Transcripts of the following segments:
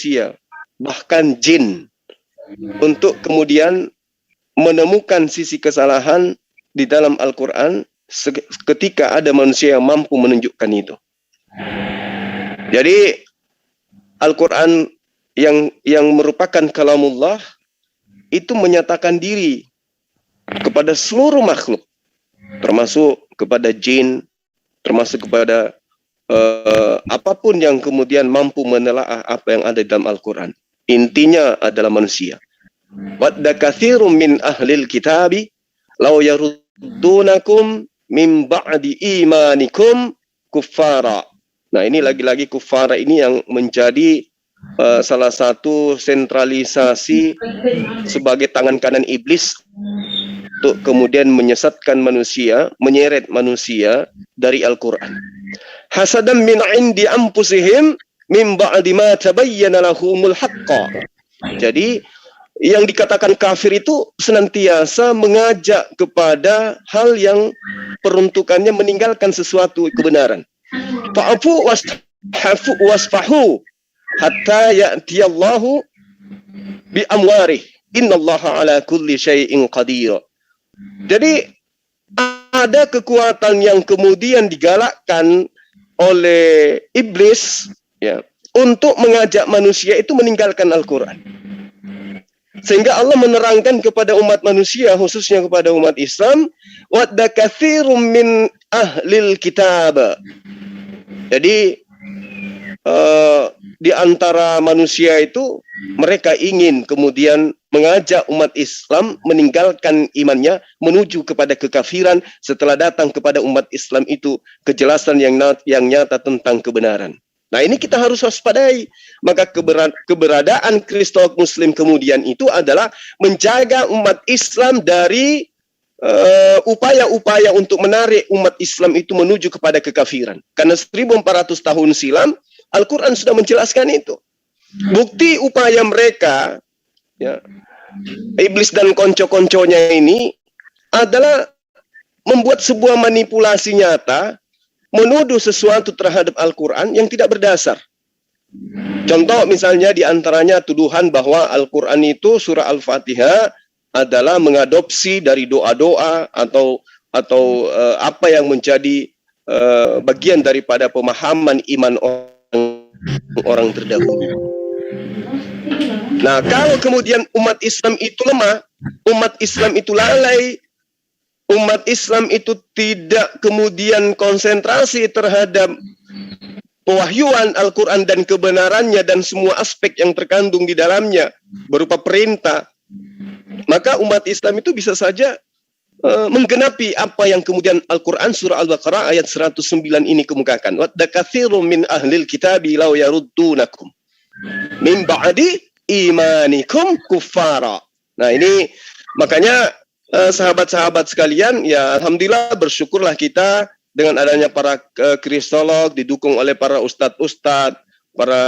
manusia, bahkan jin, untuk kemudian menemukan sisi kesalahan di dalam Al-Quran ketika ada manusia yang mampu menunjukkan itu. Jadi Al-Quran yang merupakan kalamullah itu menyatakan diri kepada seluruh makhluk, termasuk kepada jin, termasuk kepada apapun yang kemudian mampu menelaah apa yang ada dalam Al-Quran. Intinya adalah manusia. Wadda katsirun min ahlil kitabi law yaruddunakum min ba'di imanikum kuffara. Nah, ini lagi-lagi kuffara ini yang menjadi salah satu sentralisasi sebagai tangan kanan iblis untuk kemudian menyesatkan manusia, menyeret manusia dari Al-Quran. Hasadan min indi anfusihim min ba'di ma tabayyana lahumul haqqa. Jadi yang dikatakan kafir itu senantiasa mengajak kepada hal yang peruntukannya meninggalkan sesuatu kebenaran. Fa'afu wasfahu hatta ya'tiyallahu bi amwarih. Innallaha ala kulli syai'in qadir. Jadi ada kekuatan yang kemudian digalakkan oleh iblis ya, untuk mengajak manusia itu meninggalkan Al-Quran. Sehingga Allah menerangkan kepada umat manusia, khususnya kepada umat Islam, wadda katsirum min ahlil kitab. Jadi di antara manusia itu mereka ingin kemudian mengajak umat Islam meninggalkan imannya menuju kepada kekafiran setelah datang kepada umat Islam itu kejelasan yang nyata tentang kebenaran. Nah, ini kita harus waspadai. Maka keberadaan Kristen Muslim kemudian itu adalah menjaga umat Islam dari upaya-upaya untuk menarik umat Islam itu menuju kepada kekafiran. Karena 1400 tahun silam Al-Quran sudah menjelaskan itu. Bukti upaya mereka, ya, iblis dan konco-konconya ini adalah membuat sebuah manipulasi nyata, menuduh sesuatu terhadap Al-Quran yang tidak berdasar. Contoh misalnya diantaranya tuduhan bahwa Al-Quran itu surah Al-Fatihah adalah mengadopsi dari doa-doa atau apa yang menjadi bagian daripada pemahaman iman orang terdahulu. Nah, kalau kemudian umat Islam itu lemah, umat Islam itu lalai, umat Islam itu tidak kemudian konsentrasi terhadap pewahyuan Al-Quran dan kebenarannya dan semua aspek yang terkandung di dalamnya berupa perintah, maka umat Islam itu bisa saja menggenapi apa yang kemudian Al-Quran surah Al-Baqarah ayat 109 ini kemukakan. Wadda katsirun min ahlil kitabi law yaruddunakum min ba'di imanikum kuffara. Nah, ini makanya sahabat-sahabat sekalian, ya alhamdulillah bersyukurlah kita dengan adanya para kristolog didukung oleh para ustadz-ustadz, para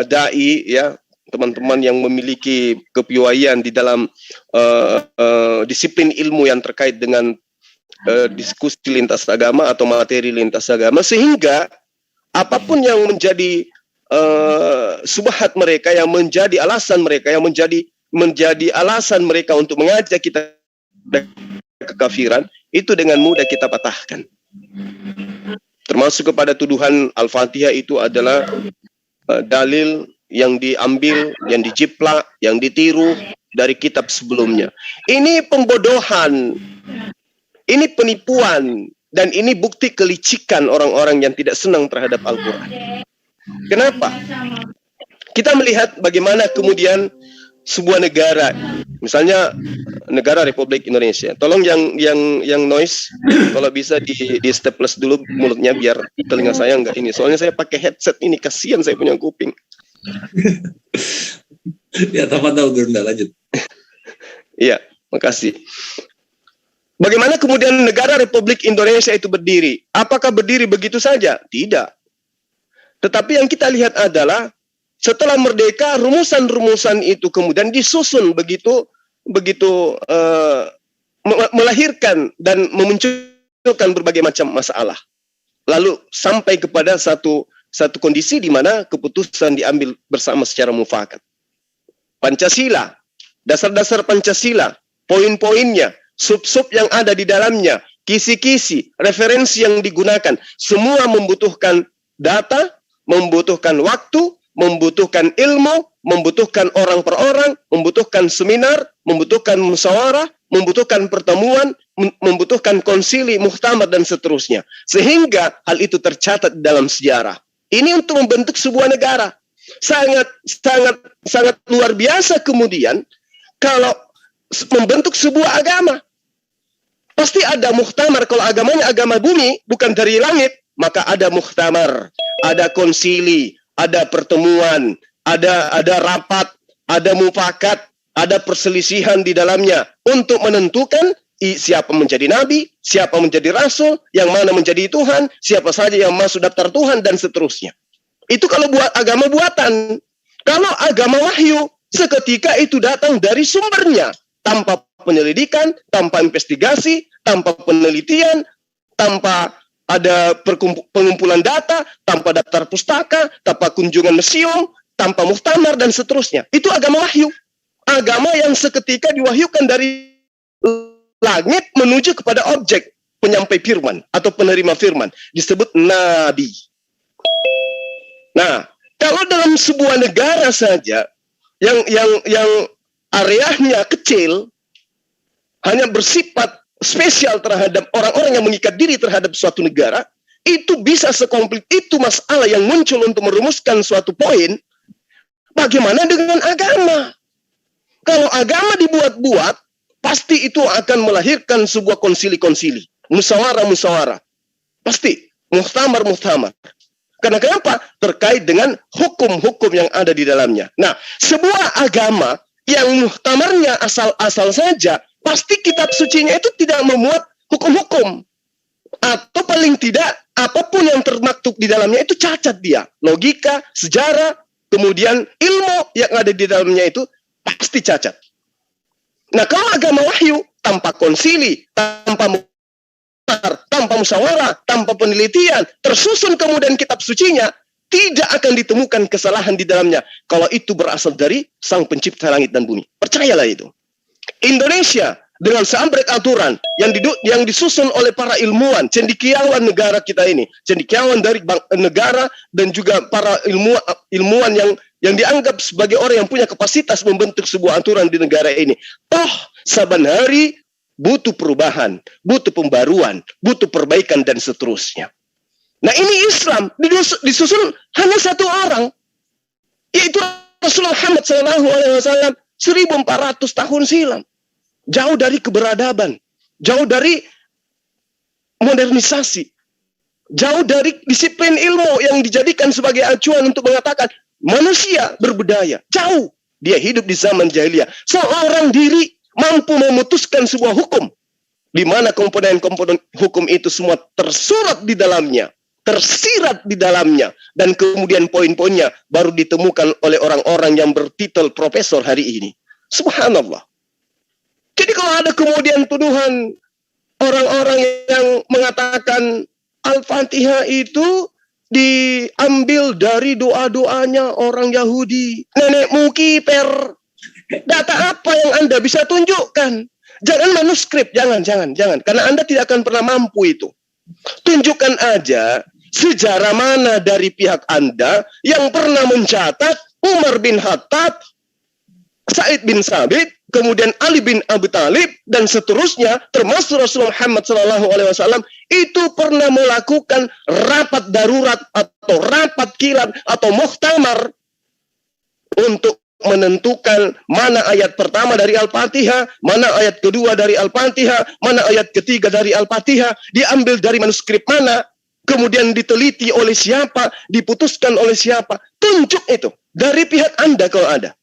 dai, ya, teman-teman yang memiliki kepiawaian di dalam disiplin ilmu yang terkait dengan diskusi lintas agama atau materi lintas agama, sehingga apapun yang menjadi subhat mereka, yang menjadi alasan mereka, yang menjadi alasan mereka untuk mengajak kita kekafiran, itu dengan mudah kita patahkan. Termasuk kepada tuduhan Al-Fatihah itu adalah dalil yang diambil, yang dijiplak, yang ditiru dari kitab sebelumnya. Ini pembodohan, ini penipuan, dan ini bukti kelicikan orang-orang yang tidak senang terhadap Al-Quran. Kenapa? Kita melihat bagaimana kemudian sebuah negara, misalnya negara Republik Indonesia. Tolong yang noise, kalau bisa di staples dulu mulutnya biar telinga saya enggak ini. Soalnya saya pakai headset ini, kasihan saya punya kuping. Ya, tafadhal Gurunda, lanjut. Iya, makasih. Bagaimana kemudian negara Republik Indonesia itu berdiri? Apakah berdiri begitu saja? Tidak. Tetapi yang kita lihat adalah setelah merdeka, rumusan-rumusan itu kemudian disusun begitu melahirkan dan memunculkan berbagai macam masalah. Lalu sampai kepada satu satu kondisi di mana keputusan diambil bersama secara mufakat. Pancasila, dasar-dasar Pancasila, poin-poinnya, sub-sub yang ada di dalamnya, kisi-kisi, referensi yang digunakan, semua membutuhkan data, membutuhkan waktu, membutuhkan ilmu, membutuhkan orang per orang, membutuhkan seminar, membutuhkan musyawarah, membutuhkan pertemuan, membutuhkan konsili, muktamar, dan seterusnya. Sehingga hal itu tercatat dalam sejarah. Ini untuk membentuk sebuah negara. Sangat luar biasa kemudian kalau membentuk sebuah agama. Pasti ada muktamar. Kalau agamanya agama bumi, bukan dari langit, maka ada muktamar, ada konsili, ada pertemuan, ada rapat, ada mufakat, ada perselisihan di dalamnya untuk menentukan siapa menjadi nabi, siapa menjadi rasul, yang mana menjadi Tuhan, siapa saja yang masuk daftar Tuhan, dan seterusnya. Itu kalau buat agama buatan. Kalau agama wahyu, seketika itu datang dari sumbernya, tanpa penyelidikan, tanpa investigasi, tanpa penelitian, tanpa ada pengumpulan data, tanpa daftar pustaka, tanpa kunjungan museum, tanpa muktamar, dan seterusnya. Itu agama wahyu. Agama yang seketika diwahyukan dari langit menuju kepada objek penyampai firman atau penerima firman. Disebut nabi. Nah, kalau dalam sebuah negara saja yang areanya kecil, hanya bersifat spesial terhadap orang-orang yang mengikat diri terhadap suatu negara, itu bisa sekomplit itu masalah yang muncul untuk merumuskan suatu poin. Bagaimana dengan agama? Kalau agama dibuat-buat, pasti itu akan melahirkan sebuah konsili-konsili, musyawarah-musyawarah. Pasti, muhtamar-muhtamar. Karena kenapa? Terkait dengan hukum-hukum yang ada di dalamnya. Nah, sebuah agama yang muhtamarnya asal-asal saja, pasti kitab sucinya itu tidak memuat hukum-hukum. Atau paling tidak, apapun yang termaktub di dalamnya itu cacat dia. Logika, sejarah, kemudian ilmu yang ada di dalamnya itu pasti cacat. Nah, kalau agama wahyu, tanpa konsili, tanpa musyawarah, tanpa penelitian, tersusun kemudian kitab sucinya, tidak akan ditemukan kesalahan di dalamnya. Kalau itu berasal dari Sang Pencipta langit dan bumi. Percayalah itu. Indonesia dengan seambrek aturan yang disusun oleh para ilmuwan, cendekiawan negara kita ini, cendekiawan dari negara dan juga para ilmuwan yang dianggap sebagai orang yang punya kapasitas membentuk sebuah aturan di negara ini. Toh, saban hari butuh perubahan, butuh pembaruan, butuh perbaikan, dan seterusnya. Nah, ini Islam disusun hanya satu orang, yaitu Rasulullah Muhammad SAW 1400 tahun silam. Jauh dari keberadaban, jauh dari modernisasi, jauh dari disiplin ilmu yang dijadikan sebagai acuan untuk mengatakan manusia berbudaya. Jauh. Dia hidup di zaman jahiliyah. Seorang diri mampu memutuskan sebuah hukum, di mana komponen-komponen hukum itu semua tersurat di dalamnya, tersirat di dalamnya, dan kemudian poin-poinnya baru ditemukan oleh orang-orang yang bertitel profesor hari ini. Subhanallah. Jadi kalau ada kemudian tuduhan orang-orang yang mengatakan Al-Fatihah itu diambil dari doa-doanya orang Yahudi, nenekmu kiper. Data apa yang Anda bisa tunjukkan? Jangan manuskrip, jangan. Karena Anda tidak akan pernah mampu itu. Tunjukkan aja sejarah mana dari pihak Anda yang pernah mencatat Umar bin Khattab, Sa'id bin Sabit, kemudian Ali bin Abi Thalib, dan seterusnya, termasuk Rasulullah Muhammad SAW, itu pernah melakukan rapat darurat atau rapat kilat atau muhtamar untuk menentukan mana ayat pertama dari Al-Fatihah, mana ayat kedua dari Al-Fatihah, mana ayat ketiga dari Al-Fatihah, diambil dari manuskrip mana, kemudian diteliti oleh siapa, diputuskan oleh siapa. Tunjuk itu dari pihak Anda kalau ada.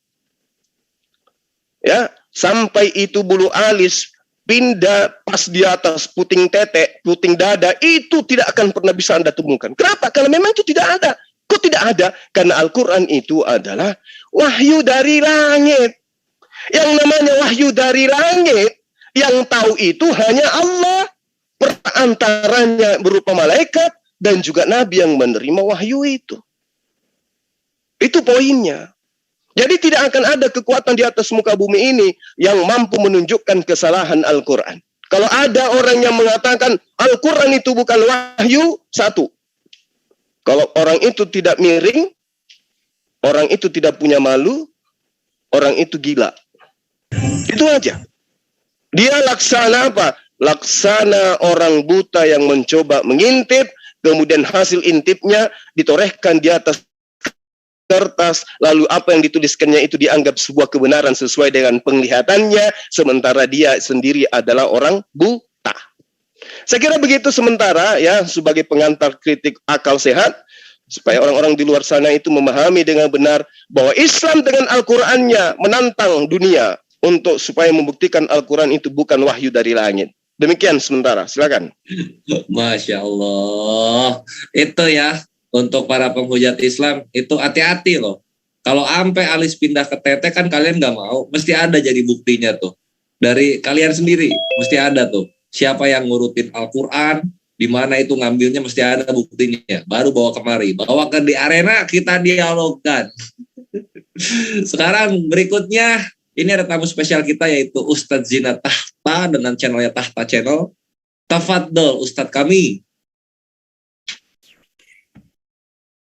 Ya, sampai itu bulu alis pindah pas di atas puting tete, puting dada, itu tidak akan pernah bisa Anda temukan. Kenapa? Karena memang itu tidak ada. Kok tidak ada? Karena Al-Quran itu adalah wahyu dari langit. Yang namanya wahyu dari langit, yang tahu itu hanya Allah. Perantaranya berupa malaikat, dan juga nabi yang menerima wahyu itu. Itu poinnya. Jadi tidak akan ada kekuatan di atas muka bumi ini yang mampu menunjukkan kesalahan Al-Quran. Kalau ada orang yang mengatakan Al-Quran itu bukan wahyu, satu. Kalau orang itu tidak miring, orang itu tidak punya malu, orang itu gila. Itu aja. Dia laksana apa? Laksana orang buta yang mencoba mengintip, kemudian hasil intipnya ditorehkan di atas kertas, lalu apa yang dituliskannya itu dianggap sebuah kebenaran sesuai dengan penglihatannya, sementara dia sendiri adalah orang buta. Saya kira begitu sementara ya, sebagai pengantar kritik akal sehat, supaya orang-orang di luar sana itu memahami dengan benar bahwa Islam dengan Al-Qurannya menantang dunia untuk supaya membuktikan Al-Quran itu bukan wahyu dari langit. Demikian sementara, silakan. Masya Allah. Itu ya, untuk para penghujat Islam, itu hati-hati loh. Kalau sampai alis pindah ke tete kan kalian nggak mau, mesti ada jadi buktinya tuh. Dari kalian sendiri, mesti ada tuh. Siapa yang ngurutin Al-Quran, di mana itu ngambilnya mesti ada buktinya. Baru bawa kemari, bawa ke di arena, kita dialogkan. Sekarang berikutnya, ini ada tamu spesial kita yaitu Ustadz Zina Tahta dengan channelnya Tahta Channel. Tafadhol Ustadz kami.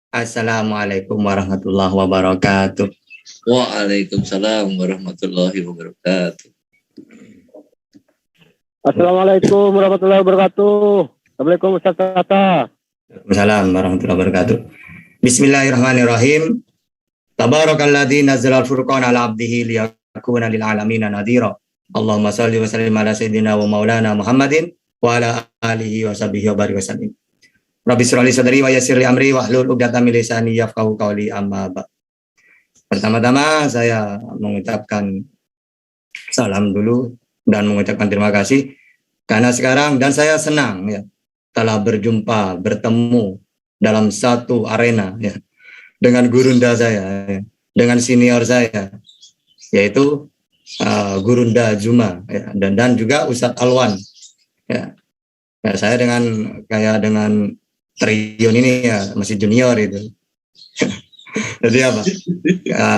Assalamualaikum warahmatullahi wabarakatuh. Waalaikumsalam warahmatullahi wabarakatuh. Assalamualaikum warahmatullahi wabarakatuh. Assalamualaikum Ustaz Tata. Waalaikumsalam warahmatullahi wabarakatuh. Bismillahirrahmanirrahim. Tabarakalladzi nazzala al-furqana ala 'abdihi liyakuna lil 'alamina nadhira. Allahumma shalli wa sallim ala sayyidina wa maulana Muhammadin wa ala alihi wa sahbihi wa barik wasallim. Rabbi shrah li sadri wa yassir li amri wahlul 'uqdatam min lisani yafqahu qawli, amma ba'd. Pertama-tama saya mengucapkan salam dulu dan mengucapkan terima kasih karena sekarang dan saya senang ya telah berjumpa bertemu dalam satu arena ya dengan gurunda saya ya, dengan senior saya yaitu Gurunda Juma ya, dan juga Ustadz Alwan ya. Ya, saya dengan Triun ini ya masih junior itu. Jadi apa?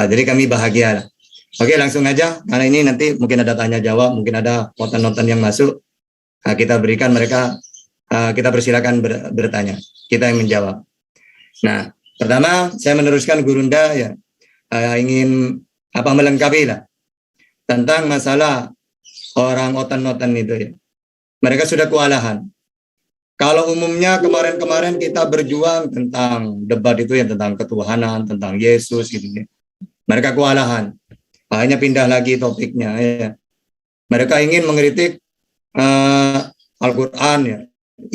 Jadi kami bahagia. Oke, langsung aja karena ini nanti mungkin ada tanya jawab, mungkin ada nonton yang masuk. Kita berikan mereka, kita persilakan bertanya, kita yang menjawab. Nah, pertama saya meneruskan Gurunda ya ingin melengkapi lah tentang masalah orang otan-otan itu ya. Mereka sudah kewalahan. Kalau umumnya kemarin-kemarin kita berjuang tentang debat itu ya tentang ketuhanan, tentang Yesus gitu ya. Mereka kewalahan. Hanya pindah lagi topiknya ya. Mereka ingin mengkritik Al-Quran ya,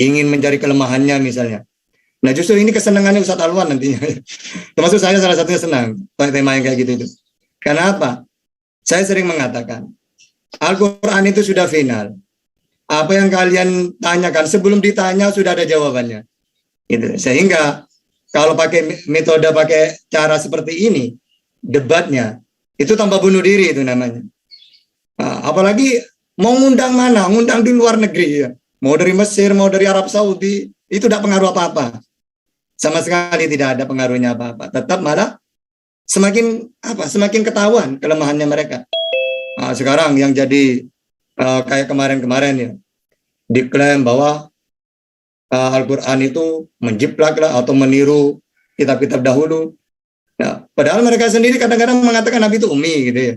ingin mencari kelemahannya misalnya. Nah justru ini kesenangannya Ustadz Alwan nantinya. Termasuk saya salah satunya senang tema yang kayak gitu itu. Karena apa? Saya sering mengatakan Al-Quran itu sudah final. Apa yang kalian tanyakan sebelum ditanya sudah ada jawabannya. Gitu. Sehingga kalau pakai metode pakai cara seperti ini, debatnya itu tanpa bunuh diri itu namanya. Nah, apalagi mau ngundang mana? Ngundang di luar negeri ya. Mau dari Mesir, mau dari Arab Saudi, itu tidak pengaruh apa-apa. Sama sekali tidak ada pengaruhnya apa-apa. Tetap malah semakin ketahuan kelemahannya mereka. Nah, sekarang yang jadi kayak kemarin-kemarin ya, diklaim bahwa Al-Quran itu menjiplak lah atau meniru kitab-kitab dahulu. Nah, padahal mereka sendiri kadang-kadang mengatakan Nabi itu ummi gitu ya.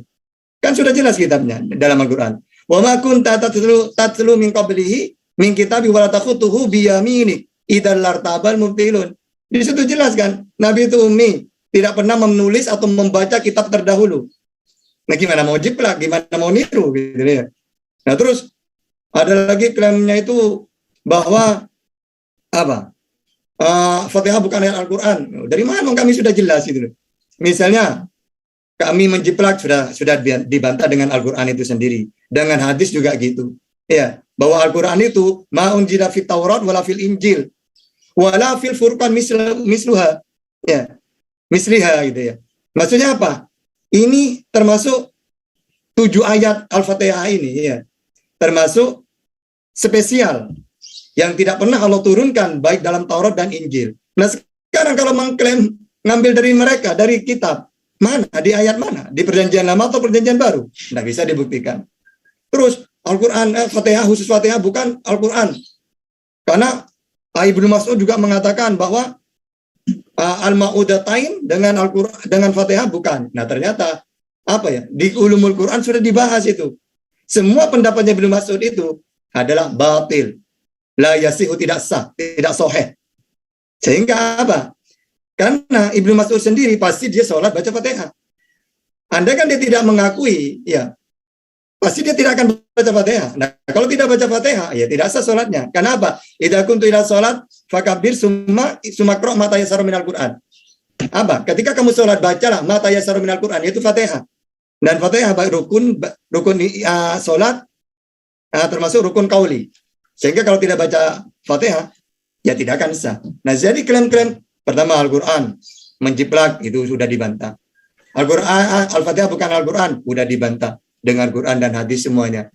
Kan sudah jelas kitabnya dalam Al-Quran. Wa ma kunta tatlu min qablihi min kitabi wa la takhutuhu bi yaminik idzal lartabal mubtilun. Di situ jelas kan, Nabi itu ummi, tidak pernah menulis atau membaca kitab terdahulu. Nah, gimana mau jiplak, gimana mau niru gitu ya. Nah, terus ada lagi klaimnya itu bahwa Fatihah bukan ayat Al-Quran. Dari mana kami sudah jelas itu. Misalnya kami menjiplak sudah dibantah dengan Al-Quran itu sendiri. Dengan hadis juga gitu. Ya, bahwa Al-Quran itu ma unzila fit Taurat wala fil Injil wala fil Furqan misluha. Ya. Misliha gitu ya. Maksudnya apa? Ini termasuk 7 ayat Al-Fatihah ini ya. Termasuk spesial yang tidak pernah Allah turunkan baik dalam Taurat dan Injil. Nah, sekarang kalau mengklaim ngambil dari mereka, dari kitab, mana? Di ayat mana? Di perjanjian lama atau perjanjian baru? Tidak bisa dibuktikan. Terus Al-Quran, Fatihah, khusus Fatihah bukan Al-Quran. Karena Ibnu Mas'ud juga mengatakan bahwa Al-Ma'udatain dengan Al-Quran, dengan Fatihah bukan. Nah, ternyata apa ya? Di Ulumul Quran sudah dibahas itu. Semua pendapatnya Ibnu Mas'ud itu adalah batil. La yasihu, tidak sah, tidak sahih. Sehingga apa? Karena Ibnu Mas'ud sendiri pasti dia sholat baca Fatihah. Andai kan dia tidak mengakui, ya pasti dia tidak akan baca Fatihah. Nah, kalau tidak baca Fatihah, ya tidak sah sholatnya. Kenapa? Idza kuntu ila sholat fakabir summa qra' ma tayassara minal Qur'an. Apa? Ketika kamu sholat, bacalah ma tayassara minal Qur'an, yaitu Fatihah. Dan Fatihah rukun sholat termasuk rukun qauli. Sehingga kalau tidak baca Fatihah, ya tidak akan sah. Nah, jadi klaim-klaim pertama Al-Quran menjiplak itu sudah dibantah. Al-Quran, Al-Fatihah bukan Al-Quran, sudah dibantah dengan Quran dan hadis semuanya.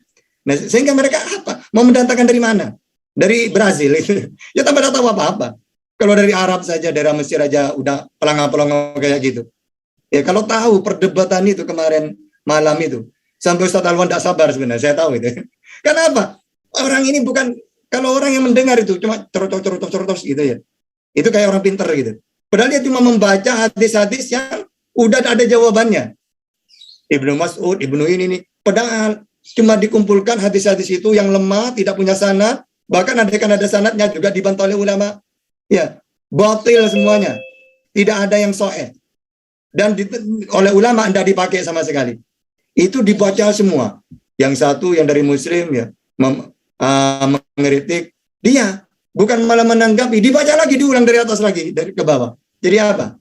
Nah, sehingga mereka apa? Mau mendatangkan dari mana? Dari Brazil itu. Ya tambah tahu apa-apa. Kalau dari Arab saja, dari Mesir aja udah pelangga-pelangga kayak gitu. Ya kalau tahu perdebatan itu kemarin malam itu, sampai Ustaz Alwan tidak sabar sebenarnya, saya tahu itu. Kenapa? Orang ini bukan, kalau orang yang mendengar itu cuma cerotos gitu ya. Itu kayak orang pinter gitu. Padahal dia cuma membaca hadis-hadis yang udah ada jawabannya. Ibnu Mas'ud, Ibnu ini nih. Padahal cuma dikumpulkan hadis-hadis itu yang lemah, tidak punya sanad, bahkan ada sanadnya juga dibantah oleh ulama. Ya, batil semuanya. Tidak ada yang sahih. Dan oleh ulama tidak dipakai sama sekali. Itu dibaca semua. Yang satu yang dari Muslim ya mengkritik, dia bukan malah menanggapi, dibaca lagi, diulang dari atas lagi, dari ke bawah. Jadi apa?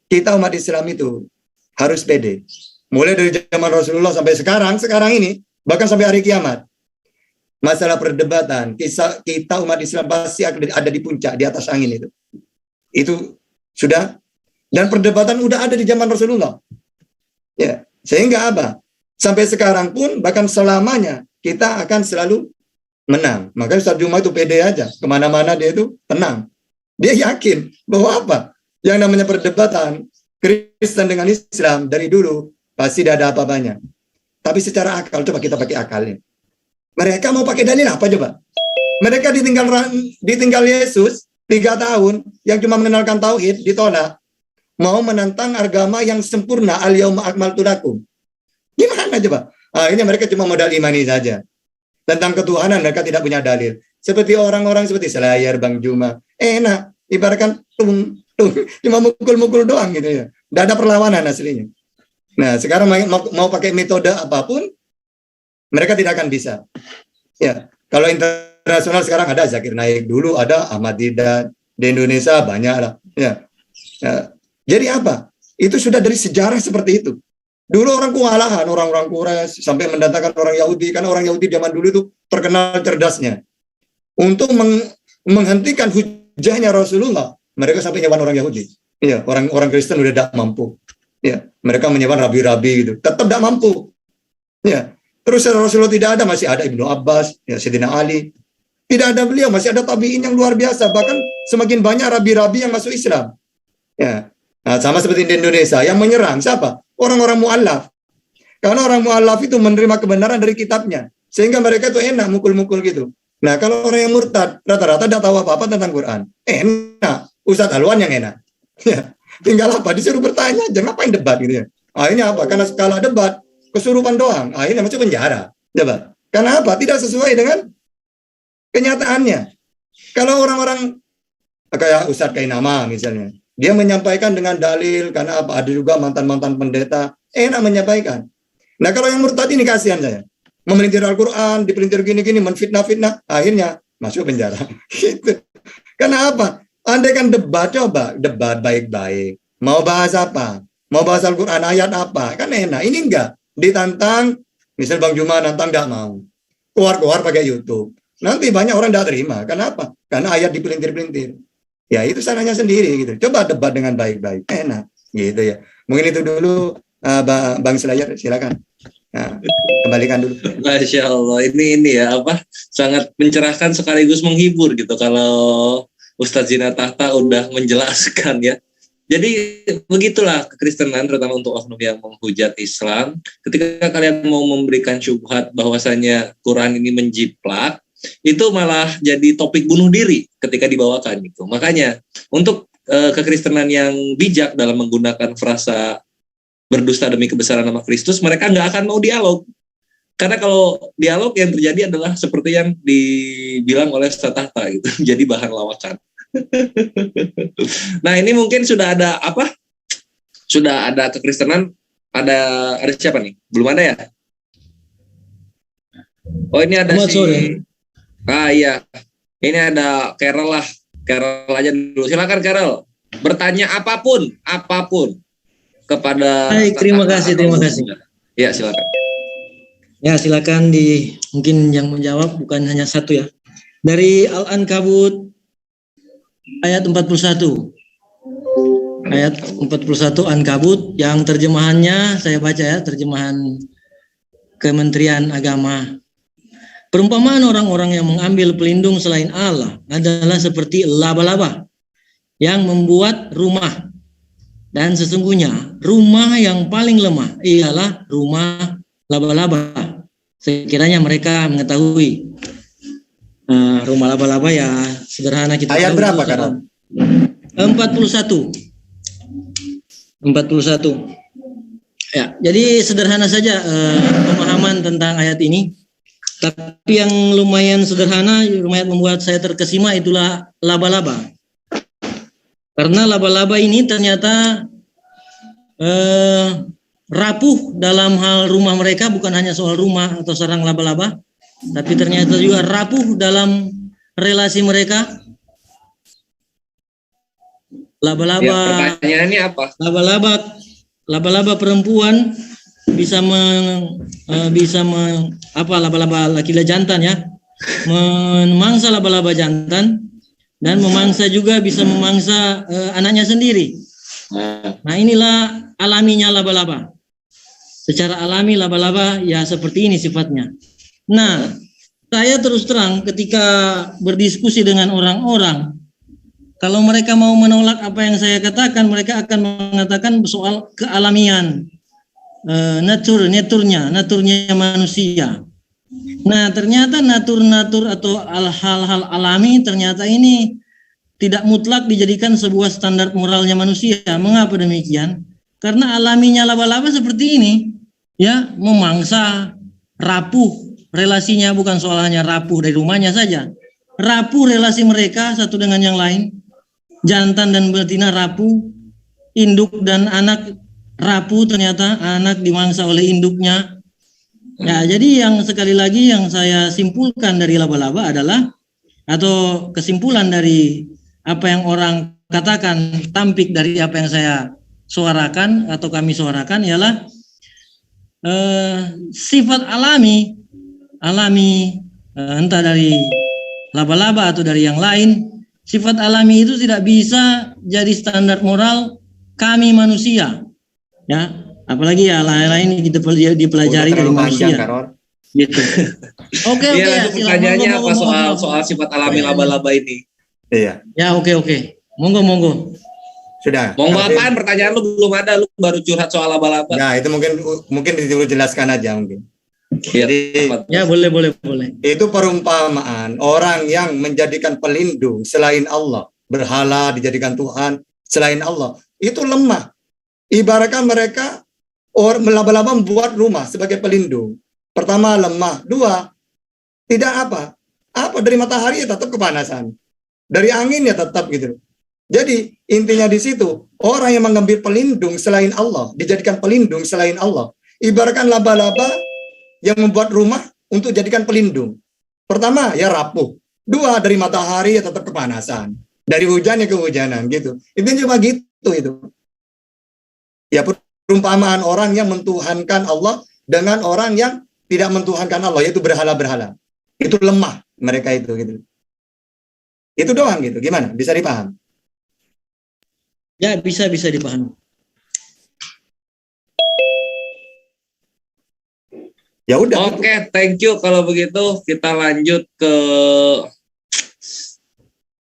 Kita umat Islam itu harus pede. Mulai dari zaman Rasulullah sampai sekarang ini, bahkan sampai hari kiamat. Masalah perdebatan, kita umat Islam pasti ada di puncak, di atas angin itu. Itu sudah, dan perdebatan udah ada di zaman Rasulullah. Ya, sehingga apa? Sampai sekarang pun, bahkan selamanya, kita akan selalu menang. Makanya Ustaz Juma itu pede aja. Kemana-mana dia itu tenang. Dia yakin bahwa apa? Yang namanya perdebatan Kristen dengan Islam dari dulu pasti tidak ada apa-apanya. Tapi secara akal, coba kita pakai akalnya. Mereka mau pakai dalil apa coba? Mereka ditinggal Yesus 3 tahun yang cuma mengenalkan tauhid, ditolak. Mau menantang agama yang sempurna, al-yauma akmaltu lakum. Gimana coba? Akhirnya mereka cuma modal imani saja. Tentang ketuhanan mereka tidak punya dalil. Seperti orang-orang seperti Selayar, Bang Juma. Enak, ibaratkan cuma mukul-mukul doang gitu ya. Tidak ada perlawanan aslinya. Nah, sekarang mau pakai metode apapun, mereka tidak akan bisa. Ya, kalau internasional sekarang ada Zakir Naik, dulu ada Ahmad Didat, di Indonesia banyak lah. Ya. Ya. Jadi apa? Itu sudah dari sejarah seperti itu. Dulu orang kewalahan, orang-orang Quraisy sampai mendatangkan orang Yahudi, karena orang Yahudi zaman dulu itu terkenal cerdasnya. Untuk menghentikan hujahnya Rasulullah, mereka sampai nyewan orang Yahudi. Ya, orang Kristen udah tidak mampu. Ya, mereka menyewan rabi-rabi gitu, tetap tidak mampu. Ya, terus Rasulullah tidak ada, masih ada Ibnu Abbas, ya, Sayyidina Ali. Tidak ada beliau, masih ada tabi'in yang luar biasa. Bahkan semakin banyak rabi-rabi yang masuk Islam. Ya, nah, sama seperti di Indonesia, yang menyerang siapa? Orang-orang mu'allaf. Karena orang mu'allaf itu menerima kebenaran dari kitabnya. Sehingga mereka itu enak mukul-mukul gitu. Nah, kalau orang yang murtad, rata-rata tidak tahu apa-apa tentang Quran. Enak. Ustadz Alwan yang enak. Ya, tinggal apa? Disuruh bertanya aja, ngapain debat gitu ya. Akhirnya apa? Karena skala debat, kesurupan doang. Akhirnya masuk penjara. Coba. Karena apa? Tidak sesuai dengan kenyataannya. Kalau orang-orang kayak Ustadz Kainama misalnya, dia menyampaikan dengan dalil, karena apa? Ada juga mantan-mantan pendeta, enak menyampaikan. Nah, kalau yang murtad ini kasihan saya. Memelintir Al-Quran, dipelintir gini-gini, menfitnah-fitnah, akhirnya masuk penjara. Gitu. Karena apa? Andai kan debat, coba. Debat baik-baik. Mau bahas apa? Mau bahas Al-Quran, ayat apa? Kan enak. Ini enggak. Ditantang, misal Bang Juma nantang, enggak mau. Keluar-keluar pakai YouTube. Nanti banyak orang enggak terima. Kenapa? Karena ayat dipelintir-pelintir. Ya itu caranya sendiri gitu. Coba debat dengan baik-baik, enak gitu ya. Mungkin itu dulu Bang Selayar, silakan. Nah, kembalikan dulu. Masya Allah, ini ya apa sangat mencerahkan sekaligus menghibur gitu kalau Ustadz Zina Tahta udah menjelaskan ya. Jadi begitulah kekristenan terutama untuk oknum yang menghujat Islam. Ketika kalian mau memberikan syubhat bahwasanya Quran ini menjiplak, itu malah jadi topik bunuh diri ketika dibawakan gitu. Makanya untuk kekristenan yang bijak dalam menggunakan frasa berdusta demi kebesaran nama Kristus, mereka nggak akan mau dialog. Karena kalau dialog yang terjadi adalah seperti yang dibilang oleh Ustadz Tahta gitu, jadi bahan lawakan. Nah ini mungkin sudah ada apa? Sudah ada kekristenan, ada siapa nih? Belum ada ya? Oh ini ada Selamat sore. Iya, ini ada Carol lah. Carol aja dulu. Silakan Carol. Bertanya apapun kepada. Baik, terima kasih. Ya silakan. Ya, silakan mungkin yang menjawab bukan hanya satu ya. Dari Al-Ankabut ayat 41. Ayat 41 Ankabut yang terjemahannya saya baca ya, terjemahan Kementerian Agama. Perumpamaan orang-orang yang mengambil pelindung selain Allah adalah seperti laba-laba yang membuat rumah. Dan sesungguhnya rumah yang paling lemah ialah rumah laba-laba. Sekiranya mereka mengetahui rumah laba-laba ya sederhana kita. Ayat berapa kan? 41. Ya, jadi sederhana saja pemahaman tentang ayat ini. Tapi yang lumayan sederhana, lumayan membuat saya terkesima itulah laba-laba. Karena laba-laba ini ternyata rapuh dalam hal rumah mereka, bukan hanya soal rumah atau sarang laba-laba, tapi ternyata juga rapuh dalam relasi mereka. Laba-laba. Ya, pertanyaannya apa? Laba-laba perempuan laba-laba laki-laki jantan ya, memangsa laba-laba jantan dan memangsa juga bisa memangsa anaknya sendiri. Nah inilah alaminya laba-laba. Secara alami laba-laba ya seperti ini sifatnya. Nah saya terus terang ketika berdiskusi dengan orang-orang, kalau mereka mau menolak apa yang saya katakan, mereka akan mengatakan soal kealamian, naturnya manusia. Nah ternyata natur atau hal-hal alami ternyata ini tidak mutlak dijadikan sebuah standar moralnya manusia. Mengapa demikian? Karena alaminya laba-laba seperti ini, ya, memangsa, rapuh relasinya, bukan soal hanya rapuh dari rumahnya saja, rapuh relasi mereka satu dengan yang lain, jantan dan betina rapuh, induk dan anak rapuh, ternyata anak dimangsa oleh induknya. Ya, jadi yang sekali lagi yang saya simpulkan dari laba-laba adalah, atau kesimpulan dari apa yang orang katakan tampik dari apa yang saya suarakan atau kami suarakan ialah sifat alami entah dari laba-laba atau dari yang lain, sifat alami itu tidak bisa jadi standar moral kami manusia, ya, apalagi ya lain-lain dipelajari dari manusia. Gitu. Oke. Iya, pertanyaannya apa soal sifat alami laba-laba ini? Iya. Ya, oke. Monggo. Sudah. Monggo apaan? Pertanyaan lu belum ada, lu baru curhat soal laba-laba. Nah, itu mungkin dulu jelaskan aja mungkin. Jadi ya boleh. itu perumpamaan orang yang menjadikan pelindung selain Allah, berhala dijadikan Tuhan selain Allah, itu lemah. Ibaratkan mereka laba-laba membuat rumah sebagai pelindung. Pertama lemah, dua tidak apa dari matahari ya tetap kepanasan, dari angin ya tetap gitu. Jadi intinya di situ orang yang mengambil pelindung selain Allah, dijadikan pelindung selain Allah, ibaratkan laba-laba yang membuat rumah untuk jadikan pelindung. Pertama ya rapuh, dua dari matahari ya tetap kepanasan, dari hujan ya kehujanan gitu. Intinya cuma gitu itu. Ya perumpamaan orang yang mentuhankan Allah dengan orang yang tidak mentuhankan Allah, yaitu berhala-berhala. Itu lemah mereka itu gitu. Itu doang gitu. Gimana? Bisa dipaham? Ya, bisa dipahami. Ya udah. Oke, thank you. Kalau begitu kita lanjut ke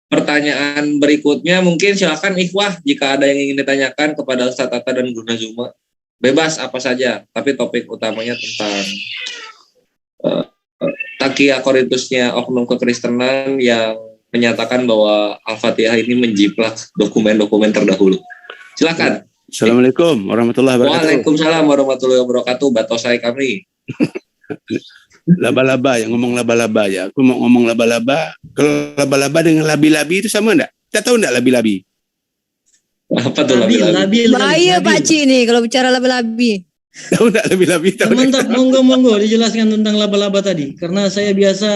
pertanyaan berikutnya. Mungkin silakan Ikhwah jika ada yang ingin ditanyakan kepada Ustaz Tata dan Guru Nazuma. Bebas apa saja, tapi topik utamanya tentang Takia Korintusnya oknum kekristenan yang menyatakan bahwa Al-Fatihah ini menjiplak dokumen-dokumen terdahulu. Silakan. Assalamualaikum warahmatullahi wabarakatuh. Waalaikumsalam warahmatullahi wabarakatuh. Batosai kami. Laba-laba, yang ngomong laba-laba ya. Aku mau ngomong laba-laba. Kalau laba-laba dengan labi-labi itu sama enggak? Kita tahu enggak labi-labi? Apa tuh Labil, labi-labi? labil. Bahaya Pak Ci nih kalau bicara labi-labi. Tahu enggak labi-labi? Tahu enggak? Mantap, monggo dijelaskan tentang laba-laba tadi. Karena saya biasa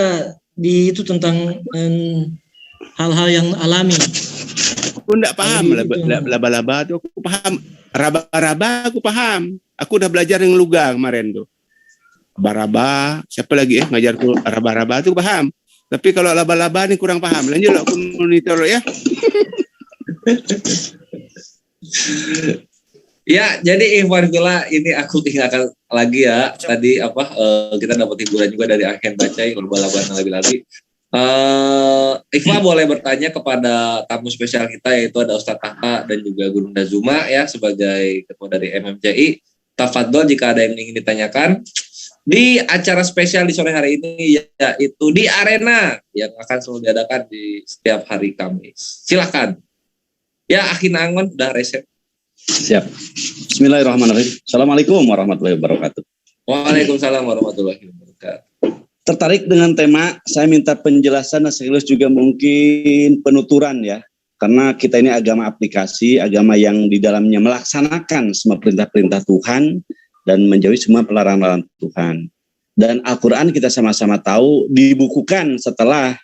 di itu tentang hal-hal yang alami. Aku enggak paham Labi itu. laba-laba itu aku paham. Raba-raba aku paham. Aku udah belajar yang luga kemarin tuh. Raba-raba, siapa lagi ngajarku raba-raba itu paham. Tapi kalau laba-laba ini kurang paham. Lanjut aku monitor ya. Ya, jadi Ikhwan Fillah, ini aku ingatkan lagi ya. Tadi kita dapat hiburan juga dari Akhir Bacai, laba-laba dan labi-labi. Ikhwan boleh bertanya kepada tamu spesial kita, yaitu ada Ustadz Tata dan juga Guru Nazuma ya, sebagai ketua dari MMCI. Tafadhol jika ada yang ingin ditanyakan di acara spesial di sore hari ini, yaitu di Arena yang akan selalu diadakan di setiap hari Kamis. Silakan. Ya, Akhin Angon udah reset. Siap. Bismillahirrahmanirrahim. Assalamualaikum warahmatullahi wabarakatuh. Waalaikumsalam warahmatullahi wabarakatuh. Tertarik dengan tema, saya minta penjelasan dan sekaligus juga mungkin penuturan ya. Karena kita ini agama aplikasi, agama yang di dalamnya melaksanakan semua perintah-perintah Tuhan dan menjauhi semua pelarangan Tuhan. Dan Al-Quran kita sama-sama tahu dibukukan setelah,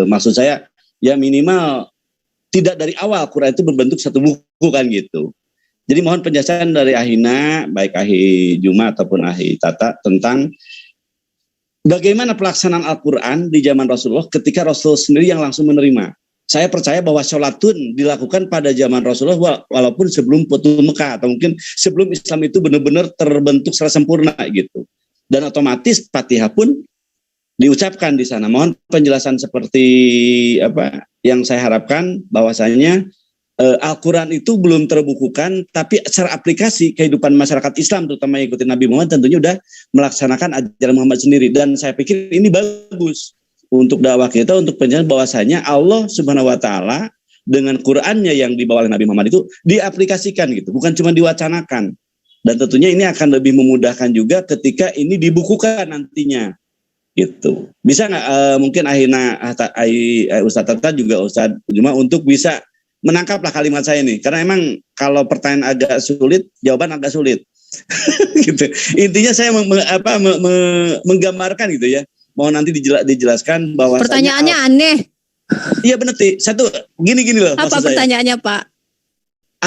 maksud saya ya minimal tidak dari awal Al-Quran itu berbentuk satu buku kan gitu. Jadi mohon penjelasan dari Ahina, baik Ahi Juma ataupun Ahi Tata tentang bagaimana pelaksanaan Al-Quran di zaman Rasulullah ketika Rasul sendiri yang langsung menerima. Saya percaya bahwa sholatun dilakukan pada zaman Rasulullah walaupun sebelum Futuh Mekah atau mungkin sebelum Islam itu benar-benar terbentuk secara sempurna gitu. Dan otomatis Fatihah pun diucapkan di sana. Mohon penjelasan seperti apa yang saya harapkan bahwasanya Al-Quran itu belum terbukukan, tapi secara aplikasi kehidupan masyarakat Islam terutama yang ikuti Nabi Muhammad tentunya sudah melaksanakan ajaran Muhammad sendiri. Dan saya pikir ini bagus untuk dakwah kita, untuk penjelasan bahwasanya Allah Subhanahu Wa Taala dengan Qurannya yang dibawa oleh Nabi Muhammad itu diaplikasikan gitu, bukan cuma diwacanakan. Dan tentunya ini akan lebih memudahkan juga ketika ini dibukukan nantinya. Gitu. Bisa nggak mungkin Ahina, Ustadz Tata juga Ustadz Juma untuk bisa menangkaplah kalimat saya ini, karena emang kalau pertanyaan agak sulit, jawaban agak sulit. Gitu. Intinya saya menggambarkan gitu ya. Mohon nanti dijelaskan bahwa Pertanyaannya aneh. Iya benar Ti. Satu gini loh. Apa pertanyaannya Pak?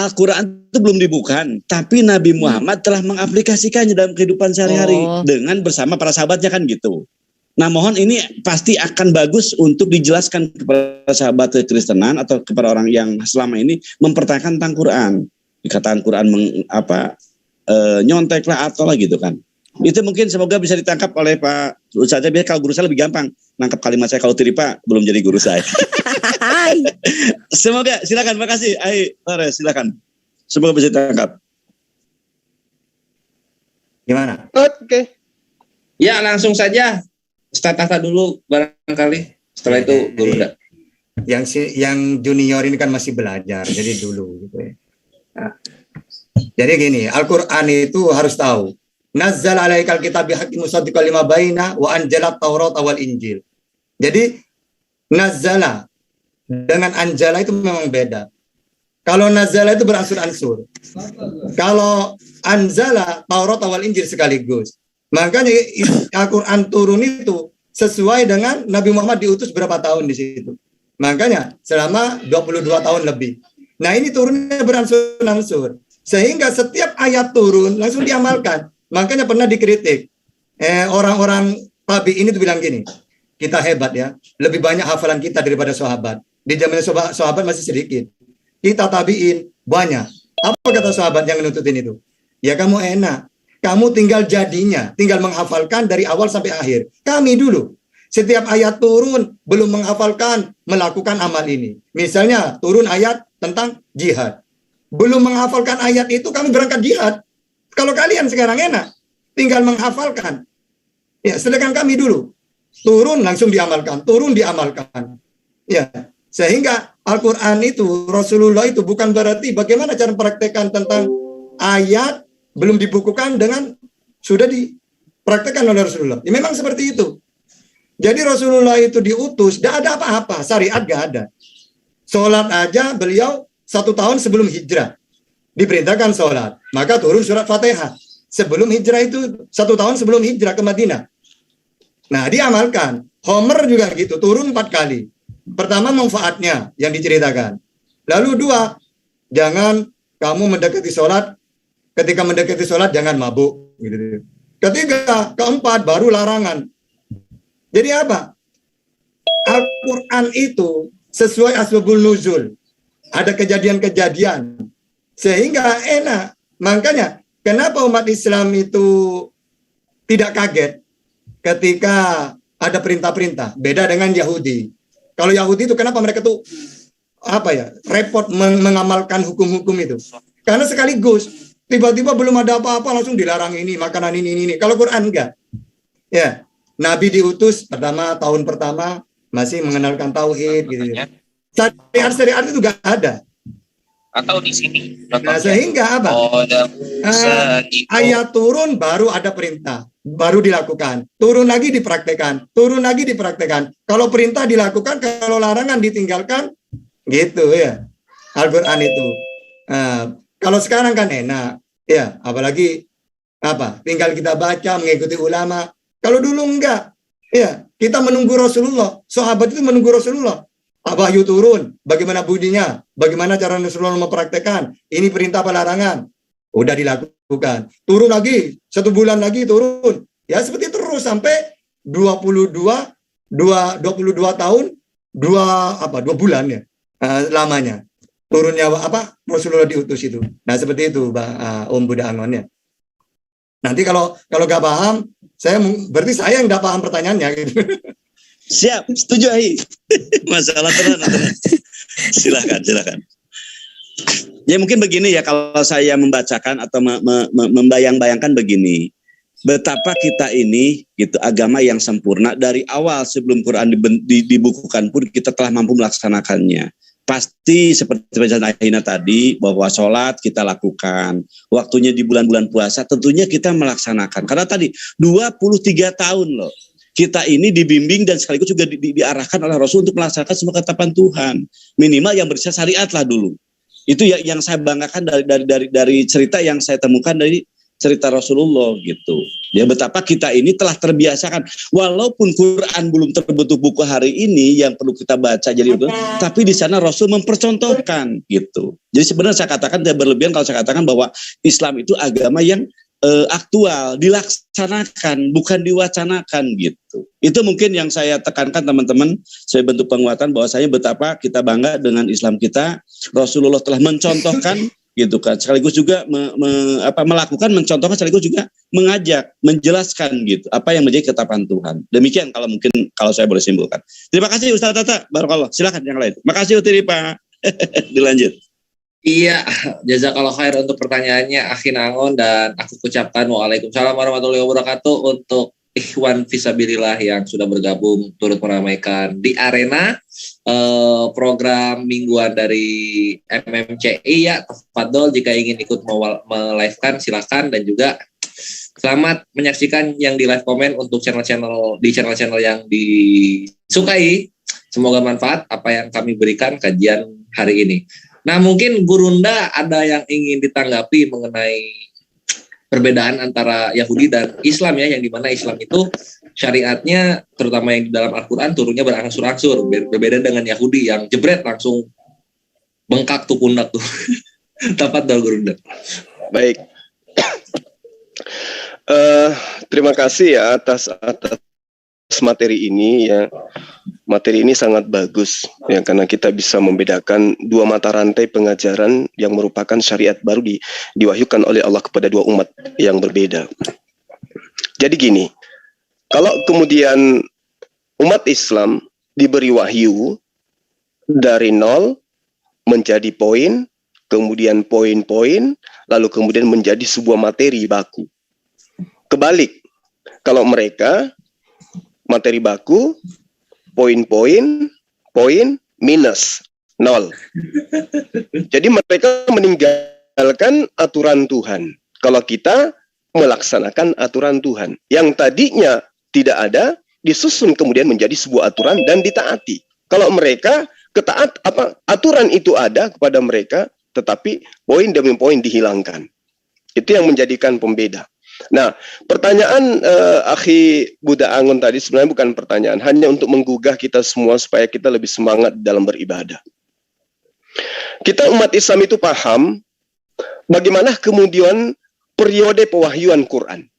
Al-Quran itu belum dibukukan, tapi Nabi Muhammad telah mengaplikasikannya dalam kehidupan sehari-hari dengan bersama para sahabatnya kan gitu. Nah mohon ini pasti akan bagus untuk dijelaskan kepada sahabat Kristenan atau kepada orang yang selama ini mempertanyakan tentang Quran. Dikatakan Quran nyontek lah atau lah gitu kan. Itu mungkin semoga bisa ditangkap oleh Pak Ustadz. Biar kalau guru saya lebih gampang nangkap kalimat saya. Kalau Pak belum jadi guru saya. Semoga, silakan, makasih. Silakan. Semoga bisa ditangkap. Gimana? Oke. Ya, langsung saja. Ustadz Tata dulu barangkali. Setelah itu Guru Nda. Yang junior ini kan masih belajar, jadi dulu gitu ya. Nah, jadi gini, Al-Quran itu harus tahu. Nazzal alaikal kitab bihaqqin musaddiqan lima baina wa anzala Taurat wal Injil. Jadi nazzala dengan anjala itu memang beda. Kalau nazzala itu beransur-ansur. Kalau anzala Taurat wal Injil sekaligus. Makanya Al-Quran turun itu sesuai dengan Nabi Muhammad diutus berapa tahun di situ. Makanya selama 22 tahun lebih. Nah ini turunnya beransur-ansur. Sehingga setiap ayat turun langsung diamalkan. Makanya pernah dikritik. Orang-orang tabi'in itu bilang gini. Kita hebat ya. Lebih banyak hafalan kita daripada sahabat. Di zaman sahabat masih sedikit. Kita tabi'in banyak. Apa kata sahabat yang nutupin itu? Ya kamu enak. kamu tinggal jadinya, tinggal menghafalkan dari awal sampai akhir. Kami dulu, setiap ayat turun, belum menghafalkan, melakukan amal ini. Misalnya, turun ayat tentang jihad. Belum menghafalkan ayat itu, kami berangkat jihad. Kalau kalian sekarang enak, tinggal menghafalkan. Ya, sedangkan kami dulu, turun langsung diamalkan, turun diamalkan. Ya, sehingga Al-Quran itu, Rasulullah itu bukan berarti bagaimana cara praktekkan tentang ayat belum dibukukan dengan sudah dipraktekkan oleh Rasulullah. Ya, memang seperti itu. Jadi Rasulullah itu diutus, tidak ada apa-apa, syariat gak ada. Sholat aja beliau 1 tahun sebelum hijrah. Diperintahkan sholat, maka turun surat Fatihah. Sebelum hijrah itu 1 tahun sebelum hijrah ke Madinah. Nah, diamalkan. Homer juga gitu, turun 4 kali. Pertama, manfaatnya yang diceritakan. Lalu 2, jangan kamu mendekati sholat, ketika mendekati sholat jangan mabuk. Gitu. Ketiga, keempat, baru larangan. Jadi apa? Al-Quran itu sesuai asbabul nuzul. Ada kejadian-kejadian. Sehingga enak. Makanya, kenapa umat Islam itu tidak kaget ketika ada perintah-perintah? Beda dengan Yahudi. Kalau Yahudi itu kenapa mereka tuh repot mengamalkan hukum-hukum itu? Karena sekaligus tiba-tiba belum ada apa-apa langsung dilarang ini, makanan ini. Kalau Quran enggak. Ya, Nabi diutus tahun pertama masih mengenalkan tauhid gitu. Syariat itu enggak ada. Atau di sini. Nah, sehingga apa? Ayat turun baru ada perintah, baru dilakukan. Turun lagi dipraktekkan, turun lagi dipraktekkan. Kalau perintah dilakukan, kalau larangan ditinggalkan, gitu ya. Al-Quran itu. Kalau sekarang kan enak, ya. Apalagi tinggal kita baca, mengikuti ulama. Kalau dulu enggak, ya. Kita menunggu Rasulullah. Sahabat itu menunggu Rasulullah. Wahyu turun, bagaimana bunyinya, bagaimana cara Rasulullah mempraktekkan, ini perintah apa larangan, udah dilakukan. Turun lagi, 1 bulan lagi turun. Ya seperti terus sampai 22 tahun, 2 bulan ya lamanya. Turunnya Rasulullah diutus itu. Nah seperti itu Buddha Angon ya. Nanti kalau gak paham, berarti saya yang gak paham pertanyaannya gitu. Siap, setuju Ahi. Masalah tenang. Silakan. Ya mungkin begini ya, kalau saya membacakan atau membayang-bayangkan begini. Betapa kita ini gitu agama yang sempurna dari awal sebelum Quran dibukukan pun kita telah mampu melaksanakannya. Pasti seperti bacaan Ahina tadi bahwa sholat kita lakukan. Waktunya di bulan-bulan puasa tentunya kita melaksanakan. Karena tadi 23 tahun loh. Kita ini dibimbing dan sekaligus juga diarahkan oleh Rasul untuk melaksanakan semua ketetapan Tuhan. Minimal yang bersifat syariat lah dulu. Itu yang saya banggakan dari cerita yang saya temukan dari cerita Rasulullah gitu. Ya betapa kita ini telah terbiasakan. Walaupun Quran belum terbentuk buku hari ini yang perlu kita baca jadi itu, tapi di sana Rasul mempercontohkan gitu. Jadi sebenarnya saya katakan tidak berlebihan kalau saya katakan bahwa Islam itu agama yang aktual, dilaksanakan, bukan diwacanakan gitu. Itu mungkin yang saya tekankan teman-teman, saya bentuk penguatan bahwa saya betapa kita bangga dengan Islam kita. Rasulullah telah mencontohkan gitu kan, sekaligus juga melakukan, mencontohkan, sekaligus juga mengajak, menjelaskan gitu apa yang menjadi ketetapan Tuhan. Demikian kalau saya boleh simpulkan. Terima kasih Ustaz Tata, barakallah. Silakan yang lain. Makasih Utiri Pak. Dilanjut. Iya, jazakallah khair untuk pertanyaannya Akhin Angon, dan aku ucapkan waalaikumsalam warahmatullahi wabarakatuh untuk ikhwan fisabilillah yang sudah bergabung turut meramaikan di arena program mingguan dari MMCI ya. Tafadhol jika ingin ikut melivekan silakan, dan juga selamat menyaksikan yang di live comment untuk channel-channel yang disukai. Semoga manfaat apa yang kami berikan kajian hari ini. Nah mungkin Gurunda ada yang ingin ditanggapi mengenai perbedaan antara Yahudi dan Islam ya, yang dimana Islam itu syariatnya terutama yang di dalam Al-Quran turunnya berangsur-angsur, berbeda dengan Yahudi yang jebret langsung bengkak tuh pundak tuh. Tafadhol Gurunda. Baik. Terima kasih ya atas materi ini ya. Materi ini sangat bagus ya, karena kita bisa membedakan dua mata rantai pengajaran yang merupakan syariat baru diwahyukan oleh Allah kepada dua umat yang berbeda. Jadi gini, kalau kemudian umat Islam diberi wahyu dari nol menjadi poin, kemudian poin-poin, lalu kemudian menjadi sebuah materi baku. Kebalik, kalau mereka materi baku, poin-poin, poin minus, nol. Jadi mereka meninggalkan aturan Tuhan. Kalau kita melaksanakan aturan Tuhan. Yang tadinya tidak ada, disusun kemudian menjadi sebuah aturan dan ditaati. Kalau mereka aturan itu ada kepada mereka, tetapi poin demi poin dihilangkan. Itu yang menjadikan pembeda. Nah, pertanyaan Akhi Buddha Angon tadi sebenarnya bukan pertanyaan, hanya untuk menggugah kita semua supaya kita lebih semangat dalam beribadah. Kita umat Islam itu paham bagaimana kemudian periode pewahyuan Quran.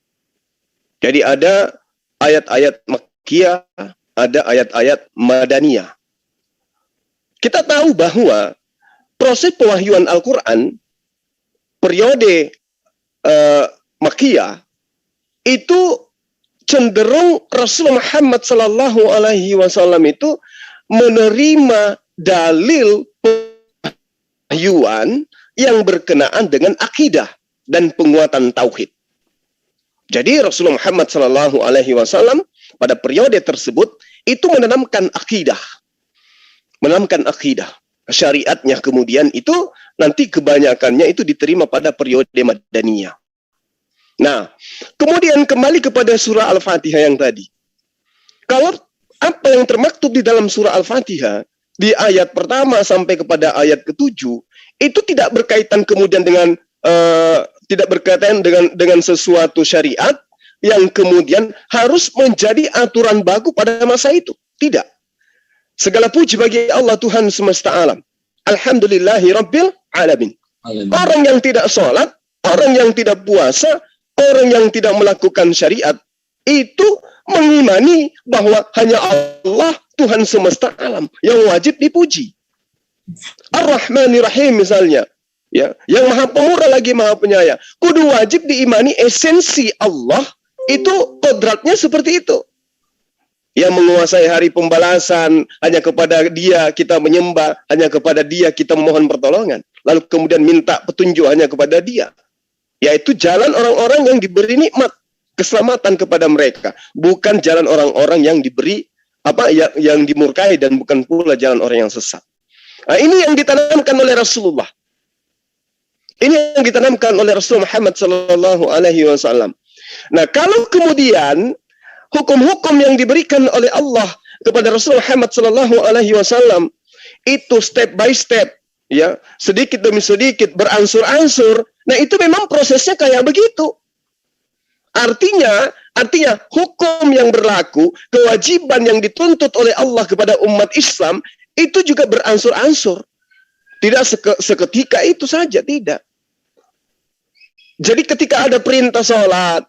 Jadi ada ayat-ayat Makkiyah, ada ayat-ayat Madaniyah. Kita tahu bahwa proses pewahyuan Al-Quran periode Makkiyah itu cenderung Rasulullah Muhammad Sallallahu Alaihi Wasallam itu menerima dalil pewahyuan yang berkenaan dengan akidah dan penguatan tauhid. Jadi Rasulullah Muhammad Sallallahu Alaihi Wasallam pada periode tersebut itu menanamkan akidah, syariatnya kemudian itu nanti kebanyakannya itu diterima pada periode Madaniyah. Nah, kemudian kembali kepada surah Al-Fatihah yang tadi. Kalau apa yang termaktub di dalam surah Al-Fatihah di ayat pertama sampai kepada ayat ke-7 itu tidak berkaitan kemudian dengan dengan sesuatu syariat yang kemudian harus menjadi aturan baku pada masa itu. Tidak. Segala puji bagi Allah Tuhan semesta alam. Alhamdulillahi Rabbil Alamin. Orang yang tidak sholat, orang yang tidak puasa, orang yang tidak melakukan syariat, itu mengimani bahwa hanya Allah Tuhan semesta alam yang wajib dipuji. Ar-Rahmanir Rahim misalnya, ya, yang maha pemurah lagi maha penyayang. Kudu wajib diimani esensi Allah itu kodratnya seperti itu. Yang menguasai hari pembalasan, hanya kepada Dia kita menyembah, hanya kepada Dia kita memohon pertolongan. Lalu kemudian minta petunjuk hanya kepada Dia. Yaitu jalan orang-orang yang diberi nikmat, keselamatan kepada mereka. Bukan jalan orang-orang yang diberi yang dimurkai dan bukan pula jalan orang yang sesat. Nah, ini yang ditanamkan oleh Rasulullah. Ini yang ditanamkan oleh Rasulullah Muhammad Sallallahu Alaihi Wasallam. Nah, kalau kemudian hukum-hukum yang diberikan oleh Allah kepada Rasulullah Muhammad Sallallahu Alaihi Wasallam itu step by step, ya, sedikit demi sedikit beransur-ansur. Nah, itu memang prosesnya kayak begitu. Artinya hukum yang berlaku, kewajiban yang dituntut oleh Allah kepada umat Islam itu juga beransur-ansur. Tidak seketika itu saja, tidak. Jadi ketika ada perintah sholat,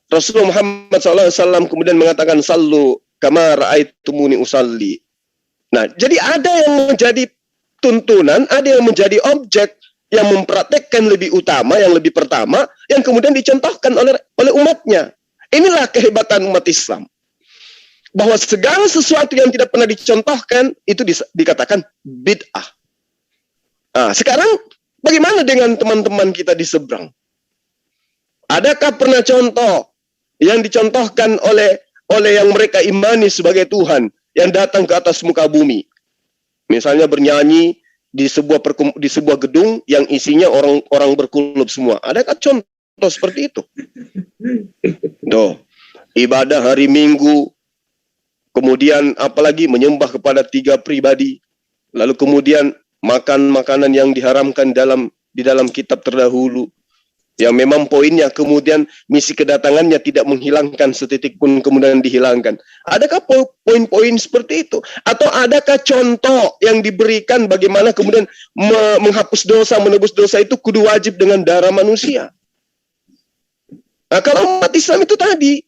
Rasulullah Muhammad SAW kemudian mengatakan sallu kama ra'aitumuni usalli. Nah, jadi ada yang menjadi tuntunan, ada yang menjadi objek yang mempraktekkan lebih utama, yang lebih pertama, yang kemudian dicontohkan oleh umatnya. Inilah kehebatan umat Islam. Bahwa segala sesuatu yang tidak pernah dicontohkan itu dikatakan bid'ah. Nah, sekarang bagaimana dengan teman-teman kita di seberang? Adakah pernah contoh yang dicontohkan oleh yang mereka imani sebagai Tuhan yang datang ke atas muka bumi? Misalnya bernyanyi di sebuah gedung yang isinya orang berkulub semua. Adakah contoh seperti itu? Tuh, ibadah hari Minggu, kemudian apalagi menyembah kepada 3 pribadi, lalu kemudian makan makanan yang diharamkan di dalam kitab terdahulu, yang memang poinnya kemudian misi kedatangannya tidak menghilangkan setitik pun kemudian dihilangkan. Adakah poin-poin seperti itu? Atau adakah contoh yang diberikan bagaimana kemudian menghapus dosa, menebus dosa itu kudu wajib dengan darah manusia? Nah, kalau umat Islam itu tadi,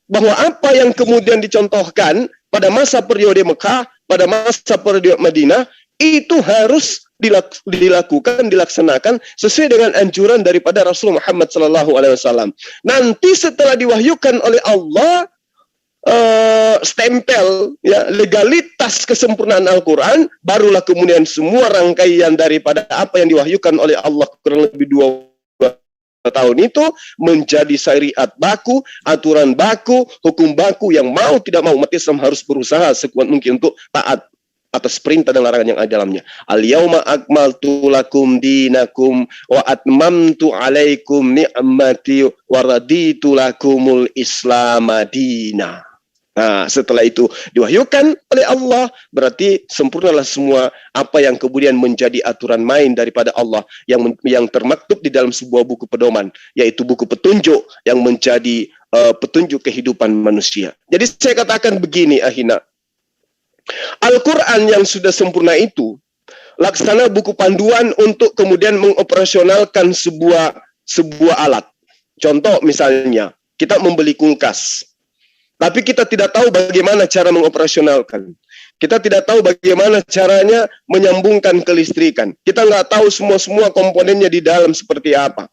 bahwa apa yang kemudian dicontohkan pada masa periode Mekah, pada masa periode Madinah, itu harus dilaksanakan sesuai dengan anjuran daripada Rasul Muhammad SAW. Nanti setelah diwahyukan oleh Allah, stempel ya legalitas kesempurnaan Al-Quran, barulah kemudian semua rangkaian daripada apa yang diwahyukan oleh Allah kurang lebih 2 tahun itu menjadi syariat baku, aturan baku, hukum baku yang mau tidak mau umat Islam harus berusaha sekuat mungkin untuk taat atas perintah dan larangan yang ada dalamnya. Al-yauma akmaltu lakum dinakum wa atmamtu alaikum ni'mati wa raditu lakumul Islam madina. Nah, setelah itu diwahyukan oleh Allah, berarti sempurnalah semua apa yang kemudian menjadi aturan main daripada Allah yang termaktub di dalam sebuah buku pedoman, yaitu buku petunjuk yang menjadi petunjuk kehidupan manusia. Jadi saya katakan begini, Ahina, Al-Quran yang sudah sempurna itu laksana buku panduan untuk kemudian mengoperasionalkan sebuah alat. Contoh misalnya, kita membeli kulkas, tapi kita tidak tahu bagaimana cara mengoperasionalkan. Kita tidak tahu bagaimana caranya menyambungkan kelistrikan. Kita nggak tahu semua komponennya di dalam seperti apa.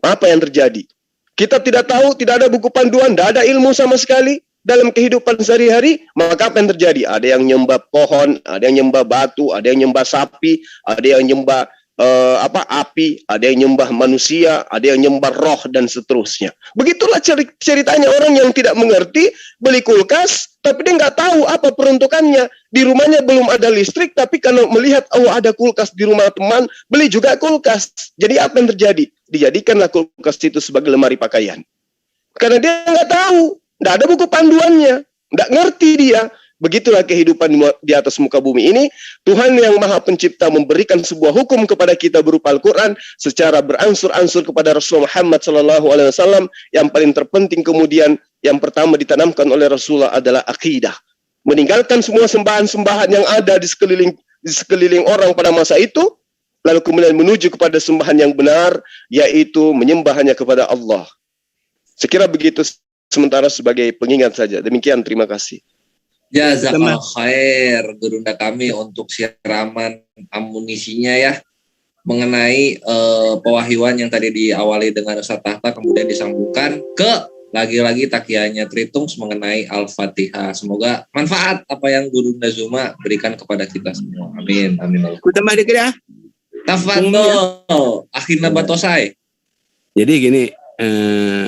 Apa yang terjadi? Kita tidak tahu, tidak ada buku panduan, tidak ada ilmu sama sekali dalam kehidupan sehari-hari, maka apa yang terjadi? Ada yang nyembah pohon, ada yang nyembah batu, ada yang nyembah sapi, ada yang nyembah api, ada yang nyembah manusia, ada yang nyembah roh dan seterusnya. Begitulah ceritanya orang yang tidak mengerti, beli kulkas tapi dia nggak tahu apa peruntukannya. Di rumahnya belum ada listrik, tapi karena melihat ada kulkas di rumah teman, beli juga kulkas. Jadi apa yang terjadi? Dijadikanlah kulkas itu sebagai lemari pakaian. Karena dia nggak tahu, nggak ada buku panduannya, nggak ngerti dia. Begitulah kehidupan di atas muka bumi ini. Tuhan yang Maha Pencipta memberikan sebuah hukum kepada kita berupa Al-Quran secara beransur-ansur kepada Rasul Muhammad SAW. Yang paling terpenting kemudian yang pertama ditanamkan oleh Rasulullah adalah akidah. Meninggalkan semua sembahan-sembahan yang ada di sekeliling orang pada masa itu, lalu kemudian menuju kepada sembahan yang benar, yaitu menyembah hanya kepada Allah. Sekira begitu sementara sebagai pengingat saja. Demikian, terima kasih. Jazakallah khair Gurunda kami untuk siraman amunisinya ya, mengenai pewahyuan yang tadi diawali dengan Ustaz Tahta kemudian disambungkan ke lagi-lagi takianya Tritungs mengenai Al-Fatihah. Semoga manfaat apa yang Gurunda Zuma berikan kepada kita semua. Amin. Amin. Aku tambah dikit ya. Tafadhol akhirnya batosai. Jadi gini,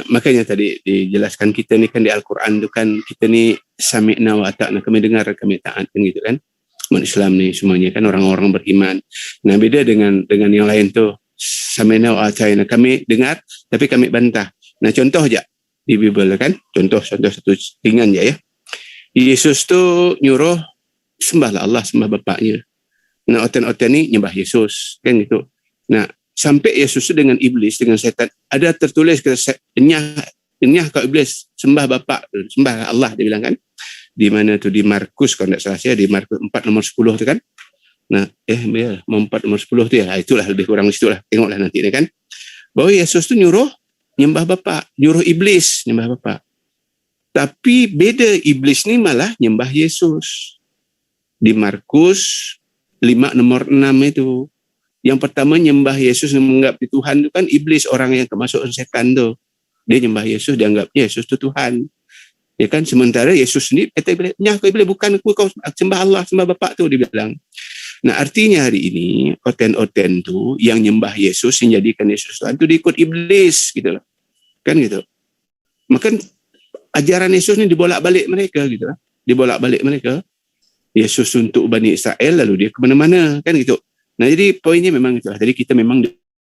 makanya tadi dijelaskan kita ni kan di Al-Quran tu kan kita ni sami'na wa ata'na, kami dengar kami taat kan gitu kan. Umat Islam ni semuanya kan orang-orang beriman. Nah beda dengan yang lain tu, sami'na wa ata'na, kami dengar tapi kami bantah. Nah contoh aja di Bible kan, contoh satu ringan je ya. Yesus tu nyuruh sembahlah Allah, sembah bapaknya. Nah oten-oten ni nyembah Yesus kan gitu. Nah sampai Yesus dengan iblis, dengan setan, ada tertulis enyah kau iblis, sembah Bapa, sembah Allah, dia bilang kan. Di mana tu, di Markus kalau tidak salah saya, di Markus 4 nomor 10 tu kan. Nah, 4 nomor 10 tu ya, itulah lebih kurang situ lah, tengoklah nanti ni kan. Bahwa Yesus tu nyuruh nyembah Bapa, nyuruh iblis nyembah Bapa. Tapi beda, iblis ni malah nyembah Yesus. Di Markus 5 nomor 6 itu. Yang pertama nyembah Yesus yang menganggap di Tuhan itu kan iblis, orang yang termasuk setan tu. Dia nyembah Yesus, dianggapnya Yesus tu Tuhan. Ya kan, sementara Yesus sendiri kata iblis, "Nyah kau iblis, bukan aku, kau sembah Allah, sembah Bapa tu," dia bilang. Nah, artinya hari ini oten-oten tu yang nyembah Yesus, yang jadikan Yesus Tuhan tu diikut iblis gitu lah. Kan gitu. Maka ajaran Yesus ni dibolak-balik mereka gitu lah. Dibolak-balik mereka. Yesus untuk Bani Israel, lalu dia ke mana-mana kan gitu. Nah, jadi poinnya memang itulah. Jadi kita memang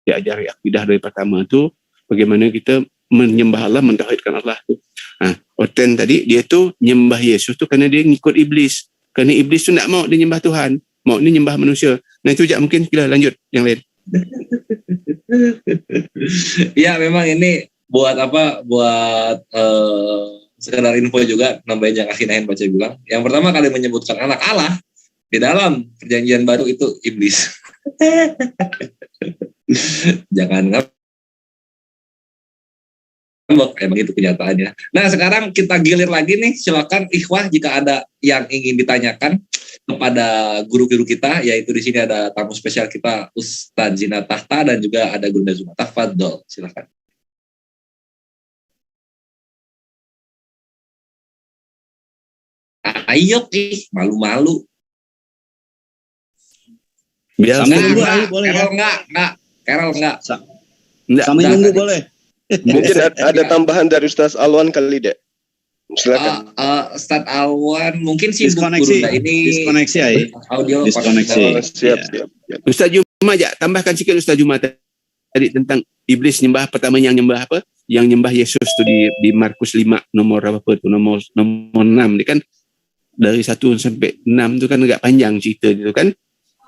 diajari akidah dari pertama tu bagaimana kita menyembah Allah, mentauhidkan Allah tu. Nah, oten tadi dia tu nyembah Yesus tu kerana dia ngikut iblis. Kerana iblis tu nak mau dia nyembah Tuhan, mau dia nyembah manusia. Nah, itu je mungkin kita lanjut yang lain. Ya, memang ini buat sekedar info juga, nambahin yang Akhinain baca bilang. Yang pertama kali menyebutkan anak Allah di dalam perjanjian baru itu iblis. Jangan ngambek. Emang itu kenyataannya. Nah, sekarang kita gilir lagi nih. Silakan ikhwah jika ada yang ingin ditanyakan kepada guru-guru kita, yaitu di sini ada tamu spesial kita Ustadz Zina Tahta dan juga ada Gunda Zuma. Tafadhol, silakan. Ayo, malu-malu. Biasa. Sambil nunggu, ayo boleh. Carol enggak. Sambil nunggu boleh. Mungkin ada tambahan dari Ustaz Alwan kali deh. Silakan. Ustadz Alwan mungkin sibuk Diskoneksi. guru. Nah, ini Diskoneksi ya. audio Diskoneksi. Siap. Ustaz Juma aja, tambahkan sedikit Ustaz Juma tadi tentang iblis nyembah pertama yang nyembah apa? Yang nyembah Yesus tuh di Markus 5 nomor apa tuh? Nomor 6 dia kan dari 1 sampai 6 tuh kan agak panjang cerita itu kan.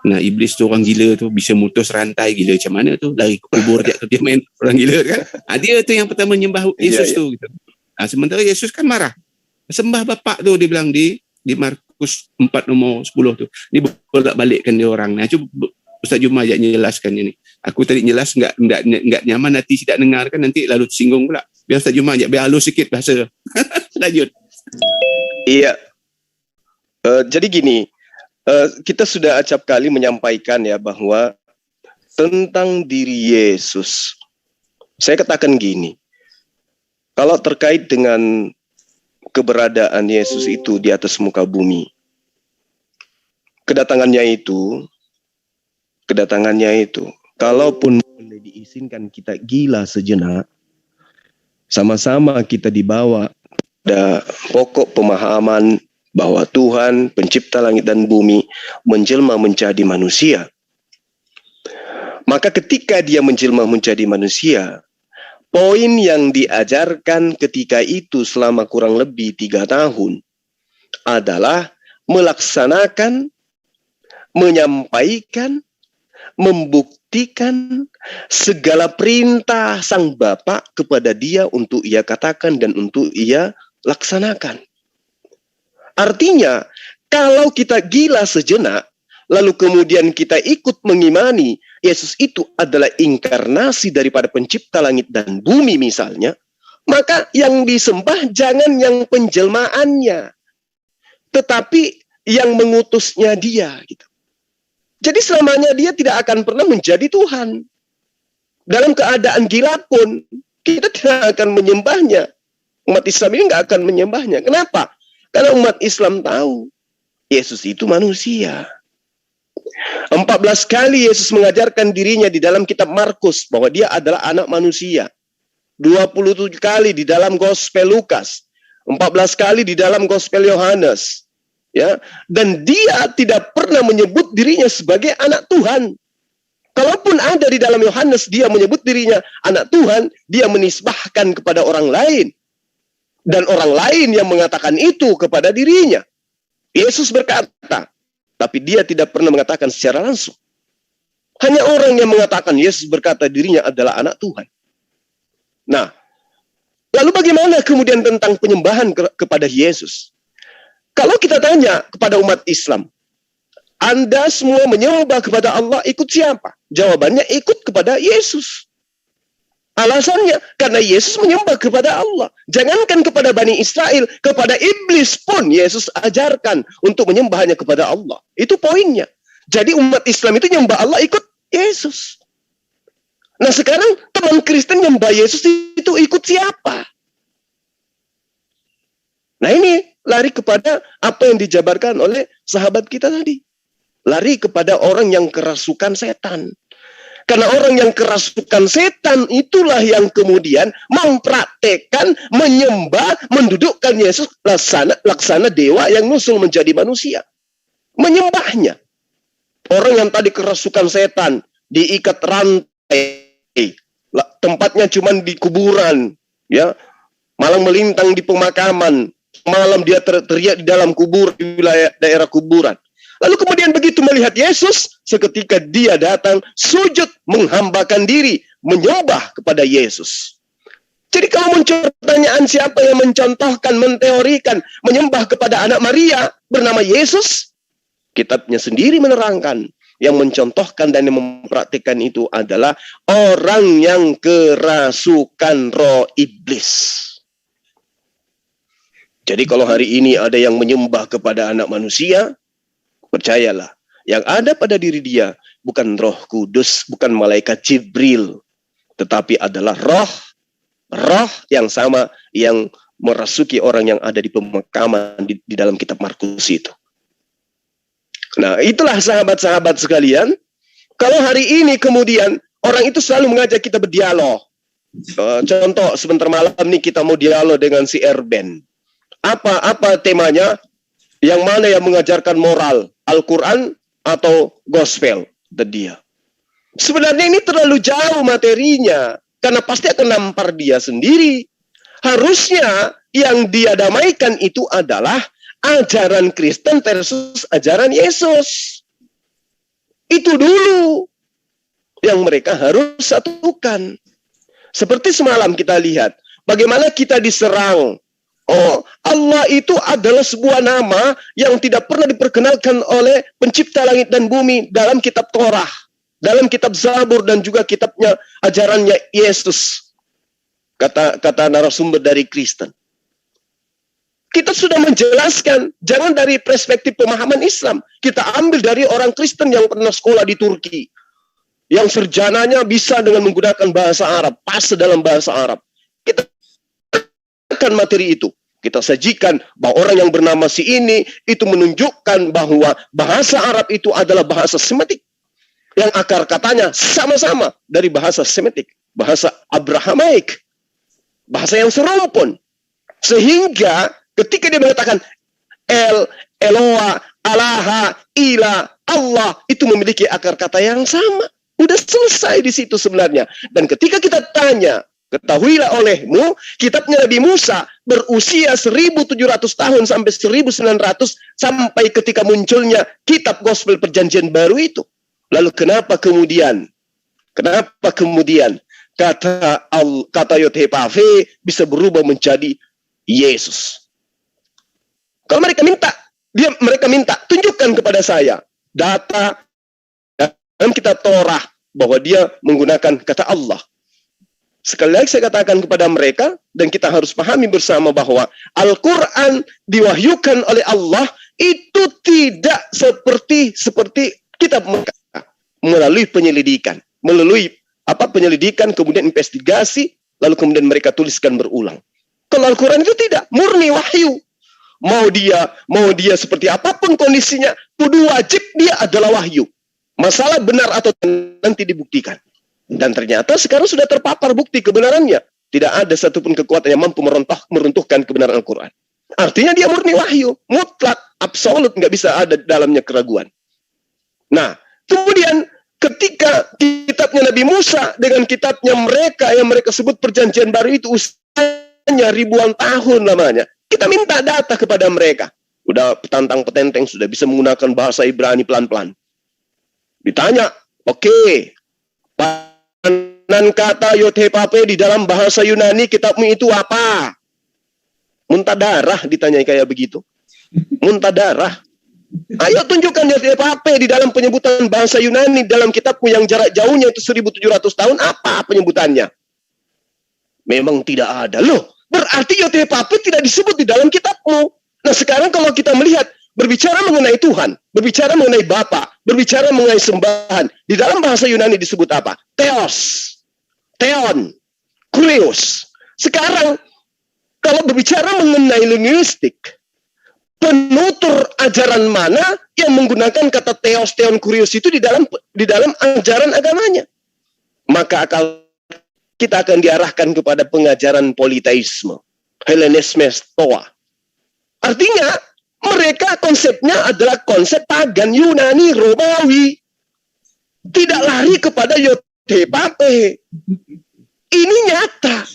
Nah, iblis tuh orang gila tuh bisa mutus rantai gila macam mana tuh lari ke kubur dia main orang gila kan. Dia tuh yang pertama nyembah Yesus tuh gitu. Nah, sementara Yesus kan marah. Sembah bapak tuh dia bilang di Markus 4 nomor 10 tuh. Dia bolak-balikkan dia orang. Nah, cuba Ustaz Juma ajak jelaskan ini. Aku tadi jelas enggak nyaman nanti tidak dengar kan nanti lalu singgung pula. Biar Ustaz Juma ajak biar halus sikit bahasa. Lanjut. Iya. Jadi gini, kita sudah acap kali menyampaikan ya bahwa tentang diri Yesus. Saya katakan gini, kalau terkait dengan keberadaan Yesus itu di atas muka bumi, kedatangannya itu, kalaupun boleh diizinkan kita gila sejenak, sama-sama kita dibawa pada pokok pemahaman bahwa Tuhan pencipta langit dan bumi menjelma menjadi manusia. Maka ketika dia menjelma menjadi manusia, poin yang diajarkan ketika itu selama kurang lebih 3 tahun adalah melaksanakan, menyampaikan, membuktikan segala perintah Sang Bapa kepada dia untuk ia katakan dan untuk ia laksanakan. Artinya, kalau kita gila sejenak, lalu kemudian kita ikut mengimani Yesus itu adalah inkarnasi daripada pencipta langit dan bumi misalnya, maka yang disembah jangan yang penjelmaannya, tetapi yang mengutusnya dia. Gitu. Jadi selamanya dia tidak akan pernah menjadi Tuhan. Dalam keadaan gila pun, kita tidak akan menyembahnya. Umat Islam ini nggak akan menyembahnya. Kenapa? Karena umat Islam tahu Yesus itu manusia. 14 kali Yesus mengajarkan dirinya di dalam kitab Markus bahwa dia adalah anak manusia. 27 kali di dalam Gospel Lukas. 14 kali di dalam Gospel Yohanes. Ya, dan dia tidak pernah menyebut dirinya sebagai anak Tuhan. Kalaupun ada di dalam Yohanes dia menyebut dirinya anak Tuhan, dia menisbahkan kepada orang lain. Dan orang lain yang mengatakan itu kepada dirinya. Yesus berkata, tapi dia tidak pernah mengatakan secara langsung. Hanya orang yang mengatakan Yesus berkata dirinya adalah anak Tuhan. Nah, lalu bagaimana kemudian tentang penyembahan kepada Yesus? Kalau kita tanya kepada umat Islam, Anda semua menyembah kepada Allah, ikut siapa? Jawabannya ikut kepada Yesus. Alasannya, karena Yesus menyembah kepada Allah. Jangankan kepada Bani Israel, kepada iblis pun Yesus ajarkan untuk menyembahnya kepada Allah. Itu poinnya. Jadi umat Islam itu nyembah Allah ikut Yesus. Nah sekarang teman Kristen nyembah Yesus itu ikut siapa? Nah ini lari kepada apa yang dijabarkan oleh sahabat kita tadi. Lari kepada orang yang kerasukan setan. Karena orang yang kerasukan setan itulah yang kemudian mempraktekkan, menyembah, mendudukkan Yesus laksana dewa yang nusul menjadi manusia. Menyembahnya. Orang yang tadi kerasukan setan, diikat rantai, tempatnya cuma di kuburan, ya, malang melintang di pemakaman, malam dia teriak di dalam kubur, di wilayah daerah kuburan. Lalu kemudian begitu melihat Yesus, seketika dia datang, sujud, menghambakan diri, menyembah kepada Yesus. Jadi kalau muncul pertanyaan siapa yang mencontohkan, menteorikan, menyembah kepada anak Maria bernama Yesus, kitabnya sendiri menerangkan yang mencontohkan dan yang mempraktikkan itu adalah orang yang kerasukan roh iblis. Jadi kalau hari ini ada yang menyembah kepada anak manusia, percayalah, yang ada pada diri dia bukan Roh Kudus, bukan malaikat Jibril, tetapi adalah roh yang sama yang merasuki orang yang ada di pemakaman di dalam kitab Markus itu. Nah, itulah sahabat-sahabat sekalian. Kalau hari ini kemudian orang itu selalu mengajak kita berdialog. Contoh, sebentar malam nih kita mau dialog dengan si Erben. Apa temanya? Yang mana yang mengajarkan moral? Al-Quran atau gospel? Dan dia. Sebenarnya ini terlalu jauh materinya. Karena pasti akan nampar dia sendiri. Harusnya yang dia damaikan itu adalah ajaran Kristen versus ajaran Yesus. Itu dulu yang mereka harus satukan. Seperti semalam kita lihat. Bagaimana kita diserang. Oh, Allah itu adalah sebuah nama yang tidak pernah diperkenalkan oleh pencipta langit dan bumi dalam kitab Torah, dalam kitab Zabur dan juga kitabnya ajarannya Yesus. Kata narasumber dari Kristen. Kita sudah menjelaskan, jangan dari perspektif pemahaman Islam. Kita ambil dari orang Kristen yang pernah sekolah di Turki. Yang sarjananya bisa dengan menggunakan bahasa Arab, pas dalam bahasa Arab. Kita akan materi itu. Kita sajikan bahwa orang yang bernama si ini itu menunjukkan bahwa bahasa Arab itu adalah bahasa Semitik. Yang akar katanya sama-sama dari bahasa Semitik, bahasa Abrahamaik, bahasa yang serumpun. Sehingga ketika dia mengatakan Eloa, Alaha, Ila, Allah itu memiliki akar kata yang sama. Udah selesai di situ sebenarnya. Dan ketika kita tanya, ketahuilah olehmu, kitabnya Nabi Musa berusia 1700 tahun sampai 1900 sampai ketika munculnya kitab gospel perjanjian baru itu. Lalu kenapa kemudian kata Yod-Heh-Vav-He bisa berubah menjadi Yesus? Kalau mereka minta, tunjukkan kepada saya data dalam kitab Torah bahwa dia menggunakan kata Allah. Sekali lagi saya katakan kepada mereka, dan kita harus pahami bersama bahwa Al-Quran diwahyukan oleh Allah itu tidak seperti kitab mereka. Melalui penyelidikan. Penyelidikan, kemudian investigasi, lalu kemudian mereka tuliskan berulang. Kalau Al-Quran itu tidak, murni wahyu. Mau dia seperti apapun kondisinya, kudu wajib dia adalah wahyu. Masalah benar atau nanti dibuktikan. Dan ternyata sekarang sudah terpapar bukti kebenarannya. Tidak ada satupun kekuatan yang mampu meruntuhkan kebenaran Al-Quran. Artinya dia murni wahyu, mutlak, absolut, nggak bisa ada dalamnya keraguan. Nah, kemudian ketika kitabnya Nabi Musa dengan kitabnya mereka yang mereka sebut perjanjian baru itu usianya ribuan tahun lamanya. Kita minta data kepada mereka. Udah petantang-petenteng sudah bisa menggunakan bahasa Ibrani pelan-pelan. Ditanya, oke. Dan kata Yod-Heh-Vav-He di dalam bahasa Yunani kitabmu itu apa? Muntah darah ditanyai kayak begitu. Muntah darah. Ayo tunjukkan Yod-Heh-Vav-He di dalam penyebutan bahasa Yunani dalam kitabmu yang jarak jauhnya itu 1700 tahun. Apa penyebutannya? Memang tidak ada. Loh, berarti Yod-Heh-Vav-He tidak disebut di dalam kitabmu. Nah sekarang kalau kita melihat berbicara mengenai Tuhan, berbicara mengenai Bapa, berbicara mengenai sembahan. Di dalam bahasa Yunani disebut apa? Theos, Theon, Kurios. Sekarang, kalau berbicara mengenai linguistik, penutur ajaran mana yang menggunakan kata Theos, Theon, Kurios itu di dalam ajaran agamanya? Maka kita akan diarahkan kepada pengajaran politeisme, Hellenisme, Stoa. Artinya, mereka konsepnya adalah konsep pagan Yunani Romawi. Tidak lari kepada Yod-Heh-Vav-He. Ini nyata.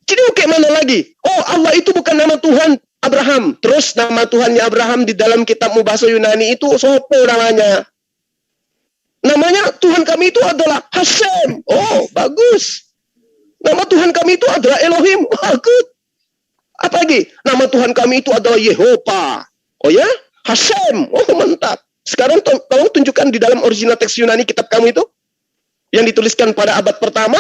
Jadi kayak mana lagi? Oh, Allah itu bukan nama Tuhan Abraham. Terus nama Tuhannya Abraham di dalam kitabmu bahasa Yunani itu sopo namanya? Namanya Tuhan kami itu adalah Hashem. Oh, bagus. Nama Tuhan kami itu adalah Elohim. Bagus. Apa lagi? Nama Tuhan kami itu adalah Yehova. Oh ya? Hashem. Oh mantap. Sekarang tolong tunjukkan di dalam original teks Yunani kitab kamu itu yang dituliskan pada abad pertama,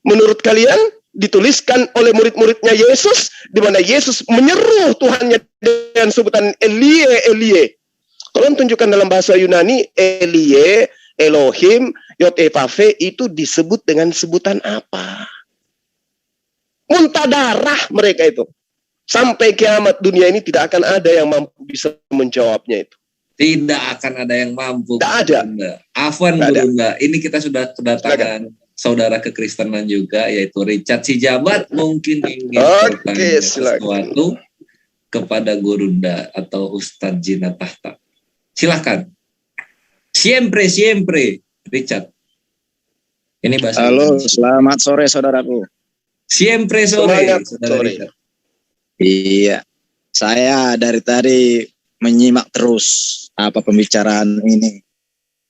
menurut kalian dituliskan oleh murid-muridnya Yesus, di mana Yesus menyeru Tuhannya dengan sebutan Elie, Elie. Tolong tunjukkan dalam bahasa Yunani Elie, Elohim, Yod-Evafe itu disebut dengan sebutan apa? Muntah darah mereka itu. Sampai kiamat dunia ini tidak akan ada yang mampu bisa menjawabnya itu. Tidak akan ada yang mampu. Tidak ada. Afwan Gurunda, ini kita sudah kedatangan saudara kekristenan juga, yaitu Richard Sijabat. Mungkin ingin bertanya sesuatu kepada Gurunda atau Ustadz Jina Tahta. Silahkan. Siempre, Richard. Ini bahasa Halo, Indonesia. selamat sore saudaraku. Siempre sore, saudara Richard. Iya, saya dari tadi menyimak terus apa pembicaraan ini.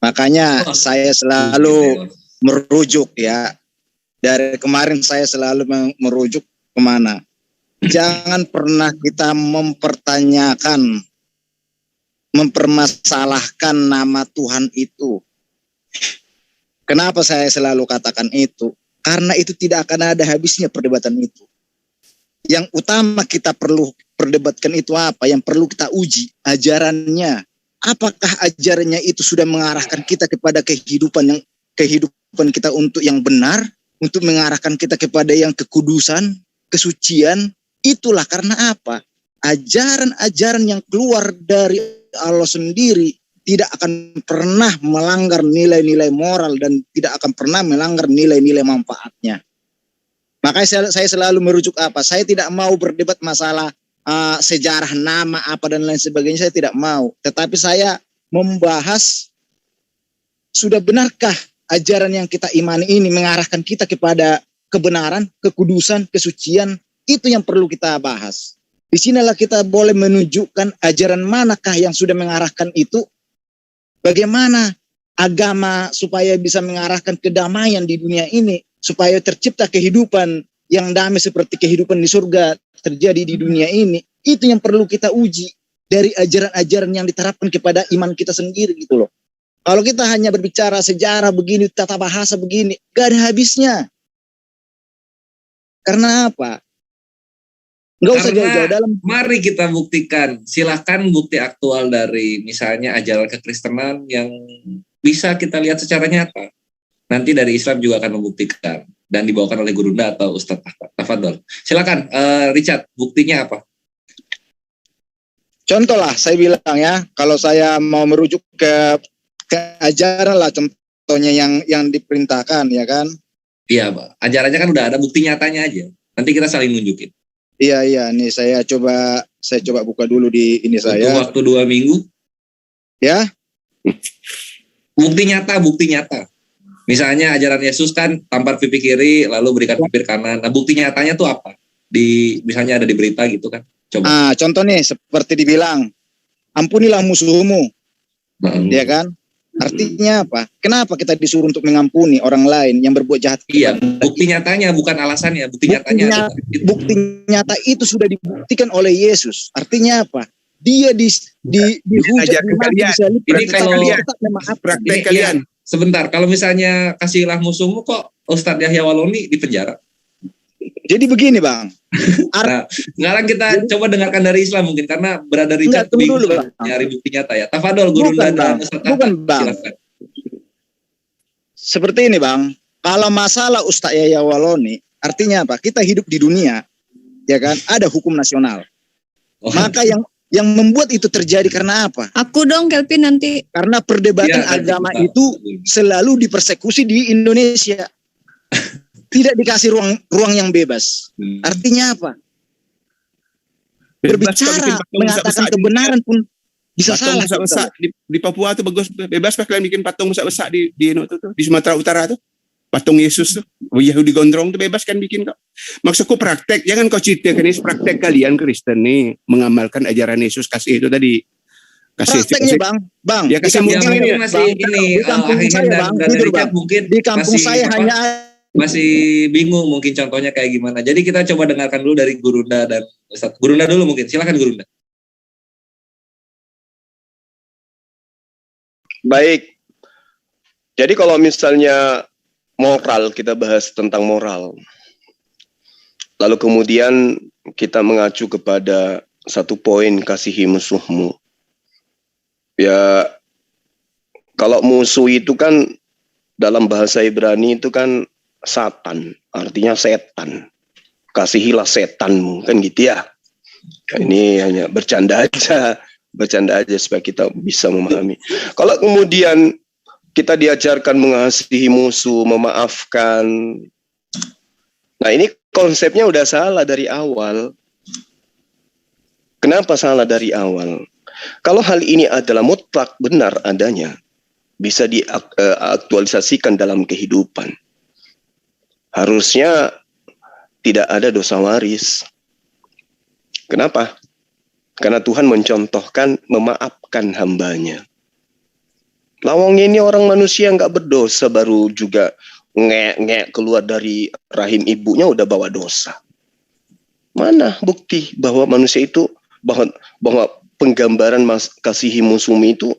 Makanya saya selalu merujuk ya. Dari kemarin saya selalu merujuk kemana. Jangan pernah kita mempermasalahkan nama Tuhan itu. Kenapa saya selalu katakan itu? Karena itu tidak akan ada habisnya perdebatan itu. Yang utama kita perlu perdebatkan itu apa? Yang perlu kita uji ajarannya. Apakah ajarannya itu sudah mengarahkan kita kepada kehidupan kita untuk yang benar, untuk mengarahkan kita kepada yang kekudusan, kesucian? Itulah karena apa? Ajaran-ajaran yang keluar dari Allah sendiri tidak akan pernah melanggar nilai-nilai moral dan tidak akan pernah melanggar nilai-nilai manfaatnya. Makanya saya selalu merujuk apa? Saya tidak mau berdebat masalah sejarah nama apa dan lain sebagainya, saya tidak mau. Tetapi saya membahas sudah benarkah ajaran yang kita imani ini mengarahkan kita kepada kebenaran, kekudusan, kesucian. Itu yang perlu kita bahas. Di sinilah kita boleh menunjukkan ajaran manakah yang sudah mengarahkan itu. Bagaimana agama supaya bisa mengarahkan kedamaian di dunia ini, supaya tercipta kehidupan yang damai seperti kehidupan di surga terjadi di dunia ini. Itu yang perlu kita uji dari ajaran-ajaran yang diterapkan kepada iman kita sendiri gitu loh. Kalau kita hanya berbicara sejarah begini, tata bahasa begini, gak ada habisnya. Karena apa? Nggak usah jauh-jauh dalam. Mari kita buktikan. Silakan bukti aktual dari misalnya ajaran kekristenan yang bisa kita lihat secara nyata. Nanti dari Islam juga akan membuktikan dan dibawakan oleh Gurunda atau Ustadz Tafadol. Silakan, Richard, buktinya apa? Contoh lah, saya bilang ya, kalau saya mau merujuk ke ajaran lah, contohnya yang diperintahkan, ya kan? Iya, Pak. Ajarannya kan udah ada, bukti nyatanya aja. Nanti kita saling nunjukin. Iya, nih saya coba buka dulu di ini saya. Untuk waktu 2 minggu. Ya. Bukti nyata. Misalnya ajaran Yesus kan tampar pipi kiri lalu berikan bibir kanan. Nah, bukti nyatanya tuh apa? Misalnya ada di berita gitu kan. Coba. Contoh nih seperti dibilang, ampunilah musuhmu. Ya kan? Artinya apa? Kenapa kita disuruh untuk mengampuni orang lain yang berbuat jahat? Iya, bukti nyatanya bukan alasannya. Bukti nyatanya. Bukti nyata itu sudah dibuktikan oleh Yesus. Artinya apa? Dia dihujat kalian. Ini kalau praktek kalian. Sebentar, kalau misalnya kasihlah musuhmu kok Ustadz Yahya Waloni di penjara? Jadi begini Bang. Nah, sekarang kita coba dengarkan dari Islam mungkin karena berada Richard bingung nyari bukti nyata ya. Tafadol Gurunda dan Ustadz Bukan Bang. Silakan. Seperti ini Bang. Kalau masalah Ustadz Yahya Waloni, artinya apa? Kita hidup di dunia, ya kan? Ada hukum nasional. Maka yang membuat itu terjadi karena apa? Aku dong Kelvin nanti. Karena perdebatan agama itu selalu dipersekusi di Indonesia. Tidak dikasih ruang yang bebas. Artinya apa? Berbicara, mengatakan kebenaran pun bisa salah. Di Papua tuh bagus, bebas kalian bikin patung besar di Sumatera Utara tuh. Patung Yesus tuh, Yahudi gondrong tuh bebas kan bikin kok. Maksudku praktek, jangan kau ceritakan ini praktek kalian Kristen nih mengamalkan ajaran Yesus kasih itu tadi. Prakteknya Bang. Ya kasih mungkin ini masih ini di kampung saya Bang, jujur Bang. Mungkin Di kampung saya hanya masih bingung mungkin contohnya kayak gimana. Jadi kita coba dengarkan dulu dari Gurunda dan Ustadz. Gurunda dulu mungkin. Silakan Gurunda. Baik. Jadi kalau misalnya moral, kita bahas tentang moral. Lalu kemudian kita mengacu kepada satu poin, kasihi musuhmu. Ya, kalau musuh itu kan dalam bahasa Ibrani itu kan satan, artinya setan. Kasihilah setanmu, kan gitu ya. Ini hanya bercanda aja supaya kita bisa memahami. Kalau kemudian kita diajarkan mengasihi musuh, memaafkan. Nah, ini konsepnya udah salah dari awal. Kenapa salah dari awal? Kalau hal ini adalah mutlak benar adanya, bisa diaktualisasikan dalam kehidupan. Harusnya tidak ada dosa waris. Kenapa? Karena Tuhan mencontohkan memaafkan hambanya. Lawangnya ini orang manusia nggak berdosa, baru juga ngek keluar dari rahim ibunya udah bawa dosa. Mana bukti bahwa manusia itu, bahwa penggambaran kasihi musuhmu itu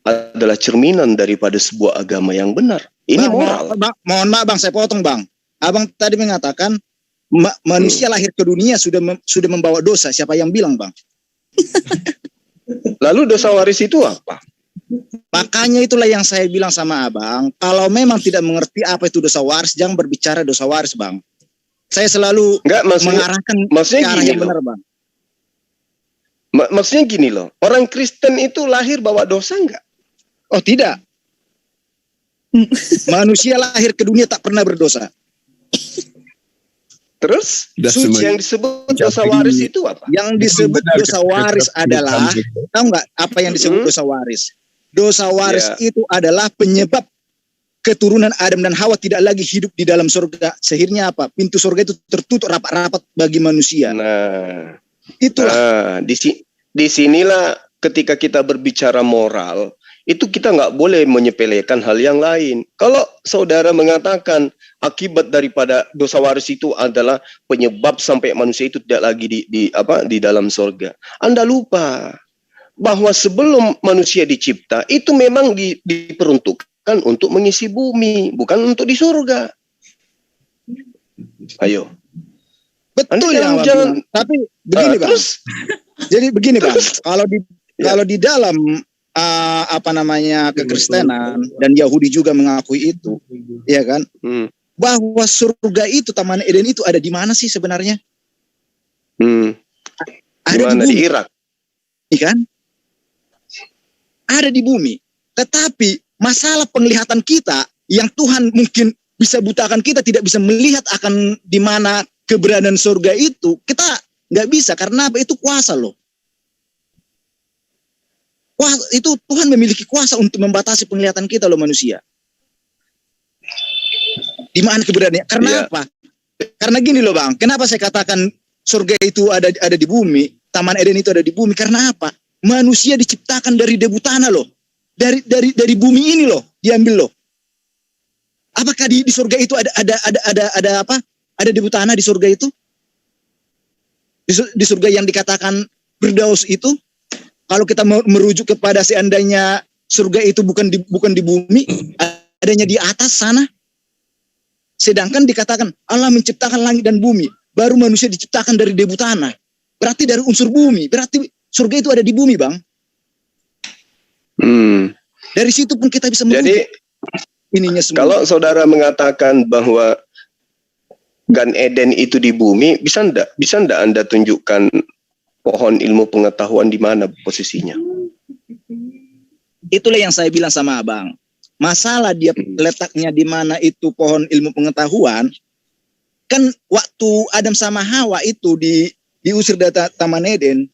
adalah cerminan daripada sebuah agama yang benar. Ini moral. Mohon maaf bang, saya potong bang. Abang tadi mengatakan manusia lahir ke dunia sudah membawa dosa. Siapa yang bilang bang? Lalu dosa waris itu apa? Makanya itulah yang saya bilang sama abang. Kalau memang tidak mengerti apa itu dosa waris, jangan berbicara dosa waris bang. Saya selalu mengarahkan ke arah yang benar bang. Maksudnya gini loh, orang Kristen itu lahir bawa dosa enggak? Oh tidak. Manusia lahir ke dunia tak pernah berdosa. Terus yang disebut dosa waris itu apa? Yang disebut dosa waris adalah, tahu nggak apa yang disebut dosa waris? Dosa waris itu adalah penyebab keturunan Adam dan Hawa tidak lagi hidup di dalam surga. Sehingga apa? Pintu surga itu tertutup rapat-rapat bagi manusia. Nah, itulah. Di sinilah ketika kita berbicara moral, itu kita nggak boleh menyepelekan hal yang lain. Kalau saudara mengatakan akibat daripada dosa waris itu adalah penyebab sampai manusia itu tidak lagi di dalam surga, Anda lupa bahwa sebelum manusia dicipta itu memang diperuntukkan untuk mengisi bumi, bukan untuk di surga. Ayo. Betul ya, jangan. Tapi begini bang. Jadi begini bang. Kalau di dalam kekristenan dan Yahudi juga mengakui itu, ya kan? Bahwa surga itu, Taman Eden itu ada di mana sih sebenarnya? Ada di Irak, kan? Ada di bumi. Tetapi masalah penglihatan kita yang Tuhan mungkin bisa butakan kita, tidak bisa melihat akan di mana keberadaan surga itu, kita nggak bisa. Karena apa? Itu kuasa loh. Itu Tuhan memiliki kuasa untuk membatasi penglihatan kita loh manusia. Di mana keberadaannya? Karena apa? Karena gini loh bang, kenapa saya katakan surga itu ada di bumi, Taman Eden itu ada di bumi? Karena apa? Manusia diciptakan dari debu tanah loh, dari bumi ini loh, diambil loh. Apakah di surga itu ada apa? Ada debu tanah di surga itu? Di surga yang dikatakan Firdaus itu? Kalau kita merujuk kepada seandainya surga itu bukan di bumi, adanya di atas sana. Sedangkan dikatakan Allah menciptakan langit dan bumi, baru manusia diciptakan dari debu tanah. Berarti dari unsur bumi, berarti surga itu ada di bumi, bang. Dari situ pun kita bisa merujuk. Jadi ininya semua. Kalau saudara mengatakan bahwa Gan Eden itu di bumi, bisa enggak Anda tunjukkan pohon ilmu pengetahuan di mana posisinya? Itulah yang saya bilang sama abang. Masalah dia letaknya di mana itu pohon ilmu pengetahuan, kan waktu Adam sama Hawa itu diusir dari Taman Eden,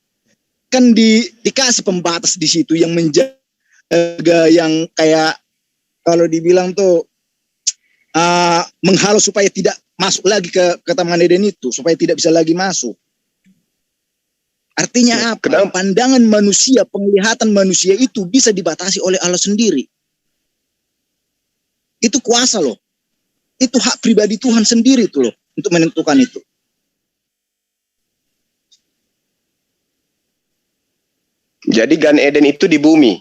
kan dikasih pembatas di situ yang menjaga, yang kayak kalau dibilang tuh menghalau supaya tidak masuk lagi ke Taman Eden itu, supaya tidak bisa lagi masuk. Artinya apa? Kenapa? Pandangan manusia, penglihatan manusia itu bisa dibatasi oleh Allah sendiri. Itu kuasa loh. Itu hak pribadi Tuhan sendiri itu loh, untuk menentukan itu. Jadi Gan Eden itu di bumi.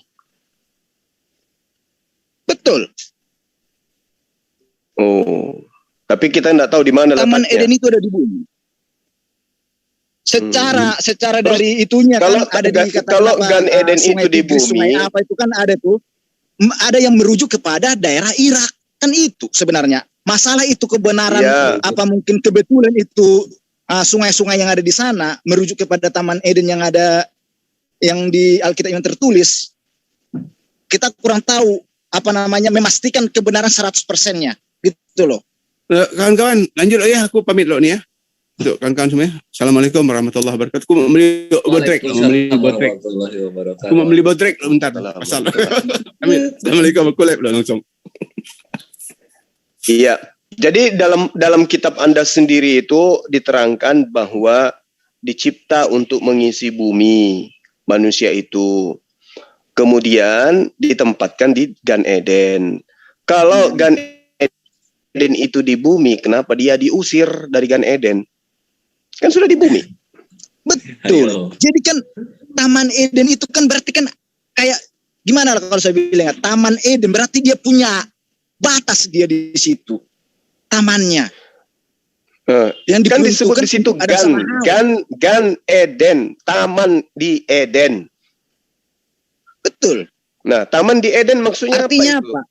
Betul. Oh, tapi kita nggak tahu di mana Taman letaknya. Eden itu ada di bumi. Secara Terus, dari itunya kalau kan ada dikatakan kalau apa, Gan Eden sungai itu di Tigris, sungai bumi, apa itu kan ada tuh. Ada yang merujuk kepada daerah Irak. Kan itu sebenarnya. Masalah itu kebenaran Ya. apa mungkin kebetulan itu sungai-sungai yang ada di sana merujuk kepada Taman Eden yang ada yang di Alkitab yang tertulis. Kita kurang tahu apa namanya memastikan kebenaran 100%-nya gitu loh. Kawan-kawan, lanjut ya, aku pamit loh nih ya. Untuk kawan-kawan semua. Assalamualaikum warahmatullahi wabarakatuh. Aku mau beli botrek. Aku mau beli botrek loh bentar. Asal. Amin. Assalamualaikum warahmatullahi wabarakatuh langsung. iya. Jadi dalam kitab Anda sendiri itu diterangkan bahwa dicipta untuk mengisi bumi manusia itu. Kemudian ditempatkan di Gan Eden. Kalau Gan Eden itu di bumi, kenapa dia diusir dari Gan Eden? Kan sudah di bumi. Betul. Ayo. Jadi kan Taman Eden itu kan berarti kan kayak gimana lah kalau saya bilang Taman Eden berarti dia punya batas dia di situ. Tamannya. Yang Kan disebut diperuntukkan di situ untuk Adam sama Hawa. Gan Eden, taman di Eden. Betul. Nah, taman di Eden maksudnya Artinya apa itu? apa?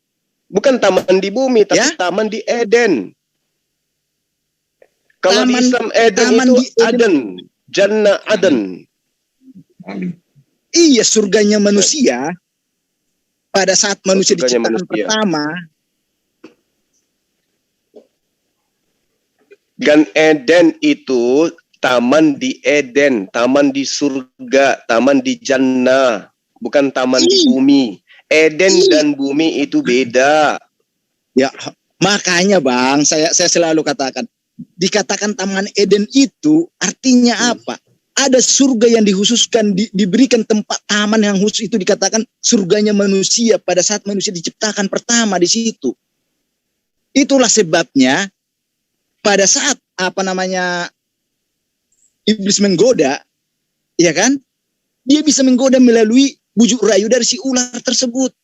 Bukan taman di bumi, tapi Ya? taman di Eden. Kalau di Taman- Islam Eden taman itu di Eden. Aden, Jannah Aden. Iya, surganya manusia pada saat manusia Surganya diciptakan manusia. pertama. Gan Eden itu taman di Eden, taman di surga, taman di Jannah, bukan taman di bumi. Eden dan bumi itu beda. Ya, makanya Bang, saya selalu katakan, dikatakan Taman Eden itu artinya apa? Ada surga yang dikhususkan, diberikan tempat taman yang khusus itu dikatakan surganya manusia pada saat manusia diciptakan pertama di situ. Itulah sebabnya pada saat apa namanya iblis menggoda, ya kan? Dia bisa menggoda melalui bujuk rayu dari si ular tersebut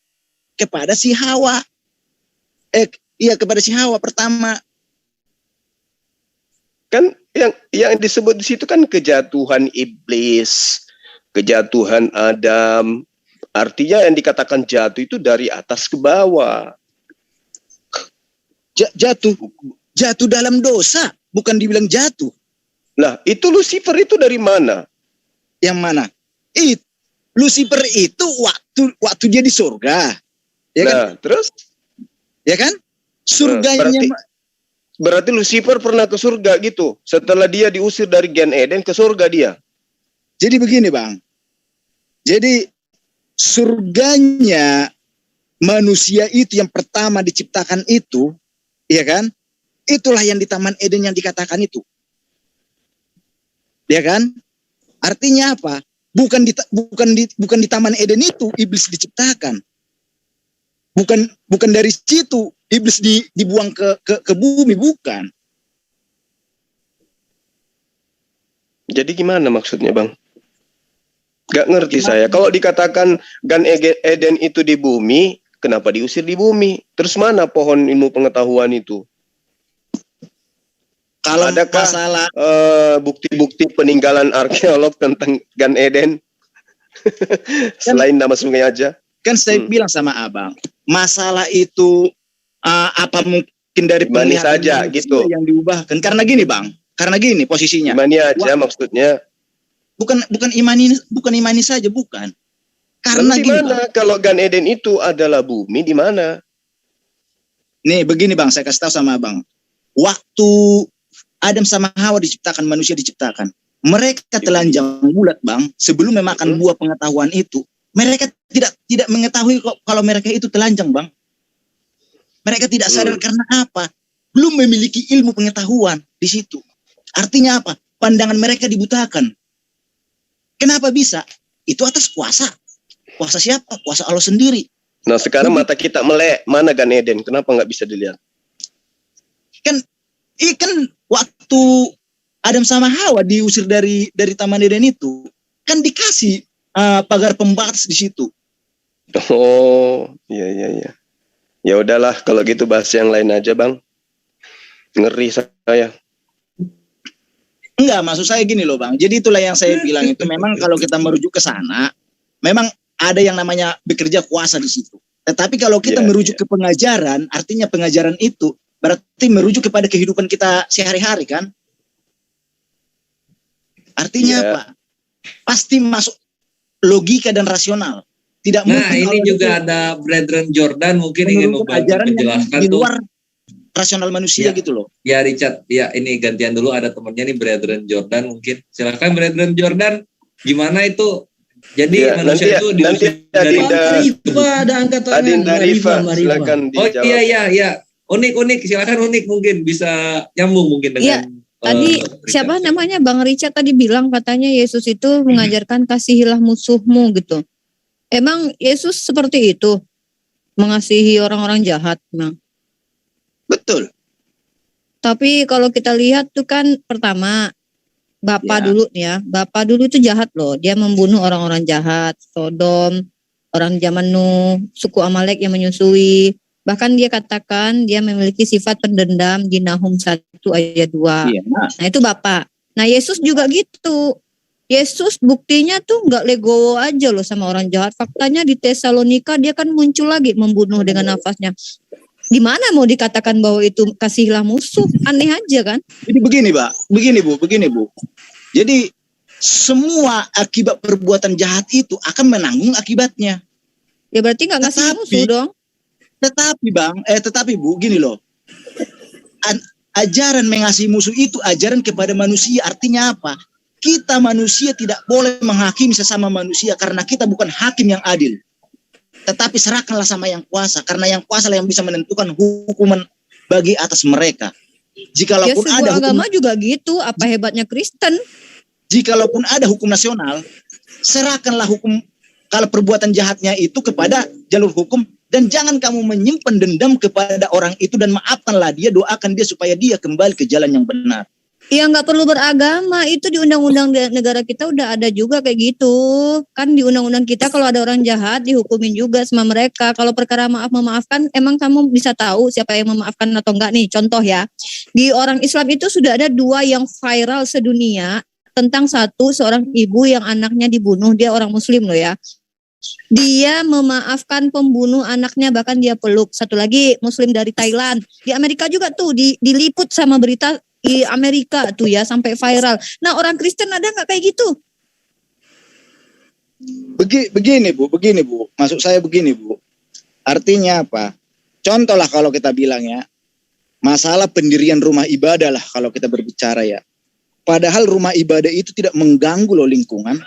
kepada si Hawa. Kepada si Hawa pertama. Kan yang disebut di situ kan kejatuhan iblis, kejatuhan Adam. Artinya yang dikatakan jatuh itu dari atas ke bawah. Jatuh dalam dosa, bukan dibilang jatuh. Lah, itu Lucifer itu dari mana? Yang mana? Lucifer itu waktu dia di surga. Ya kan? Nah, terus? Ya kan? Surganya Berarti Lucifer pernah ke surga gitu. Setelah dia diusir dari Gan Eden ke surga dia. Jadi begini Bang. Jadi surganya manusia itu yang pertama diciptakan itu, ya kan? Itulah yang di Taman Eden yang dikatakan itu. Ya kan? Artinya apa? Bukan di Taman Eden itu iblis diciptakan. Bukan dari situ iblis dibuang ke bumi, bukan. Jadi gimana maksudnya, Bang? Gak ngerti saya. Kalau dikatakan Gan Eden itu di bumi, kenapa diusir di bumi? Terus mana pohon ilmu pengetahuan itu? Kalau adakah masalah bukti-bukti peninggalan arkeolog tentang Gan Eden? Selain nama sungai aja. Kan saya bilang sama Abang, masalah itu apa mungkin dari Imani saja gitu. yang diubahkan? Karena gini Bang, karena gini posisinya. Imani aja maksudnya. Bukan imani saja, bukan. Karena lalu di gini mana Bang, kalau Gan Eden itu adalah bumi, di mana? nih begini Bang, saya kasih tahu sama Abang. Waktu Adam sama Hawa diciptakan, manusia diciptakan, mereka telanjang bulat Bang, sebelum memakan buah pengetahuan itu. Mereka tidak mengetahui kalau mereka itu telanjang Bang. Mereka tidak sadar karena apa? Belum memiliki ilmu pengetahuan di situ. Artinya apa? Pandangan mereka dibutakan. Kenapa bisa? Itu atas kuasa. Kuasa siapa? Kuasa Allah sendiri. Nah sekarang mata kita melek, mana Gan Eden? Kenapa nggak bisa dilihat? Kan waktu Adam sama Hawa diusir dari Taman Eden itu, kan dikasih pagar pembatas di situ. Oh, iya. Ya udahlah, kalau gitu bahas yang lain aja, Bang. Ngeri saya. Enggak, maksud saya gini loh Bang. Jadi itulah yang saya bilang itu memang kalau kita merujuk ke sana, memang ada yang namanya bekerja kuasa di situ. Tetapi kalau kita merujuk ke pengajaran, artinya pengajaran itu berarti merujuk kepada kehidupan kita sehari-hari kan? Artinya apa? Pasti masuk logika dan rasional. Tidak Nah, mungkin ini juga ada Brethren Jordan mungkin ingin membantu ajaran menjelaskan di luar tuh. rasional manusia gitu loh. Ya Richard, ya ini gantian dulu, ada temennya nih Brethren Jordan mungkin. Silakan Brethren Jordan, gimana itu? Jadi manusia itu nanti ada angkat tangan. Adinda Rifa, silakan Oh dijawab. iya. Unik, silakan unik mungkin bisa nyambung mungkin dengan Tadi siapa namanya Bang Richard tadi bilang katanya Yesus itu mengajarkan kasihilah musuhmu gitu. Emang Yesus seperti itu? Mengasihi orang-orang jahat? Nah. Betul. Tapi kalau kita lihat tuh kan pertama Bapak dulu ya. Bapak dulu itu jahat loh. Dia membunuh orang-orang jahat. Sodom, orang zaman Nuh, suku Amalek yang menyusui. Bahkan dia katakan dia memiliki sifat pendendam di Nahum 1 ayat 2. Iya. Nah itu Bapak. Nah Yesus juga gitu. Yesus buktinya tuh nggak legowo aja loh sama orang jahat. Faktanya di Tesalonika dia kan muncul lagi membunuh dengan nafasnya. Di mana mau dikatakan bahwa itu kasihilah musuh? Aneh aja kan? Jadi begini Bu. Jadi semua akibat perbuatan jahat itu akan menanggung akibatnya. Ya berarti nggak ngasih musuh dong. Tetapi Bu, gini loh. Ajaran mengasihi musuh itu ajaran kepada manusia. Artinya apa? Kita manusia tidak boleh menghakimi sesama manusia karena kita bukan hakim yang adil. Tetapi serahkanlah sama yang kuasa, karena yang kuasa lah yang bisa menentukan hukuman bagi atas mereka. Jikalaupun ya, ada hukum, agama juga gitu, apa hebatnya Kristen? Jikalaupun ada hukum nasional, serahkanlah hukum kalau perbuatan jahatnya itu kepada jalur hukum, dan jangan kamu menyimpan dendam kepada orang itu dan maafkanlah dia, doakan dia supaya dia kembali ke jalan yang benar. Ya nggak perlu beragama, itu di undang-undang negara kita udah ada juga kayak gitu. Kan di undang-undang kita kalau ada orang jahat dihukumin juga sama mereka. Kalau perkara maaf memaafkan, emang kamu bisa tahu siapa yang memaafkan atau enggak nih? Contoh ya, di orang Islam itu sudah ada 2 yang viral sedunia tentang seorang ibu yang anaknya dibunuh, dia orang Muslim loh ya. Dia memaafkan pembunuh anaknya, bahkan dia peluk. Satu lagi Muslim dari Thailand. Di Amerika juga tuh diliput sama berita di Amerika tuh ya sampai viral. Nah orang Kristen ada nggak kayak gitu? Begini Bu. Maksud saya begini Bu. Artinya apa? Contoh lah kalau kita bilang ya, masalah pendirian rumah ibadah lah kalau kita berbicara ya. Padahal rumah ibadah itu tidak mengganggu loh lingkungan.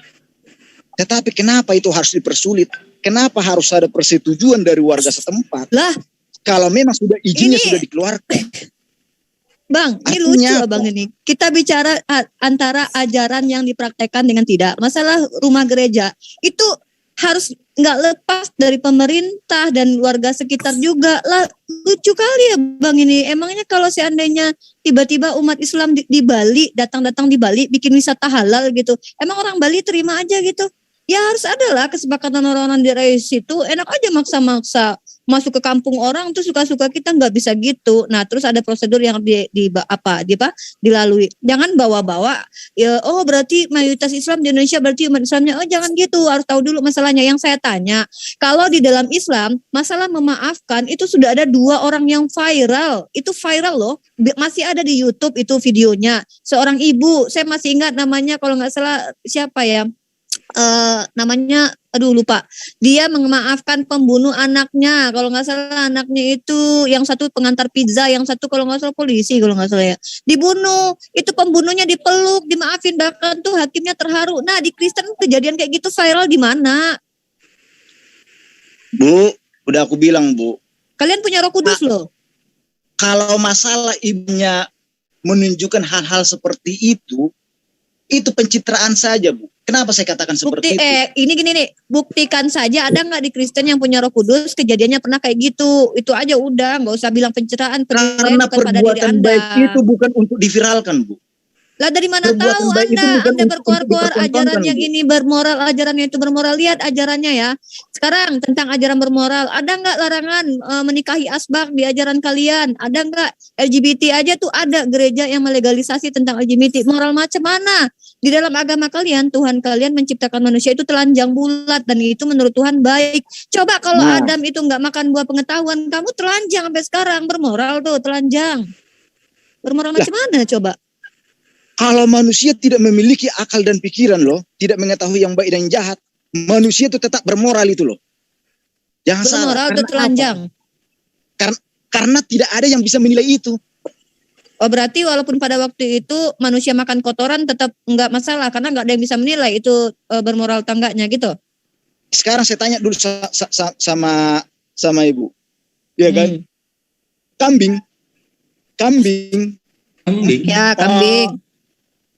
Tetapi kenapa itu harus dipersulit? Kenapa harus ada persetujuan dari warga setempat? Lah, kalau memang sudah izinnya sudah dikeluarkan. Bang, ini lucu Bang ini. Kita bicara antara ajaran yang dipraktekkan dengan tidak. Masalah rumah gereja itu harus nggak lepas dari pemerintah dan warga sekitar juga lah. Lucu kali ya Bang ini. Emangnya kalau seandainya tiba-tiba umat Islam di Bali datang-datang di Bali bikin wisata halal gitu, emang orang Bali terima aja gitu? Ya harus ada lah kesepakatan orang-orang di situ. Enak aja maksa-maksa masuk ke kampung orang tuh suka-suka, kita nggak bisa gitu. Nah terus ada prosedur yang dilalui. Jangan bawa-bawa ya, oh berarti mayoritas Islam di Indonesia berarti umat Islamnya, oh jangan gitu, harus tahu dulu masalahnya. Yang saya tanya, kalau di dalam Islam masalah memaafkan itu sudah ada 2 orang yang viral. Itu viral loh, masih ada di YouTube itu videonya. Seorang ibu, saya masih ingat namanya, kalau nggak salah siapa ya, namanya aduh lupa. Dia memaafkan pembunuh anaknya. Kalau nggak salah anaknya itu yang satu pengantar pizza, yang satu kalau nggak salah polisi kalau nggak salah ya. Dibunuh. Itu pembunuhnya dipeluk, dimaafin, bahkan tuh hakimnya terharu. Nah di Kristen kejadian kayak gitu viral di mana? Bu, udah aku bilang Bu. Kalian punya Roh Kudus loh. Kalau masalah ibunya menunjukkan hal-hal seperti itu pencitraan saja Bu. Kenapa saya katakan seperti itu? Ini gini nih, buktikan saja ada nggak di Kristen yang punya Roh Kudus kejadiannya pernah kayak gitu? Itu aja udah, nggak usah bilang pencitraan. Karena perbuatan baik itu bukan untuk diviralkan Bu. Lah dari mana Perbuatan tahu baik itu Anda? bukan Anda untuk berkuar-kuar dipertontonkan, ajaran yang Bu. ini bermoral, ajarannya itu bermoral. Lihat ajarannya ya. Sekarang tentang ajaran bermoral, ada nggak larangan menikahi asbak di ajaran kalian? Ada nggak? LGBT aja tuh ada gereja yang melegalisasi tentang LGBT. Moral macam mana? Di dalam agama kalian, Tuhan kalian menciptakan manusia itu telanjang bulat dan itu menurut Tuhan baik. Coba kalau Nah. Adam itu nggak makan buah pengetahuan, kamu telanjang sampai sekarang, bermoral tuh telanjang. Bermoral macam mana coba? Kalau manusia tidak memiliki akal dan pikiran loh, tidak mengetahui yang baik dan yang jahat, manusia itu tetap bermoral itu loh. Jangan salah. Bermoral tuh Karena telanjang. apa? Karena tidak ada yang bisa menilai itu. Oh berarti walaupun pada waktu itu manusia makan kotoran tetap nggak masalah karena nggak ada yang bisa menilai itu bermoral tangganya gitu. Sekarang saya tanya dulu sama ibu, ya kan? Kambing. Ya kambing.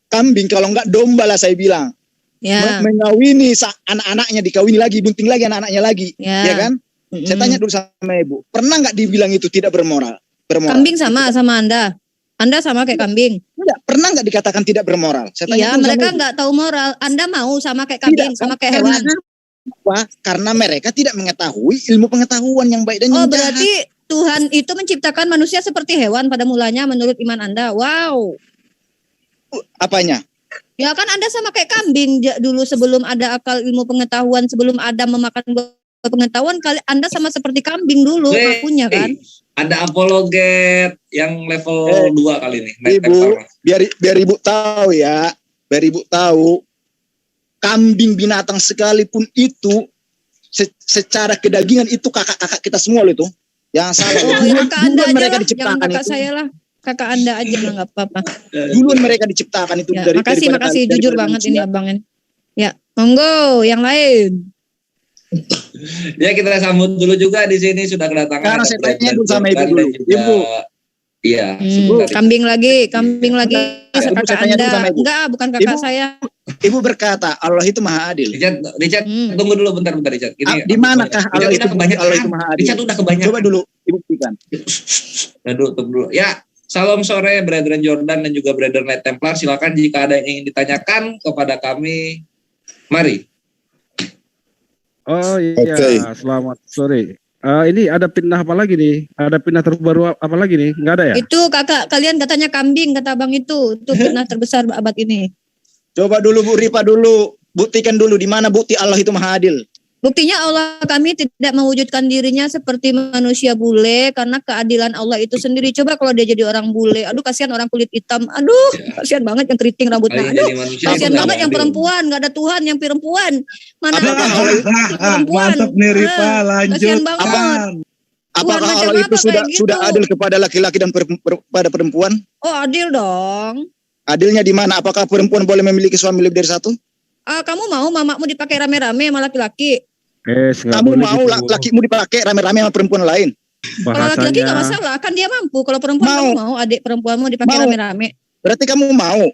Kambing kalau nggak domba lah saya bilang. Ya. Mengawini anak-anaknya, dikawini lagi, bunting lagi anak-anaknya lagi, ya kan? Saya tanya dulu sama ibu, pernah nggak dibilang itu tidak bermoral? Kambing sama Anda. Anda sama kayak kambing. Tidak, pernah nggak dikatakan tidak bermoral? Saya tanya Iya, dulu mereka sama ibu. nggak tahu moral. Anda mau sama kayak kambing, sama kayak hewan. Apa? Karena mereka tidak mengetahui ilmu pengetahuan yang baik dan yang jahat. Berarti Tuhan itu menciptakan manusia seperti hewan pada mulanya menurut iman Anda. Wow. Apanya? Ya kan Anda sama kayak kambing dulu sebelum ada akal ilmu pengetahuan, sebelum Adam memakan buah pengetahuan, Anda sama seperti kambing dulu ngakunya kan. Ada apologet yang level 2 kali ini. Ibu, biar ibu tahu ya, biar ibu tahu, kambing binatang sekalipun itu secara kedagingan itu kakak-kakak kita semua loh itu. Yang salah. Kakak Anda aja mereka lah, diciptakan jangan kakak itu. saya lah. Kakak Anda aja lah nggak apa-apa. Duluan mereka diciptakan itu Ya, makasih daripada jujur banget ini abangin. Ya, monggo yang lain. Ya kita sambut dulu juga di sini sudah kedatangan. Sekarang saya tanya dulu sama ibu dulu. Ibu. Iya. Kambing lagi Ibu, kakak saya tanya dulu Anda. sama ibu. Enggak, bukan kakak Ibu, saya. Ibu berkata Allah itu maha adil. Richard, tunggu dulu bentar Richard. Ini Di manakah Allah itu maha adil? Richard udah kebanyakan. Coba dulu dibuktikan. Tunggu dulu. Ya, salam sore Brethren Jordan dan juga Brethren Light Templar. Silakan jika ada yang ingin ditanyakan kepada kami. Mari. Oh iya, selamat sore. Ini ada fitnah apa lagi nih? Ada fitnah terbaru apa lagi nih? Enggak ada ya? Itu kakak kalian katanya kambing kata abang itu fitnah terbesar abad ini. Coba dulu Bu Ripa dulu, buktikan dulu di mana bukti Allah itu maha adil. Buktinya Allah kami tidak mewujudkan dirinya seperti manusia bule karena keadilan Allah itu sendiri. Coba kalau dia jadi orang bule, aduh kasihan orang kulit hitam, aduh kasihan banget yang keriting rambutnya, aduh kasihan banget yang perempuan, nggak ada Tuhan yang perempuan. Mana ada perempuan? Mantap nih Ripa, lanjut. Kasihan banget. Apakah Allah itu sudah adil kepada laki-laki dan pada perempuan? Oh adil dong. Adilnya di mana? Apakah perempuan boleh memiliki suami lebih dari satu? Kamu mau mamamu dipakai rame-rame sama laki-laki? Kamu mau lakimu dipakai rame-rame sama perempuan lain? Kalau laki-laki nggak masalah, kan dia mampu. Kalau perempuan kamu mau adik perempuanmu dipakai rame-rame. Berarti kamu mau?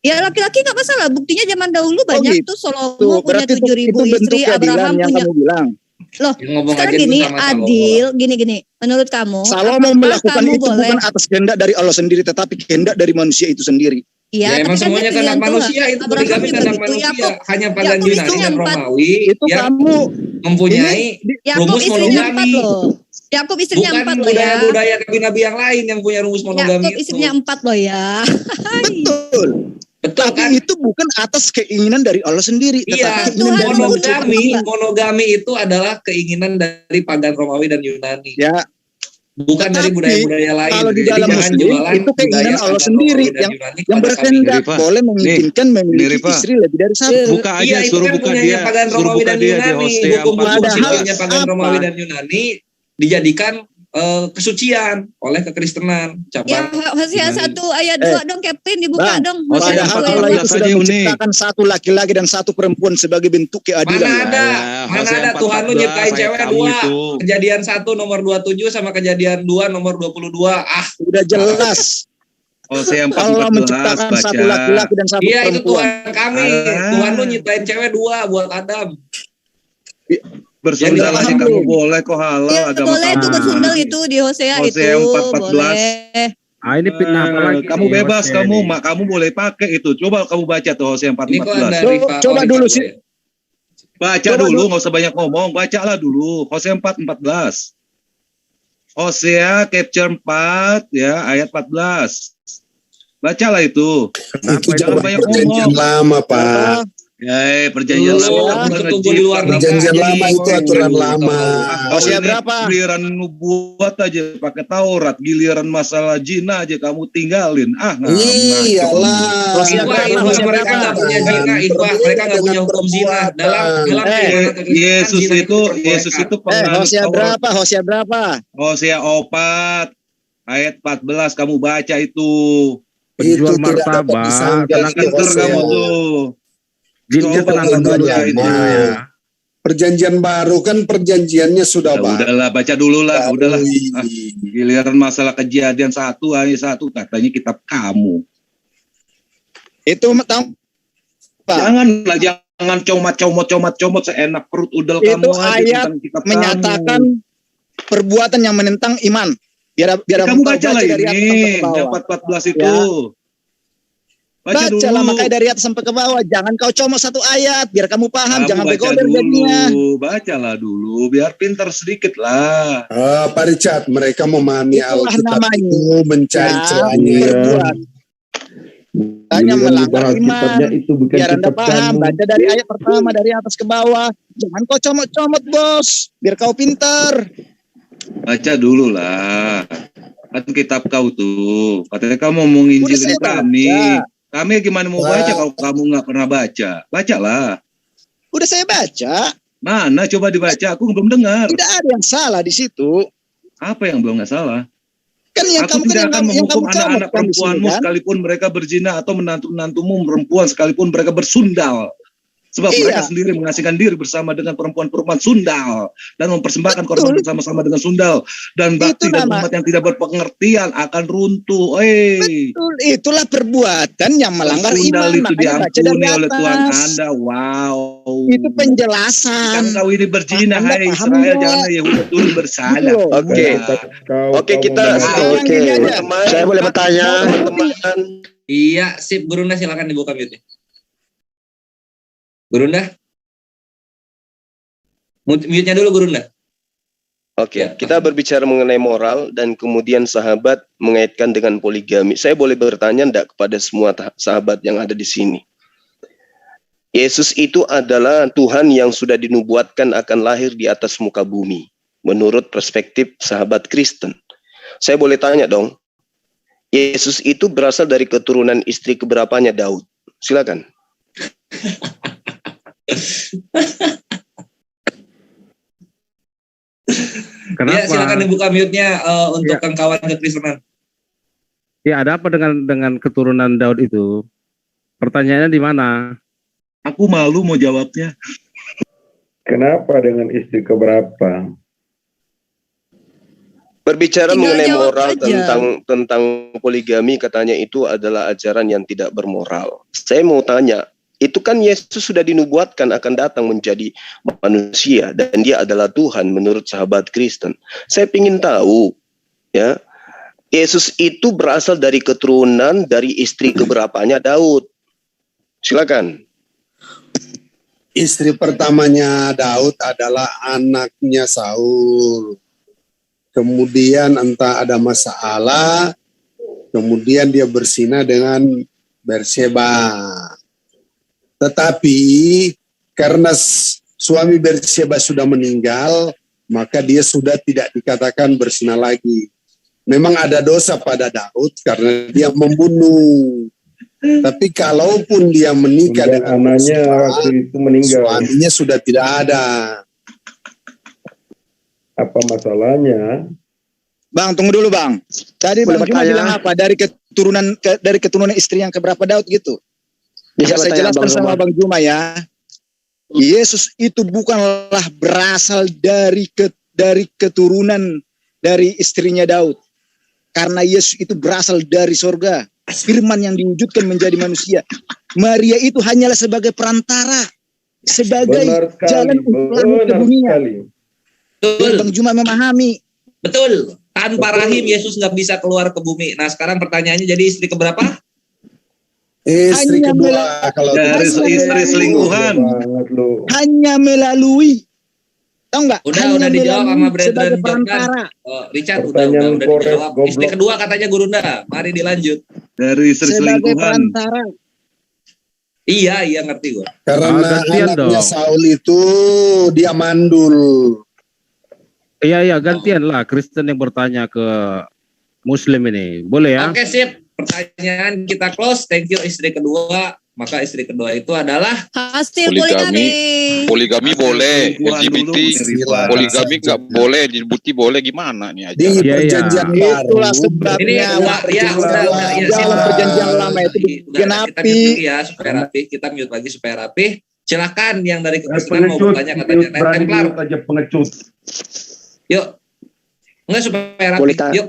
Ya laki-laki nggak masalah. Buktinya zaman dahulu banyak tuh Salomo punya 7.000 istri, Abraham punya. Loh, sekarang gini adil, gini. Menurut kamu, Salomo melakukan kamu itu boleh? bukan atas kehendak dari Allah sendiri, tetapi kehendak dari manusia itu sendiri. Iya, emang tapi semuanya kehendak manusia itu poligami kehendak manusia. Hanya pada Yunani dan Romawi itu yang kamu mempunyai rumus istrinya 4 monogami. loh. Yakub istrinya 4 Bukan loh ya. budaya nabi-nabi yang lain yang punya rumus monogami. Yakub istrinya 4 loh ya. Betul. Tapi itu bukan atas keinginan dari Allah sendiri. Iya, monogami itu adalah keinginan dari pagan Romawi dan Yunani. Ya. Bukan dari budaya-budaya lain. Kalau di dalam Muslim itu keinginan Allah sendiri yang berkehendak boleh mengizinkan memiliki istri lebih dari satu. Buka aja, suruh buka dia, suruh buka dia di Hosea 4. Pagan Romawi dan Yunani dijadikan kesucian oleh kekristenan. Ya, Hosea 1 ayat 2 dong, Captain dibuka dong. Padahal Allah itu sudah menciptakan satu laki-laki dan satu perempuan sebagai bentuk keadilan. Mana ada Tuhan lu nyiptain cewek 2. Kejadian 1 nomor 27 sama kejadian 2 nomor 22. Udah jelas. Allah menciptakan satu laki-laki dan satu perempuan. Iya, itu Tuhan kami. Tuhan lu nyiptain cewek 2 buat Adam. Bersundal aja kamu boleh kok halal ya, agama boleh kamu. Itu bersundal itu di Hosea itu 4:14. boleh. Ini fitnah apa lagi? Kamu nih, bebas, Mas kamu Ferry? kamu boleh pakai itu. Coba kamu baca tuh Hosea Ini kok 4:14. ada Coba dulu sih. Baca Coba dulu, nggak usah banyak ngomong. Bacalah dulu. Hosea 4:14. Hosea chapter 4 ya ayat 14. Bacalah itu. Kenapa Jangan itu? banyak Perjanjian ngomong. lama, Pak. Ya, perjanjian Dulu, lama kamu bukan ketemu di luar nikah. Perjanjian jadi lama itu aturan aduh, lama. tahu. Hosea Ini berapa? giliran nubuat aja pakai Taurat, giliran masalah zina aja kamu tinggalin. Iyalah. Hosea Ikhwah, berapa? ikhwah, Hosea mereka berapa? nggak punya zina, ikhwah, mereka nggak punya hukum zina. Dalam keimanan kekristenan, Yesus zina itu diperbolehkan. penganut Hosea Taurat. berapa? Hosea berapa? Hosea 4 ayat 14 kamu baca itu. Penjual Itu tidak dapat martabak, disanggah tenang itu Pinter Hosea. kamu tuh. jinnya Coba tenang kamu dulu baca itu. jinnya ya. Perjanjian baru kan perjanjiannya sudah Ya udahlah, baca dulu lah, baru. udahlah. Giliran masalah kejadian ayat 1 katanya kitab kamu. Itu tahu Pak? Jangan comot seenak perut udel Itu kamu aja ayat tentang kitab menyatakan kamu. perbuatan yang menentang iman. Biar Kamu baca lah dari atas sampai ini, ke bawah. yang 14 itu. Ya. Baca dulu. Bacalah makanya dari atas sampai ke bawah. Jangan kau comot satu ayat biar kamu paham. Kamu Jangan baca begoder dulu, jadinya. bacalah dulu, biar pintar sedikit lah. Pak Richard, mereka memahami Itulah Alkitab namanya. itu mencari Ya, celahnya. berbuat. Hanya melanggar iman. Itu bukan Biar Anda paham. Baca dari ayat pertama dari atas ke bawah. Jangan kau comot-comot bos. Biar kau pintar. Baca dulu lah. Kan kitab kau tuh. Katanya kamu mau Udah nginjilin saya kami. baca. Kami gimana mau baca kalau kamu nggak pernah baca? Bacalah. Udah saya baca. Mana coba dibaca? Aku belum dengar. Tidak ada yang salah di situ. Apa yang belum nggak salah? Kan yang Aku kamu tidak akan yang menghukum kamu anak-anak comot kan di sini, perempuanmu kan? sekalipun mereka berzina atau menantu-menantumu perempuan sekalipun mereka bersundal. Sebab Iya. mereka sendiri mengasingkan diri bersama dengan perempuan-perempuan sundal dan mempersembahkan korban bersama-sama dengan sundal dan bakti dan nama- umat yang tidak berpengertian akan runtuh. Betul, itulah perbuatan yang melanggar Sundal iman. itu Makanya baca dari diampuni oleh Tuhan atas. Anda. Wow. Itu penjelasan. Kan kau ini berzina, Anda hai paham Israel, nggak? jangan Yahudi dulu bersalah. Gitu. Oke. Oke, kita Oke. teman-teman. Saya boleh bertanya? Teman-teman. Iya, sip, Burunda silakan dibuka mute-nya. Burunda? Mute-nya dulu Burunda. Oke, kita berbicara mengenai moral dan kemudian sahabat mengaitkan dengan poligami. Saya boleh bertanya enggak kepada semua sahabat yang ada di sini? Yesus itu adalah Tuhan yang sudah dinubuatkan akan lahir di atas muka bumi. Menurut perspektif sahabat Kristen. Saya boleh tanya dong. Yesus itu berasal dari keturunan istri keberapanya Daud. Silakan. Kenapa? Ya, silakan dibuka mute-nya untuk Ya. Kang kawan kekristenan. Ya, ada apa dengan keturunan Daud itu? Pertanyaannya di mana? Aku malu mau jawabnya. Kenapa dengan istri keberapa? Berbicara Tinggal mengenai jawab moral aja. tentang poligami, katanya itu adalah ajaran yang tidak bermoral. Saya mau tanya, itu kan Yesus sudah dinubuatkan akan datang menjadi manusia dan dia adalah Tuhan menurut sahabat Kristen. Saya ingin tahu, ya, Yesus itu berasal dari keturunan dari istri keberapanya Daud. Silakan. Istri pertamanya Daud adalah anaknya Saul. Kemudian entah ada masalah, kemudian dia berzina dengan Berseba. Tetapi karena suami Berseba sudah meninggal, maka dia sudah tidak dikatakan berzina lagi. Memang ada dosa pada Daud karena dia membunuh. Tapi kalaupun dia menikah Dan dengan anaknya Berseba, waktu itu meninggal. suaminya sudah tidak ada. Apa masalahnya? Bang, tunggu dulu Bang. Tadi Boleh Bang Juma bertanya? bilang apa? Dari keturunan istri yang keberapa Daud gitu? Bisa Saya bertanya, jelaskan Bang sama Roma. Bang Juma ya. Yesus itu bukanlah berasal dari keturunan dari istrinya Daud. Karena Yesus itu berasal dari sorga. Firman yang diwujudkan menjadi manusia. Maria itu hanyalah sebagai perantara. Sebagai Benar sekali, jalan untuk langit ke benar dunia. sekali. Biar Bang Juma memahami. Betul. Tanpa rahim Yesus nggak bisa keluar ke bumi. Nah sekarang pertanyaannya, jadi istri keberapa? Istri kedua kalau Dari istri selingkuhan. Hanya melalui, tahu nggak? Udah Hanya dijawab sama melalui Brethren sebagai John kan. perantara. Richard Pertanyaan udah korek, dijawab. goblok. Istri kedua katanya Gurunda. Mari dilanjut. Dari istri Sebagai selingkuhan. perantara. Iya ngerti gue. karena gantian anaknya dong. Saul itu dia mandul. Iya, gantian lah Kristen yang bertanya ke Muslim ini. Boleh ya? Oke sip. Pertanyaan kita close. Thank you istri kedua. Maka istri kedua itu adalah Hasil Poligami. poligami. Poligami boleh, Selingkuhan LGBT dulu, poligami nggak boleh, LGBT boleh, gimana nih aja? Di Iya, perjanjian baru. Itulah sebabnya. ini udah ya, dalam sip. perjanjian lama itu Udah, kita digenapi. mute lagi ya supaya rapi. Kita mute lagi supaya rapi. Silakan yang dari Kristen mau bertanya katanya. Templar. aja pengecut. Yuk. Enggak supaya rapi. Boleh Yuk.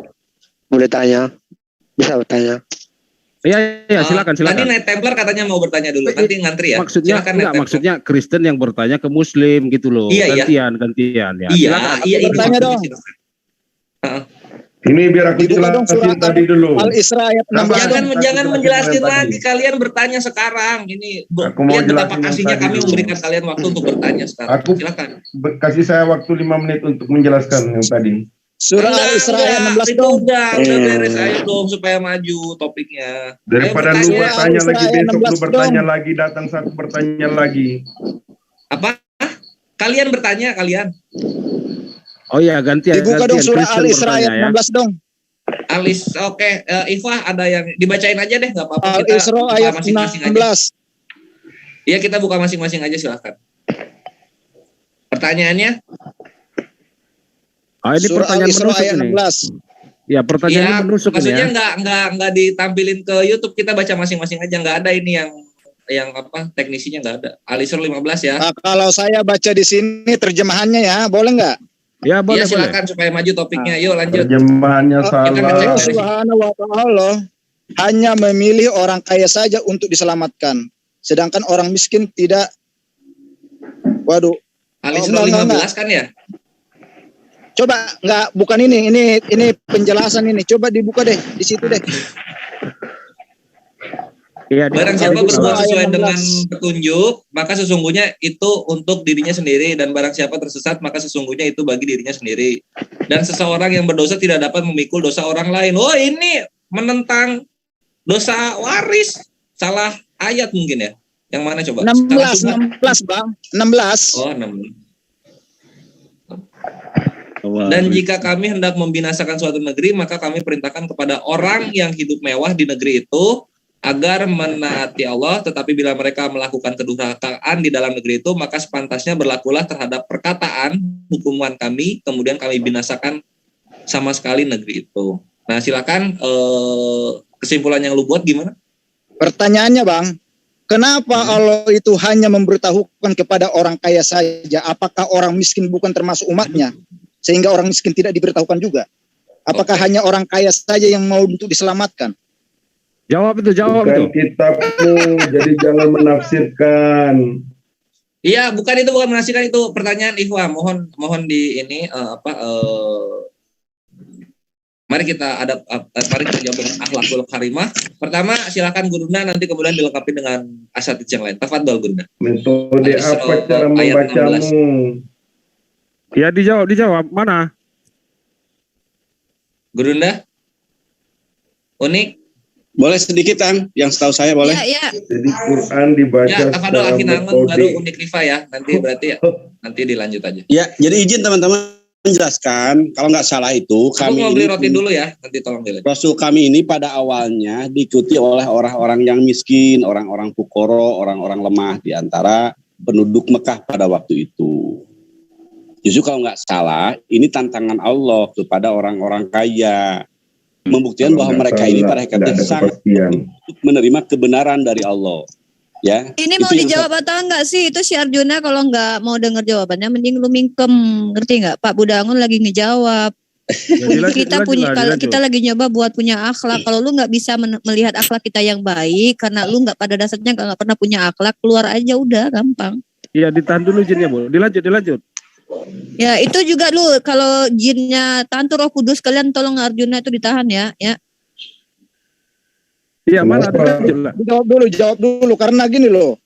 Boleh tanya? Bisa bertanya? Iya, silakan. Tadi Night Templar katanya mau bertanya dulu. Nanti ngantri ya. Maksudnya Silakan, enggak, Night Templar. maksudnya Kristen yang bertanya ke Muslim gitu loh. Iya, iya. Gantian ya. Iya, Silakan. iya, itu Bertanya maksudnya, dong. silakan. Heeh. Ini biar aku Dibuka dong jelasin surat tadi dulu. Al-Isra ayat 16. Jangan menjelaskan Tadi. lagi, kalian bertanya sekarang. Ini Aku mau lihat betapa jelasin yang kasihnya tadi kami dulu. memberikan kalian waktu untuk bertanya sekarang. Aku Silakan. kasih saya waktu 5 menit untuk menjelaskan yang tadi. Surah Al-Isra ayat 16 itu dong. udah beres. Ayo dong supaya maju topiknya. Daripada Ayo lu bertanya. bertanya lagi Al-Isra besok, lu 16 bertanya dong. lagi, datang satu bertanya lagi. Apa? Kalian bertanya kalian. Oh iya, gantian. Dibuka dong gantian surah Kristen Al-Isra ayat bertanya ya. 16 dong. Alis, oke. Ifah ada yang dibacain aja deh, nggak apa-apa. Kita Al-Isra buka ayat masing-masing aja. 16. Iya, kita buka masing-masing aja, silakan. Pertanyaannya? Ah, ini Surah pertanyaan Al-Isra menusuk ayat ini. 16. Ya, pertanyaan Iya, menusuk ini maksudnya ya. nggak ditampilin ke YouTube, kita baca masing-masing aja, nggak ada ini yang apa teknisinya nggak ada. Alisur 15 ya. Nah, kalau saya baca di sini terjemahannya ya, boleh nggak? Ya, boleh, Iya silakan supaya maju topiknya. Yuk lanjut. Terjemahannya Kita salah. ngecek Allah dari sini. Subhanahu wa taala hanya memilih orang kaya saja untuk diselamatkan, sedangkan orang miskin tidak. Waduh. Alisur Oh, enggak, 15 kan ya? Coba bukan ini penjelasan ini. Coba dibuka deh di situ deh. Iya, Barang siapa Al-Isra berbuat sesuai ayat 16. dengan petunjuk, maka sesungguhnya itu untuk dirinya sendiri, dan barang siapa tersesat, maka sesungguhnya itu bagi dirinya sendiri. Dan seseorang yang berdosa tidak dapat memikul dosa orang lain. Oh, ini menentang dosa waris. Salah ayat mungkin ya. Yang mana coba? Salah surat. 16 Bang. 16. Oh, 6. Dan jika kami hendak membinasakan suatu negeri, maka kami perintahkan kepada orang yang hidup mewah di negeri itu agar menaati Allah, tetapi bila mereka melakukan kedurhakaan di dalam negeri itu, maka sepantasnya berlakulah terhadap perkataan hukuman kami, kemudian kami binasakan sama sekali negeri itu. Nah, silakan kesimpulan yang lu buat gimana? Pertanyaannya Bang, kenapa Allah itu hanya memberitahukan kepada orang kaya saja? Apakah orang miskin bukan termasuk umatnya? Sehingga orang miskin tidak diberitahukan juga? Apakah hanya orang kaya saja yang mau untuk diselamatkan? Jawab itu. Bukan kitabmu, jadi jangan menafsirkan. Iya, bukan menafsirkan, itu pertanyaan Ikhwa. Mohon di ini mari kita jawab dengan akhlakul karimah. Pertama, silakan Gurunda, nanti kemudian dilengkapi dengan asatidz yang lain. Tafadhol Gurunda. Metode Al-Isra apa cara ayat membacamu? Ya, dijawab. Mana? Gurunda? Unik? Boleh sedikit Kang, yang setahu saya boleh. Ya. Jadi Quran dibaca Ya, tafadhol secara Akinangun, baru metode. Unik Rifa ya. Nanti berarti ya. Nanti dilanjut aja. Ya, jadi izin teman-teman menjelaskan, kalau nggak salah itu Aku kami mau beli ini, roti dulu ya. Nanti tolong dilihat. Rasul kami ini pada awalnya diikuti oleh orang-orang yang miskin, orang-orang fukoro, orang-orang lemah di antara penduduk Mekah pada waktu itu. Justru kalau nggak salah, ini tantangan Allah kepada orang-orang kaya. Membuktikan bahwa mereka ini pada hakikatnya sangat menerima kebenaran dari Allah. Ya. Ini mau Itu yang dijawab atau enggak sih? Itu si Arjuna kalau enggak mau dengar jawabannya mending lu mingkem. Ngerti enggak? Pak Budangun lagi ngejawab. Kita lagi nyoba buat punya akhlak. Kalau lu nggak bisa melihat akhlak kita yang baik karena lu nggak pada dasarnya nggak pernah punya akhlak, keluar aja udah gampang. Iya, ditahan dulu jinnya, Bu. Dilanjut. Ya, itu juga lu kalau jinnya Tantu Roh Kudus kalian tolong Arjuna itu ditahan ya, ya. Iya, mana lanjut lah. Jawab dulu karena gini loh.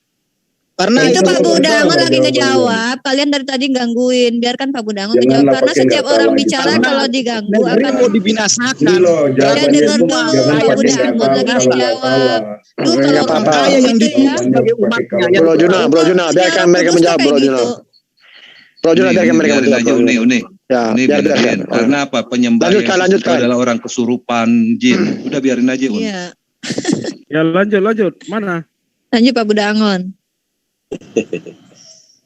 Karena itu Pak Budangon lagi ngejawab, kalian dari tadi gangguin, biarkan Pak Budangon ngejawab karena setiap orang bicara kalau diganggu akan mau dibinasakan. Ya dengar dulu Pak Budangon lagi ngejawab. Lu kalau orang kaya yang ditunjuk sebagai umatnya. Bro Juna, biarkan mereka menjawab Bro Juna. Bro Juna, biarkan mereka menjawab. Uni. Biarin. Karena apa? Penyembah itu adalah orang kesurupan jin. Udah biarin aja, Un. Iya. Ya lanjut. Mana? Lanjut Pak Budangon.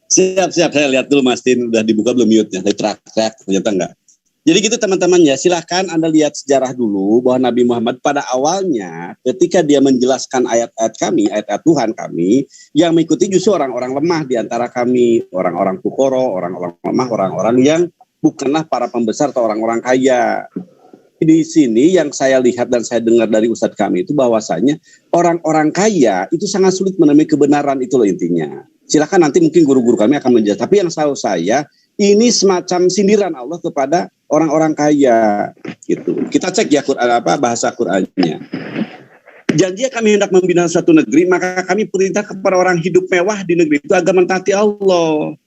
Siap. Saya lihat dulu Mas Tin udah dibuka belum mute-nya. Saya track ternyata enggak. Jadi gitu teman-teman ya, silahkan Anda lihat sejarah dulu bahwa Nabi Muhammad pada awalnya ketika dia menjelaskan ayat-ayat kami, ayat-ayat Tuhan kami, yang mengikuti justru orang-orang lemah di antara kami, orang-orang fukoro, orang-orang lemah, orang-orang yang bukanlah para pembesar atau orang-orang kaya. Di sini yang saya lihat dan saya dengar dari Ustadz kami itu bahwasanya orang-orang kaya itu sangat sulit menemui kebenaran, itu loh intinya. Silakan nanti mungkin guru-guru kami akan menjelaskan. Tapi yang tahu saya ini semacam sindiran Allah kepada orang-orang kaya gitu. Kita cek ya bahasa Qur'annya. Janji kami hendak membina suatu negeri, maka kami perintah kepada orang hidup mewah di negeri itu agar mentaati Allah.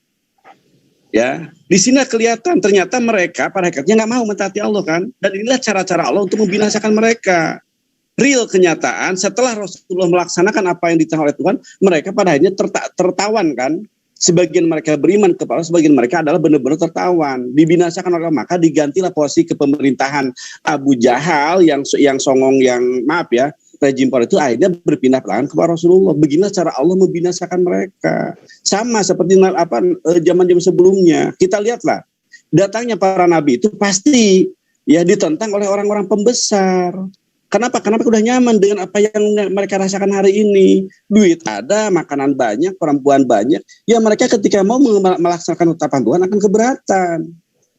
Ya, di sini kelihatan ternyata mereka pada hakikatnya nggak mau mentaati Allah kan, dan inilah cara-cara Allah untuk membinasakan mereka. Real kenyataan setelah Rasulullah melaksanakan apa yang ditanya oleh Tuhan, mereka pada akhirnya tertawan kan. Sebagian mereka beriman kepada Allah, sebagian mereka adalah benar-benar tertawan, dibinasakan oleh Allah. Maka digantilah posisi kepemerintahan Abu Jahal yang songong, yang maaf ya, rejim pada itu akhirnya berpindah tangan kepada Rasulullah. Beginilah cara Allah membinasakan mereka. Sama seperti zaman-zaman sebelumnya. Kita lihatlah, datangnya para nabi itu pasti ya ditentang oleh orang-orang pembesar. Kenapa? Karena udah nyaman dengan apa yang mereka rasakan hari ini. Duit ada, makanan banyak, perempuan banyak. Ya mereka ketika mau melaksanakan ketetapan Tuhan akan keberatan.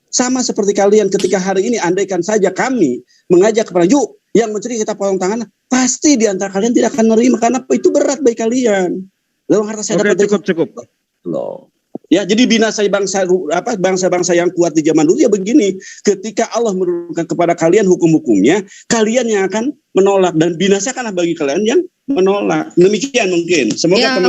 Sama seperti kalian ketika hari ini, andaikan saja kami mengajak kepada yuk yang mencuri kita potong tangan, pasti di antara kalian tidak akan menerima karena itu berat bagi kalian. Lalu harta saya dapat cukup. Loh. Ya, jadi binasa bangsa-bangsa yang kuat di zaman dulu ya begini. Ketika Allah menurunkan kepada kalian hukum-hukumnya, kalian yang akan menolak dan binasakanlah bagi kalian yang menolak. Demikian mungkin. Semoga ya,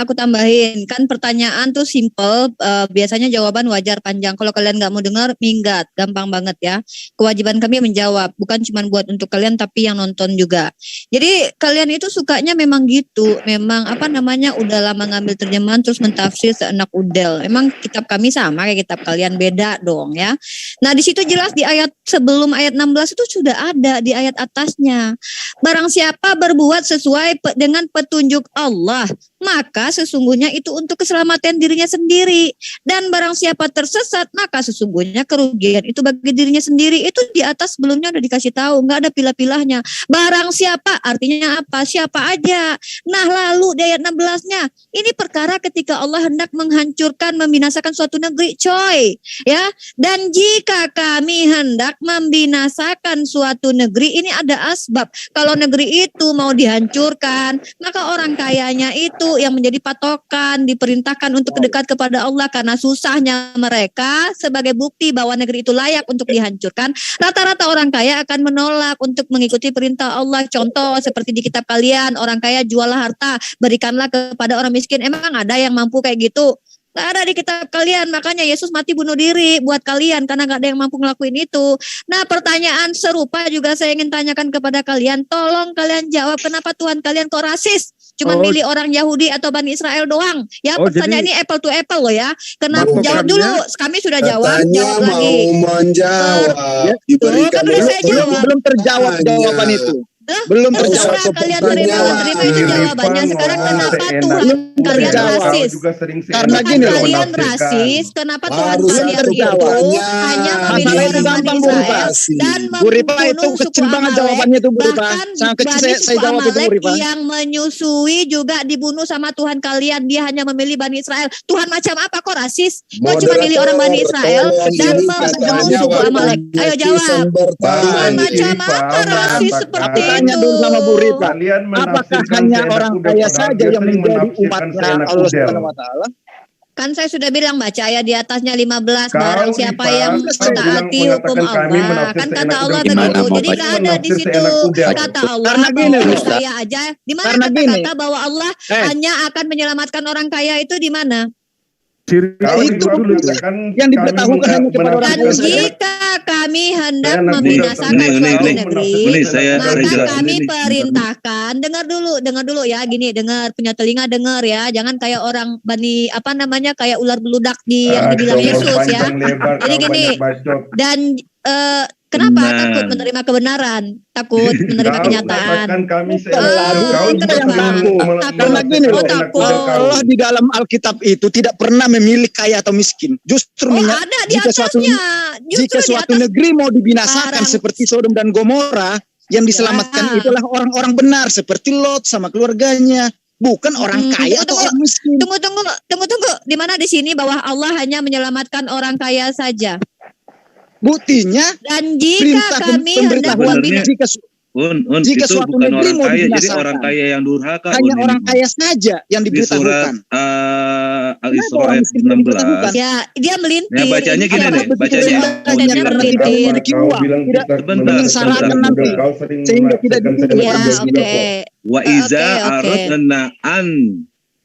aku tambahin. Kan pertanyaan tuh simple, biasanya jawaban wajar panjang. Kalau kalian nggak mau dengar, minggat, gampang banget ya. Kewajiban kami menjawab, bukan cuma buat untuk kalian tapi yang nonton juga. Jadi kalian itu sukanya memang gitu, memang udah lama ngambil terjemahan terus mentafsir seenak udel. Emang kitab kami sama kayak kitab kalian, beda dong ya. Nah di situ jelas di ayat sebelum ayat 16 itu sudah ada di ayat atasnya. Barang siapa berbuat sesuai dengan petunjuk Allah, maka sesungguhnya itu untuk keselamatan dirinya sendiri. Dan barang siapa tersesat, maka sesungguhnya kerugian itu bagi dirinya sendiri. Itu di atas sebelumnya udah dikasih tahu, nggak ada pilah-pilahnya. Barang siapa artinya apa? Siapa aja. Nah lalu di ayat 16-nya, ini perkara ketika Allah hendak menghancurkan, membinasakan suatu negeri, coy. Ya, dan jika kami hendak membinasakan suatu negeri, ini ada asbab. Kalau negeri itu mau dihancurkan, maka orang kayanya itu yang menjadi patokan, diperintahkan untuk dekat kepada Allah karena susahnya mereka. Sebagai bukti bahwa negeri itu layak untuk dihancurkan, rata-rata orang kaya akan menolak untuk mengikuti perintah Allah. Contoh seperti di kitab kalian, orang kaya jualah harta, berikanlah kepada orang miskin. Emang ada yang mampu kayak gitu? Gak ada di kitab kalian, makanya Yesus mati bunuh diri buat kalian karena gak ada yang mampu ngelakuin itu. Nah pertanyaan serupa juga saya ingin tanyakan kepada kalian. Tolong kalian jawab, kenapa Tuhan kalian kok rasis? Cuma milih orang Yahudi atau Bani Israel doang. Ya pertanyaan ini apple to apple loh ya. Kenapa? Jawab dulu, kami sudah jawab. Jawab lagi. Kan udah saya jawab. Belum terjawab jawaban itu. Belum terjawab. Kalian terima itu jawabannya. Sekarang kenapa Tuhan kalian rasis? Karena gini loh, kalian rasis. Kenapa Tuhan kalian itu hanya memilih orang Bani Israel dan membunuh suku Amalek, bahkan Bani suku Amalek yang menyusui juga dibunuh sama Tuhan kalian. Dia hanya memilih Bani Israel. Tuhan macam apa kok rasis? Kok cuma milih orang Bani Israel dan membunuh suku Amalek? Ayo jawab. Tuhan macam apa rasis seperti itu? Tanya dulu sama Bu Rita, apakah hanya orang kaya saja yang menjadi umatnya Allah Subhanahu wa Ta'ala? Kan saya sudah bilang baca ayat di atasnya 15, barang siapa Rifan, yang kau mentaati bilang hukum mengatakan kami Allah. menafsir Kan kata seenak Allah udah. begitu. Gimana Jadi mau nggak ada di menafsir situ seenak udah? kata Allah Karena gini, bahwa orang Ustaz. kaya aja. Di mana Karena gini. kata-kata bahwa Allah hanya akan menyelamatkan orang kaya itu di mana? Kau itu juga mengatakan yang diberitahukan hanya kepada orang Dan kaya saja. jika kami hendak Saya anak membinasakan muda, suatu ini, negeri, saya maka jelasin kami ini. perintahkan, dengar dulu ya, gini, dengar, punya telinga dengar ya, jangan kayak orang bani apa namanya kayak ular beludak di yang dibilang Songong Yesus ya. panjang lebar, Jadi kau gini, banyak bacot. dan kenapa Tenang. takut menerima kebenaran? Takut menerima Kau kenyataan. katakan kami seenak Oh, udah. Kau kita juga yang takut. Karena gini loh, enak udah kau. Allah di dalam Alkitab itu tidak pernah memilih kaya atau miskin. Justru Ada di jika suatu atasnya. jika Justru di suatu atas negeri mau dibinasakan barang. seperti Sodom dan Gomora, yang diselamatkan Ya. itulah orang-orang benar seperti Lot sama keluarganya, bukan orang kaya atau orang miskin. Tunggu. Di mana di sini bahwa Allah hanya menyelamatkan orang kaya saja. Buktinya Dan jika perintah kami hendak pemberitahuan Sebenarnya- jika Jika Jika itu suatu bukan negeri orang mau kaya, jadi dibinasakan, orang kaya yang durhaka. hanya ini. orang kaya saja yang Di surat diberitahukan. Al-Isra orang ayat miskin tidak 16. diberitahukan? Ya, dia melintir. Ya, bacanya gini Siapa nih, begitu bacanya. dia Karena melintir. memiliki Kau uang, bilang tidak kita Sebentar, menyengsarakan sebentar. nanti, Kau sering sehingga tidak menafsirkan dihukum. seenak Ya, udah juga oke. kok. Wa iza Oke. aradna an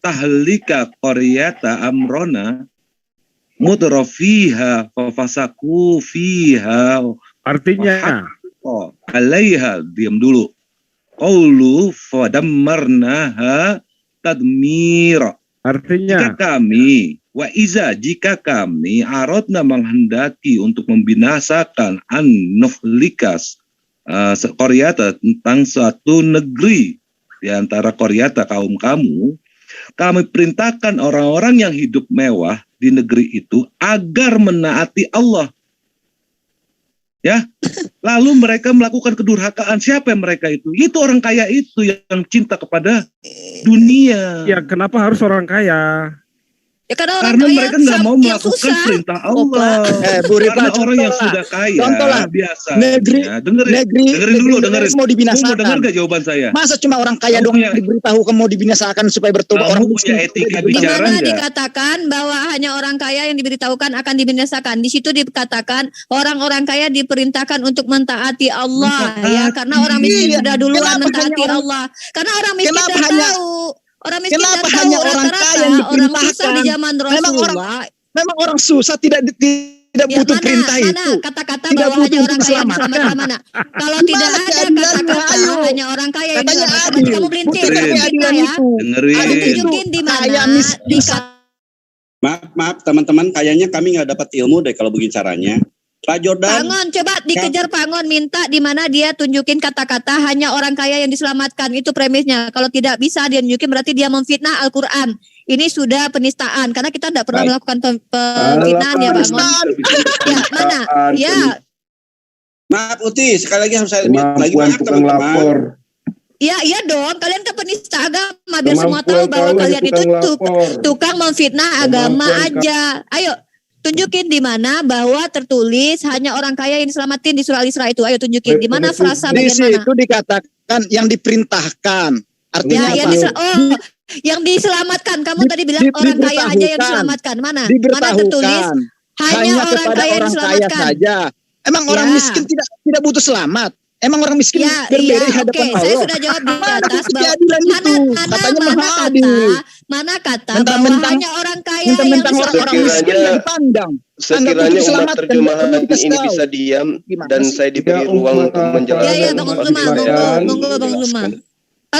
tahlika qaryata amrona mutrafiha fafasaku fiha Artinya, alaiha, diam dulu. Qaulu fadammarnaha tadmira. artinya Jika kami aradna menghendaki untuk membinasakan an-nuhlikas qaryata, tentang suatu negeri di antara qaryata kaum kamu, kami perintahkan orang-orang yang hidup mewah di negeri itu agar menaati Allah. Ya, lalu mereka melakukan kedurhakaan. Siapa yang mereka itu? Itu orang kaya itu yang cinta kepada dunia. ya kenapa harus orang kaya? Ya karena orang Karena kaya mereka nggak mau yang melakukan susah. perintah Allah. Bu Rita, Karena orang yang contoh sudah lah. kaya Contoh lah. biasa. Negeri dengerin dulu. mau dibinasakan. Mau dengar gak jawaban saya? Masa cuma orang kaya Kamu dong punya- diberitahu kamu mau dibinasakan supaya bertobat? Kamu Orang punya miskin etika tidak Di bicara mana nggak? dikatakan bahwa hanya orang kaya yang diberitahukan akan dibinasakan. Di situ dikatakan orang-orang kaya diperintahkan untuk mentaati Allah ya, karena orang miskin Iya. sudah duluan Kenapa mentaati hanya orang- Allah. Karena orang miskin Kenapa sudah hanya- tahu. Orang miskin Kenapa sudah tahu hanya orang kaya rata-rata yang orang susah diperintahkan? di zaman Rasulullah. Memang orang susah tidak Ya, butuh perintah mana itu. kata-kata Tidak bahwa butuh hanya untuk orang kaya yang diselamatkan. diselamatkan mana? Kalau Gimana tidak ada keadilannya? kata-kata Ayo. hanya orang kaya yang Katanya diselamatkan. adil. Berarti kamu melintir, Buktikan kamu fitnah keadilan ya. itu. Dengerin. Kamu tunjukin di mana Kaya miskin. Maaf teman-teman, kayaknya kami nggak dapat ilmu deh kalau begini caranya. Pak Jordan, Pangon, coba dikejar Pangon, minta di mana dia tunjukin kata-kata hanya orang kaya yang diselamatkan. Itu premisnya. Kalau tidak bisa dia tunjukin berarti dia memfitnah Al-Quran. Ini sudah penistaan karena kita tidak pernah melakukan pemfitnahan ya Pangon. Ya, mana? Ya, maaf Uti, sekali lagi harus saya lagi Kemampuan maaf tukang teman-teman. lapor. iya dong. Kalian kan penista agama biar semua Kemampuan tahu bahwa kau kalian jadi itu tukang lapor. tukang memfitnah agama Kemampuan aja. Ayo tunjukin di mana bahwa tertulis hanya orang kaya yang diselamatin di surah Al-Isra itu. Ayo tunjukin di mana frasa Di bagian mana? situ dikatakan yang diperintahkan. Artinya Ya, apa? yang diselamatkan. Kamu tadi bilang orang kaya aja yang diselamatkan. Mana? Mana tertulis hanya orang kepada kaya yang orang kaya diselamatkan? saja. Emang orang Ya. miskin tidak butuh selamat. Emang orang miskin Ya, berbeda di iya, hadapan oke. Allah. Saya sudah jawab di Mana atas bukti bahwa keadilan itu? Katanya maha adil. mana kata bahwa Mentang-mentang- hanya orang kaya yang Mentang-mentang orang diselamatkan. miskin yang dipandang. Sekiranya Anggap umat diselamatkan, terjemahan belum dikasih ini tahu. bisa diam Gimana dan sih? saya diberi ruang untuk menjelaskan. Ya, Bang umat Zulma, Islam. monggo Bang Zulma.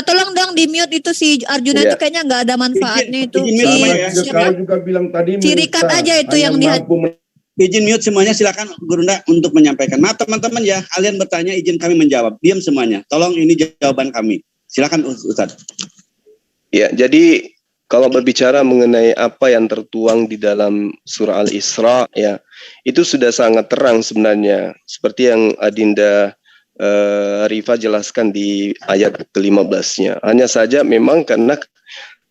Tolong dong di mute itu si Arjuna Iya. itu kayaknya nggak ada manfaatnya itu. Kau juga bilang tadi Cirikat minta, aja itu hanya yang mampu Izin mute semuanya, silakan Gurunda untuk menyampaikan. Maaf teman-teman ya, kalian bertanya izin kami menjawab. Diam semuanya. Tolong ini jawaban kami. Silakan Ustaz. Ya, jadi kalau berbicara mengenai apa yang tertuang di dalam surah Al-Isra ya, itu sudah sangat terang sebenarnya. Seperti yang Adinda Rifa jelaskan di ayat ke-15-nya. Hanya saja memang karena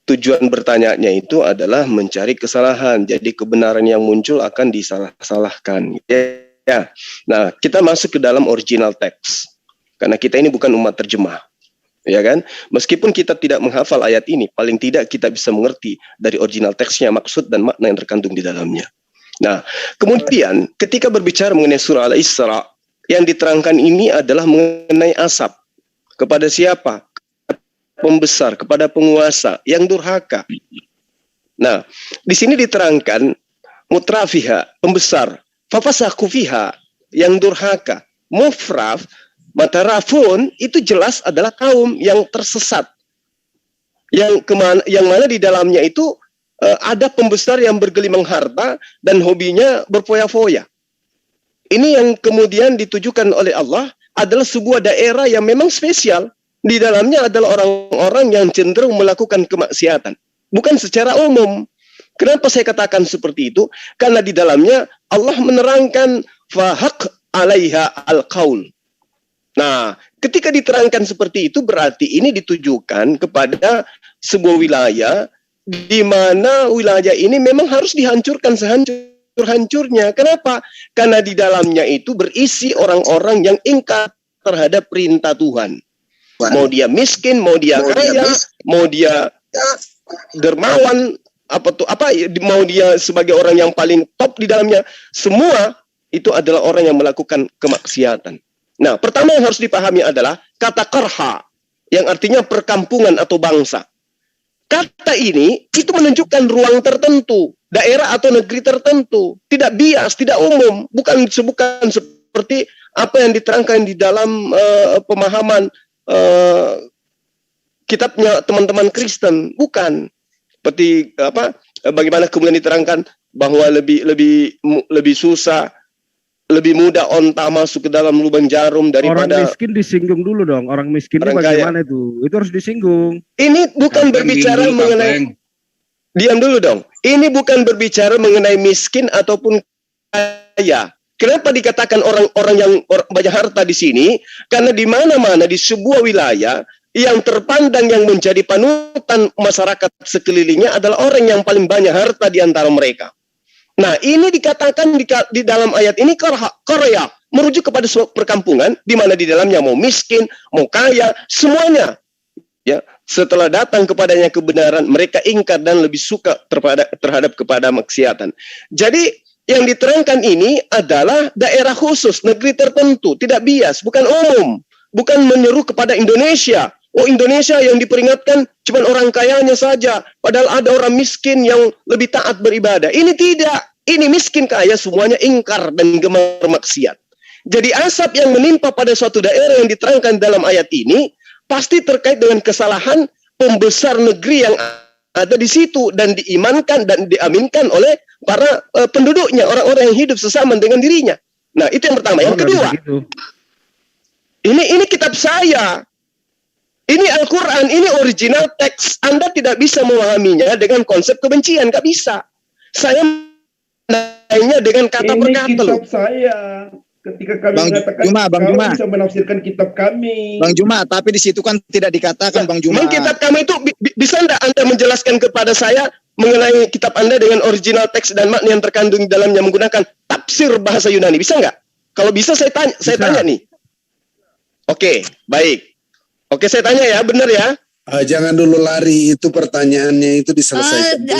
tujuan bertanyanya itu adalah mencari kesalahan. Jadi kebenaran yang muncul akan disalah-salahkan. Ya. Nah, kita masuk ke dalam original teks. Karena kita ini bukan umat terjemah. Ya kan? Meskipun kita tidak menghafal ayat ini, paling tidak kita bisa mengerti dari original teksnya, maksud dan makna yang terkandung di dalamnya. Nah, kemudian ketika berbicara mengenai surah Al-Isra, yang diterangkan ini adalah mengenai asap. Kepada siapa? Pembesar, kepada penguasa yang durhaka. Nah, di sini diterangkan mutrafiha, pembesar, fafasakhu fiha, yang durhaka. Mufraf, matarafun, itu jelas adalah kaum yang tersesat. Yang mana di dalamnya itu ada pembesar yang bergelimang harta dan hobinya berfoya-foya. Ini yang kemudian ditujukan oleh Allah adalah sebuah daerah yang memang spesial. Di dalamnya adalah orang-orang yang cenderung melakukan kemaksiatan. Bukan secara umum. Kenapa saya katakan seperti itu? Karena di dalamnya Allah menerangkan fahaq alaiha al-qaul. Nah, ketika diterangkan seperti itu berarti ini ditujukan kepada sebuah wilayah di mana wilayah ini memang harus dihancurkan sehancur-hancurnya. Kenapa? Karena di dalamnya itu berisi orang-orang yang ingkar terhadap perintah Tuhan. Mau dia miskin, mau dia kaya, mau dia dermawan, mau dia sebagai orang yang paling top di dalamnya, semua itu adalah orang yang melakukan kemaksiatan. Nah, pertama yang harus dipahami adalah kata qarha, yang artinya perkampungan atau bangsa. Kata ini itu menunjukkan ruang tertentu, daerah atau negeri tertentu, tidak bias, tidak umum, bukan seperti apa yang diterangkan di dalam pemahaman kitabnya teman-teman Kristen, bukan. Seperti bagaimana kemudian diterangkan bahwa lebih susah, lebih mudah onta masuk ke dalam lubang jarum daripada orang miskin. Disinggung dulu dong, orang miskin itu bagaimana itu harus disinggung. Ini bukan berbicara mengenai diam dulu dong. Ini bukan berbicara mengenai miskin ataupun kaya. Kenapa dikatakan orang-orang yang banyak harta di sini? Karena di mana-mana di sebuah wilayah yang terpandang yang menjadi panutan masyarakat sekelilingnya adalah orang yang paling banyak harta di antara mereka. Nah, ini dikatakan di dalam ayat ini Korea merujuk kepada sebuah perkampungan di mana di dalamnya mau miskin, mau kaya, semuanya. Ya, setelah datang kepadanya kebenaran, mereka ingkar dan lebih suka terhadap kepada maksiatan. Jadi yang diterangkan ini adalah daerah khusus, negeri tertentu, tidak bias, bukan umum, bukan menyeru kepada Indonesia. Oh, Indonesia yang diperingatkan cuma orang kayanya saja, padahal ada orang miskin yang lebih taat beribadah. Ini tidak. Ini miskin kaya semuanya ingkar dan gemar maksiat. Jadi asap yang menimpa pada suatu daerah yang diterangkan dalam ayat ini pasti terkait dengan kesalahan pembesar negeri yang ada di situ dan diimankan dan diaminkan oleh para penduduknya, orang-orang yang hidup sesama dengan dirinya. Nah, itu yang pertama. Yang kedua, ini kitab saya. Ini Al-Quran, ini original teks. Anda tidak bisa memahaminya dengan konsep kebencian, nggak bisa. Saya menanya dengan kata per kata. Ini kitab saya. Ketika kami mengatakan Bang Juma bisa menafsirkan kitab kami. Bang Juma, tapi di situ kan tidak dikatakan Bang Juma. Kitab kami itu bisa enggak Anda menjelaskan kepada saya mengenai kitab Anda dengan original teks dan makna yang terkandung di dalamnya menggunakan tafsir bahasa Yunani? Bisa enggak? Kalau bisa saya tanya nih. Oke, baik. Oke, saya tanya ya, benar ya? Jangan dulu lari, itu pertanyaannya itu diselesaikan.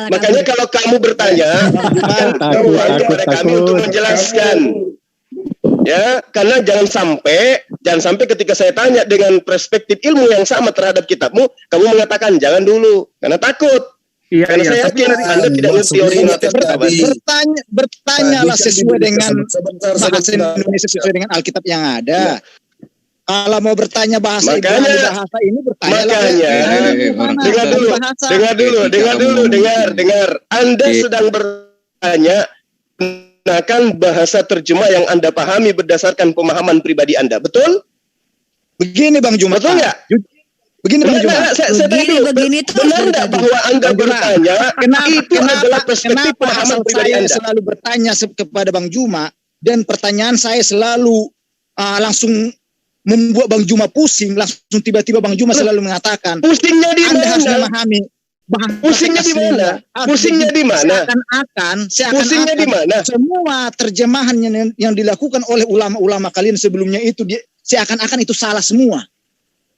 Makanya kalau kamu bertanya, kepada kami untuk menjelaskan. Ya, karena jangan sampai ketika saya tanya dengan perspektif ilmu yang sama terhadap kitabmu, kamu mengatakan jangan dulu, karena takut. Karena saya yakin Anda tidak mengerti original teks. Bertanyalah sesuai dengan bahasa Indonesia, sesuai dengan Alkitab yang ada. Kalau mau bertanya bahasa Ibrani, bahasa ini bertanya. Dengar. Anda sedang bertanya menggunakan bahasa terjemah yang Anda pahami berdasarkan pemahaman pribadi Anda, betul? Begini Bang Juma. Betul nggak? Begini Bang Juma. Begini benar nggak bahwa Anda bertanya itu adalah perspektif pemahaman pribadi Anda? Saya selalu bertanya kepada Bang Juma dan pertanyaan saya selalu langsung membuat Bang Juma pusing, langsung tiba-tiba Bang Juma selalu mengatakan pusingnya di mana? Anda harus memahami pusingnya di mana? Pusingnya di mana? Pusingnya di mana? Semua terjemahan yang dilakukan oleh ulama-ulama kalian sebelumnya itu seakan-akan itu salah semua.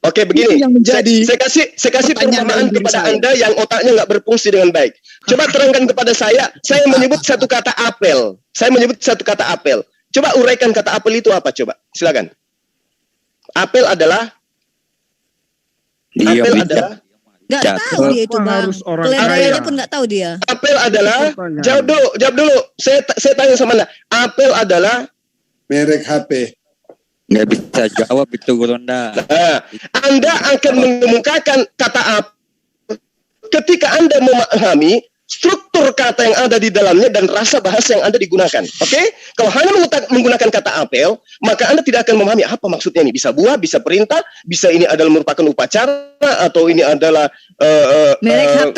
Oke, begini. Itu yang menjadi Saya kasih pertanyaan perumpamaan dalam diri kepada saya. Anda yang otaknya nggak berfungsi dengan baik. Coba terangkan kepada saya menyebut satu kata apel. Saya menyebut satu kata apel. Coba uraikan kata apel itu apa, coba. Silakan. Apel adalah Nggak tahu dia itu, Bang. Harus orang Keleraiannya kaya. pun nggak tahu dia. apel adalah jawab dulu. Saya tanya sama Anda. Apel adalah Merek HP. Nggak bisa jawab itu Gurunda. Anda akan mengemukakan kata apel ketika Anda memahami struktur kata yang ada di dalamnya dan rasa bahasa yang Anda digunakan. Oke? Kalau hanya menggunakan kata apel, maka Anda tidak akan memahami apa maksudnya ini. Bisa buah, bisa perintah, bisa ini adalah merupakan upacara, atau ini adalah Merek HP,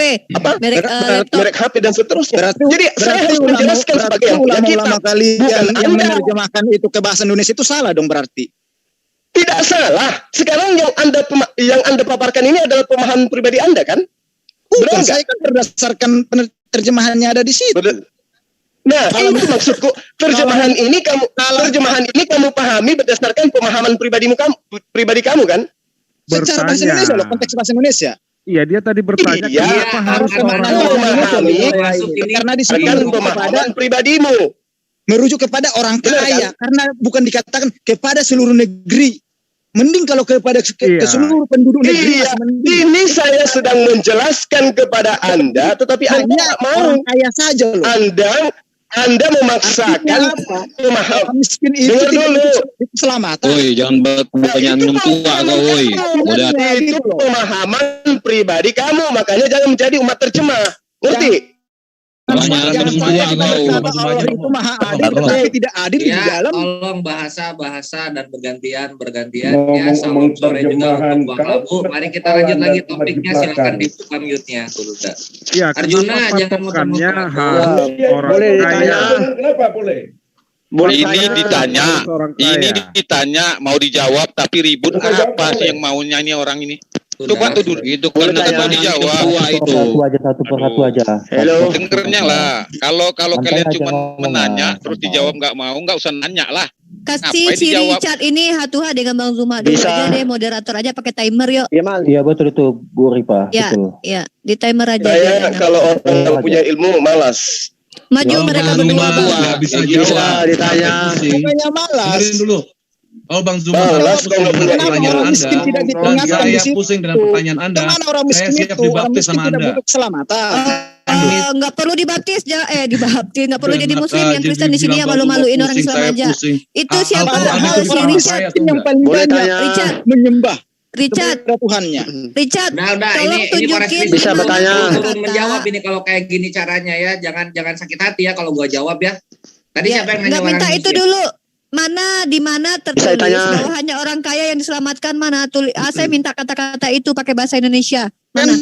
merek HP dan seterusnya. Jadi saya harus ulama- menjelaskan sebagai yang punya ulama-ulama kitab, kalian bukan yang Anda. menerjemahkan itu ke bahasa Indonesia itu salah dong berarti. Tidak salah. Sekarang yang Anda paparkan ini adalah pemahaman pribadi Anda, kan? Bukan, saya kan berdasarkan terjemahannya ada di situ. Nah, itu maksudku. Terjemahan ini kamu pahami berdasarkan pemahaman pribadi kamu, kan? Secara bahasa Indonesia loh, konteks bahasa Indonesia. Iya, dia tadi bertanya Iya, kenapa harus orang memahami karena di sini akan pemahaman pribadimu. Merujuk kepada orang kaya, karena bukan dikatakan kepada seluruh negeri. Mending kalau kepada ke seluruh penduduk negeri. Iya, ini saya sedang menjelaskan kepada Anda, tetapi Anda tidak mau. Orang kaya saja loh. Anda memaksakan pemahaman. Miskin itu Dengar dulu. Keselamatan. Woi, jangan banyak minum tua kau, woi. Udah. Itu pemahaman pribadi kamu, makanya jangan menjadi umat terjemah. Ngerti? Banyak minum tua kau. Allah itu maha adil, tetapi tidak adil di Ya, dalam. tolong bahasa dan bergantian ya. Salam sore juga untuk Bang Labu. Mari kita lanjut lagi topiknya. Silakan dibuka mute-nya Gurunda. Ya, Arjuna kenapa jangan patokannya muter-muter. harus orang Boleh kaya? ditanya. Kenapa boleh? Ini ditanya, Harus orang ini kaya. ditanya mau dijawab tapi ribut apa sih yang maunya ini orang ini? Coba tuh dulu itu karena mau dijawab. Satu persatu aja. Halo. Dengernya lah. Kalau Santai kalian aja cuma ngomong, menanya Mas. terus dijawab nggak usah nanya lah. Kasih Ngapain si dijawab? Richard ini hatuha dengan Bang Zuma dulu Bisa. aja deh, moderator aja pakai timer yuk. Iya, Mal. Iya betul itu Bu Ripa. Ya, Betul. ya, di timer aja. Saya biar enak. kalau orang yang punya ilmu malas. Maju mereka berdua, Bang. nggak bisa Bisa jawab. ditanya. Bukannya malas. Dengerin dulu. Oh Bang Zuma, Malas saya kalau nggak pusing punya dengan Kenapa pertanyaan orang Anda. miskin tidak Dan diperingatkan di saya situ? pusing dengan pertanyaan Anda. Kemana orang Saya miskin siap itu? Orang dibaptis miskin sama tidak Anda. butuh keselamatan. Nggak perlu dibaptis, dibaptis, nggak perlu jadi muslim. Yang Jadi Kristen di sini ya bilang Bang malu-maluin Zuma orang pusing, Islam saya aja. pusing. Itu siapa? Al-Quran Hal itu si bukan Richard, saya, tahu Yang nggak? paling Boleh banyak tanya. Richard, menyembah Richard, kepada Tuhannya. Richard, Udah, tolong ini tunjukin koreksi Bisa mana bertanya. turun kata- menjawab ini kalau kayak gini caranya ya. Jangan sakit hati ya kalau gua jawab ya. Tadi Ya, siapa yang nanya nggak minta orang itu miskin? dulu. Di mana tertulis Bisa tanya. bahwa hanya orang kaya yang diselamatkan mana saya minta kata-kata itu pakai bahasa Indonesia. Kan, Mana?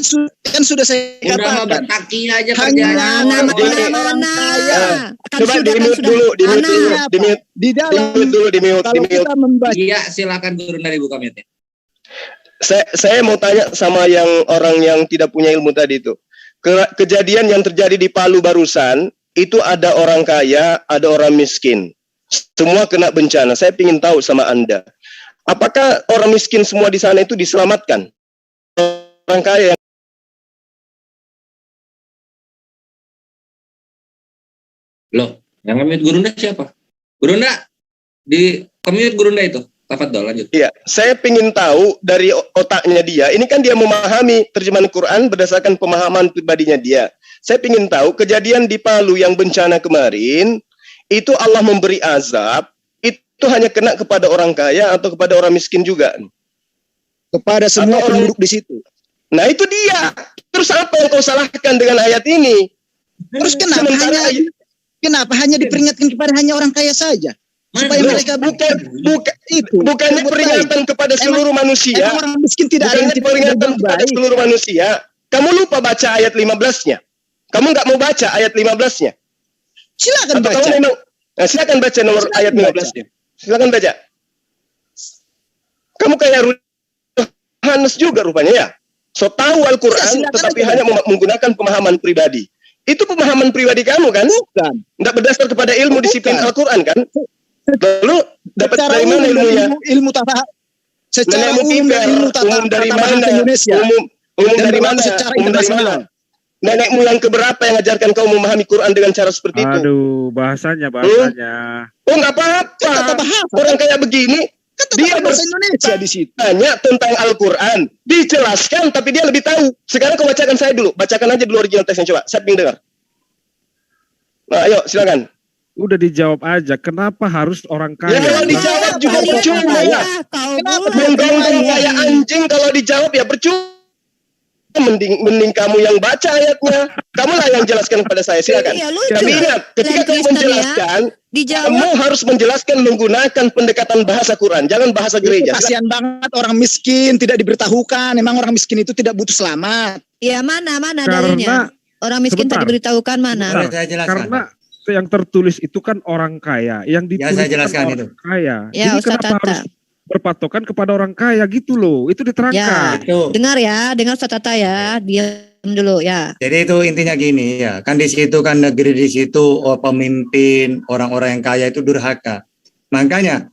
kan sudah saya Udah mah katakan. bertaki aja Hanya kerjanya. Mana Orang-orang. Kan Coba sudah, di-mute dulu, Mana? Di dalam di-mute. kalau kita membaca Iya, silakan Gurunda dibuka mute. Saya mau tanya sama yang orang yang tidak punya ilmu tadi itu. Kejadian yang terjadi di Palu barusan, itu ada orang kaya, ada orang miskin. Semua kena bencana. Saya ingin tahu sama Anda. Apakah orang miskin semua di sana itu diselamatkan? Orang kaya yang Loh, yang nge-mute Gurunda siapa? Gurunda, di ke-mute Gurunda itu. Tafadhol, lanjut. Iya, saya ingin tahu dari otaknya dia. Ini kan dia memahami terjemahan Quran berdasarkan pemahaman pribadinya dia. Saya ingin tahu kejadian di Palu yang bencana kemarin, itu Allah memberi azab, itu hanya kena kepada orang kaya atau kepada orang miskin juga? kepada semua Atau penduduk di situ. Nah itu dia. Terus apa yang kau salahkan dengan ayat ini? Terus kenapa Sementara hanya diperingatkan kepada hanya orang kaya saja? Supaya Loh, mereka bukannya peringatan kepada seluruh manusia. Emang orang miskin tidak ada yang Bukannya tidak peringatan berbuat kepada baik. seluruh manusia. Kamu lupa baca ayat 15-nya. Kamu nggak mau baca ayat 15-nya. Silakan Atau baca. kamu memang, silakan baca nomor Silakan ayat baca. 15-nya. Silakan baca. Kamu kayak Yohanes juga rupanya ya. So tahu Al-Quran silakan tetapi aja hanya menggunakan pemahaman pribadi. Itu pemahaman pribadi kamu kan? Bukan. Nggak berdasar kepada ilmu disiplin Al-Quran kan? Lalu dapat Secara dari mana umum, ilmunya? ilmu tafsir. secara Nenekmu umum dari kiper, umum dari mana? Indonesia. Umum Dan dari berlaku mana? secara Umum dari internasional. mana? Nenekmu yang keberapa yang ajarkan kau memahami Quran dengan cara seperti itu? Aduh, bahasanya. Oh, nggak apa-apa. Orang kayak begini, dia bahasa Indonesia di situ. Tanya tentang Al-Quran, dijelaskan, tapi dia lebih tahu. Sekarang kau bacakan saya dulu, bacakan aja dulu original teksnya, coba. Saya ingin dengar. Nah, ayo silakan. Udah dijawab aja. Kenapa harus orang kaya? Ya kalau dijawab juga percuma ya. Kenapa Menggonggong kayak anjing kalau dijawab ya percuma. Mending kamu yang baca ayatnya. Kamulah yang jelaskan kepada saya, silakan. Iya, lucu. Tapi ingat, ketika kamu menjelaskan, kamu harus menjelaskan menggunakan pendekatan bahasa Quran, jangan bahasa gereja. Kasihan banget orang miskin tidak diberitahukan. Memang orang miskin itu tidak butuh selamat. Ya mana Karena- dalilnya? Orang miskin Sebentar. tak diberitahukan mana? Karena yang tertulis itu kan orang kaya, yang ditulis saya jelaskan kan itu. orang kaya. Ya, Jadi Ustaz kenapa Tata. harus berpatokan kepada orang kaya gitu loh? Itu Ya, diterangkan. dengar ya, dengar Ustaz Tata ya, diam dulu ya. Jadi itu intinya gini ya, kan di situ kan negeri di situ pemimpin orang-orang yang kaya itu durhaka. Makanya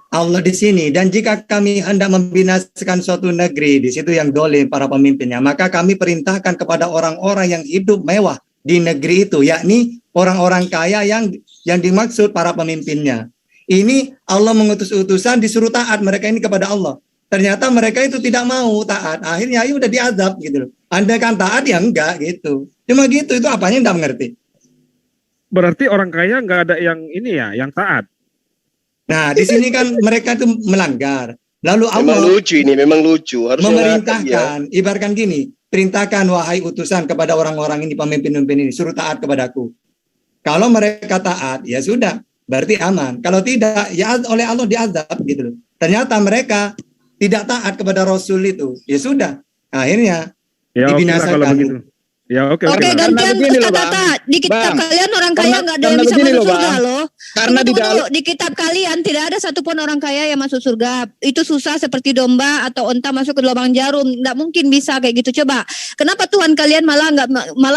Allah di sini, dan jika kami hendak membinasakan suatu negeri di situ yang dolim para pemimpinnya, maka kami perintahkan kepada orang-orang yang hidup mewah di negeri itu, yakni orang-orang kaya yang dimaksud para pemimpinnya. Ini Allah mengutus utusan disuruh taat mereka ini kepada Allah. Ternyata mereka itu tidak mau taat. Akhirnya ya udah diazab gitu loh. Anda kan taat ya enggak gitu. Cuma gitu, itu apanya enggak mengerti. Berarti orang kaya nggak ada yang ini ya, yang taat. Nah, di sini kan mereka itu melanggar. Lalu Allah Memang lucu ini, memang lucu. Harus memerintahkan, ibaratkan gini, perintahkan wahai utusan kepada orang-orang ini, pemimpin-pemimpin ini, suruh taat kepadaku. Kalau mereka taat, ya sudah, berarti aman. Kalau tidak, ya oleh Allah diazab gitu loh. Ternyata mereka tidak taat kepada Rasul itu, ya sudah, akhirnya Ya oke lah dibinasakan. kalau begitu. Ya oke. Oke, lah. gantian begini Ustaz loh, Bang. Tata. Di kitab Bang. kalian orang kaya nggak ada yang Karena bisa begini masuk loh, surga Bang. loh. Karena di Tunggu dalam dulu, di kitab kalian tidak ada satupun orang kaya yang masuk surga. Itu susah seperti domba atau unta masuk ke lubang jarum. Nggak mungkin bisa kayak gitu. Coba, kenapa Tuhan kalian malah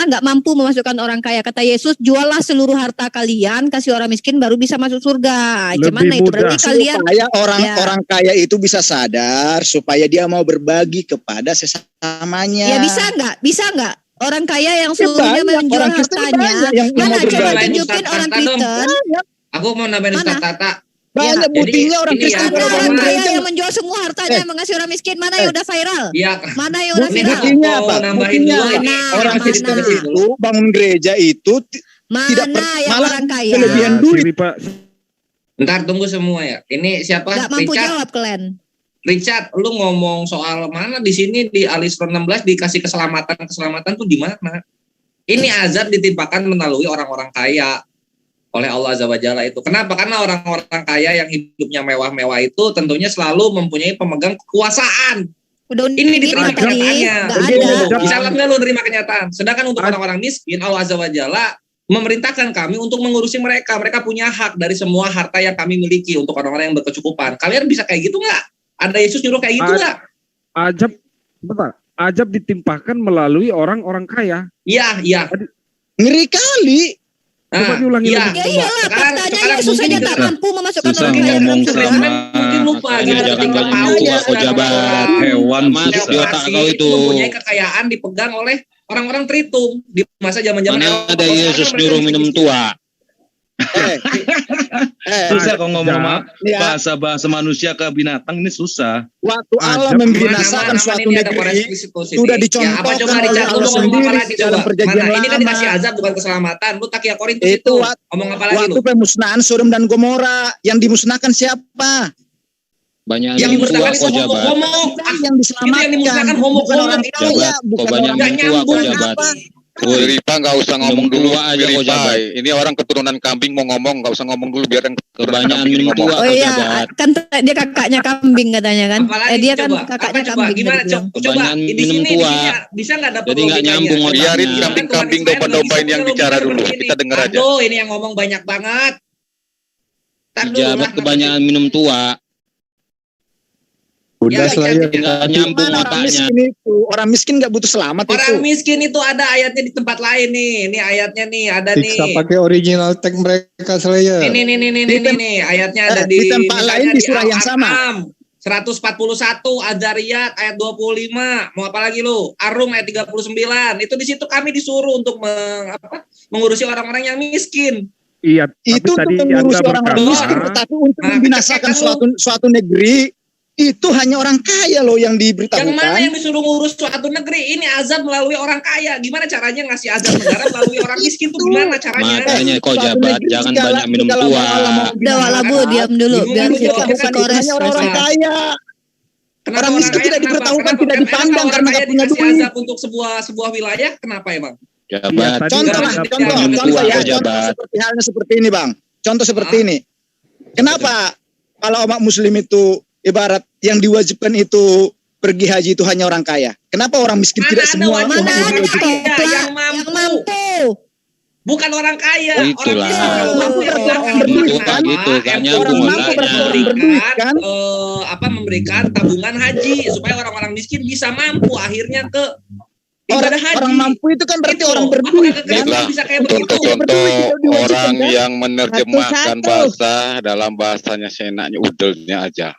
nggak mampu memasukkan orang kaya? Kata Yesus, juallah seluruh harta kalian, kasih orang miskin, baru bisa masuk surga. Gimana itu? Berarti kalian supaya orang kaya itu bisa sadar, supaya dia mau berbagi kepada sesamanya. Ya bisa nggak? Bisa nggak? Orang kaya yang seluruhnya banyak, menjual orang Kristen hartanya. banyak yang Mana mau coba berbagi. tunjukin orang Kristen. Aku mau nambahin Ustaz Tata. Banyak Jadi, buktinya orang ini Kristen ya, kalau Orang bangun kaya gereja. yang menjual semua hartanya mengasih orang miskin. Mana yang udah viral? Iya. Mana yang udah Ini viral? Buktinya mau apa? nambahin Buktinya dulu ini. orang Masih Kristen ditulis itu bangun gereja itu tidak Mana yang malah orang kaya? kelebihan Ya, duit. sini, Pak. Ntar tunggu semua ya. Ini siapa? Gak mampu Richard. jawab kalian. Richard, lu ngomong soal mana di sini di Al-Isra 16 dikasih keselamatan tuh di mana? Ini azab ditimpakan melalui orang-orang kaya oleh Allah Azza wa Jalla itu. Kenapa? Karena orang-orang kaya yang hidupnya mewah-mewah itu tentunya selalu mempunyai pemegang kekuasaan. Udah Ini diterima tadi, kenyataannya. nggak ada. Bisa nggak lu terima kenyataan? Sedangkan untuk orang-orang miskin, Allah Azza wa Jalla memerintahkan kami untuk mengurusi mereka. Mereka punya hak dari semua harta yang kami miliki untuk orang-orang yang berkecukupan. Kalian bisa kayak gitu nggak? Ada Yesus nyuruh kayak gitu nggak? Ajab, bentar. Ajab ditimpakan melalui orang-orang kaya. Iya, iya. Ngeri kali. Coba diulangi iya. lagi. Ya iyalah, faktanya Yesus saja tak mampu memasukkan Susah orang kaya dalam ngomong surga. sama Mungkin lupa gitu jangan ketika banyak tahu tua pejabat hewan Masuk di otak kau itu. mempunyai kekayaan dipegang oleh orang-orang terhitung di masa zaman-zaman Mana ada Yesus nyuruh minum tua. Susah kok ngomong Ya. bahasa manusia ke binatang ini susah. Waktu Allah membinasakan suatu negeri sudah dicontohkan oleh Allah sendiri dalam perjanjian Ini kan dikasih lama. azab bukan keselamatan. Lu tak ya Korintus Itu itu. Ngomong apa lagi lu? waktu pemusnahan Sodom dan Gomora yang dimusnahkan siapa? Banyak Yang minum tua dimusnahkan itu kok jabat. homo. Yang diselamatkan. Itu yang dimusnahkan homo. Bukan orang kaya, Jabat, bukan kok banyak orang minum tua kok jabat. Woi Ripa nggak usah ngomong dulu tua aja kok jabat. Ini orang keturunan kambing mau ngomong, nggak usah ngomong dulu biar yang keturunan Kebanyakan kambing minum ngomong. tua Oh kok iya, jabat. kan dia kakaknya kambing katanya kan. Apalagi Dia kan coba? kakaknya Apa coba? kambing. Gimana tadi bilang. coba? Kebanyakan Di minum sini tua. bisa nggak dapat Jadi nggak logikanya? nyambung otaknya. Biarin kambing-kambing domba-dombain yang bicara dulu. Kita denger aja. Aduh, ini yang ngomong banyak banget. Tar dulu Jabat lah. kebanyakan minum tua. Udah Nggak nyambung Mana orang otaknya. miskin itu? Orang miskin nggak butuh selamat itu. Orang miskin itu ada ayatnya di tempat lain nih. Ini ayatnya nih, ada Bisa nih. pakai original tag mereka Slayer. Ini ayatnya ada di tempat lain di surah yang sama. 141 Adzariyat ayat 25. Mau apa lagi lu? Ar-Rum ayat 39. Itu di situ kami disuruh untuk mengurusi orang-orang yang miskin. Iya, itu untuk mengurusi orang-orang miskin, tetapi untuk membinasakan suatu negeri itu hanya orang kaya loh yang diberitahukan. Yang mana yang disuruh ngurus suatu negeri? Ini azab melalui orang kaya. Gimana caranya ngasih azab negara melalui orang miskin tuh gimana caranya? Makanya kau jabat jangan banyak minum tua. Udah Walabu diam dulu biar kita kasih kores. Hanya orang kaya. Orang miskin tidak diberitahukan, tidak dipandang karena nggak punya duit. Azab untuk sebuah wilayah, kenapa emang? Jabat. Contoh seperti halnya seperti ini, Bang. Contoh seperti ini. Kenapa kalau umat muslim itu ibarat yang diwajibkan itu pergi haji itu hanya orang kaya? Kenapa orang miskin tidak semua umat diwajibkan? Yang mampu. Bukan orang kaya. Itulah. Orang mampu kan memberikan tabungan haji supaya orang-orang miskin bisa mampu akhirnya ke orang mampu itu kan berarti orang berduit. Contoh orang yang menerjemahkan bahasa dalam bahasanya seenaknya, udelnya aja.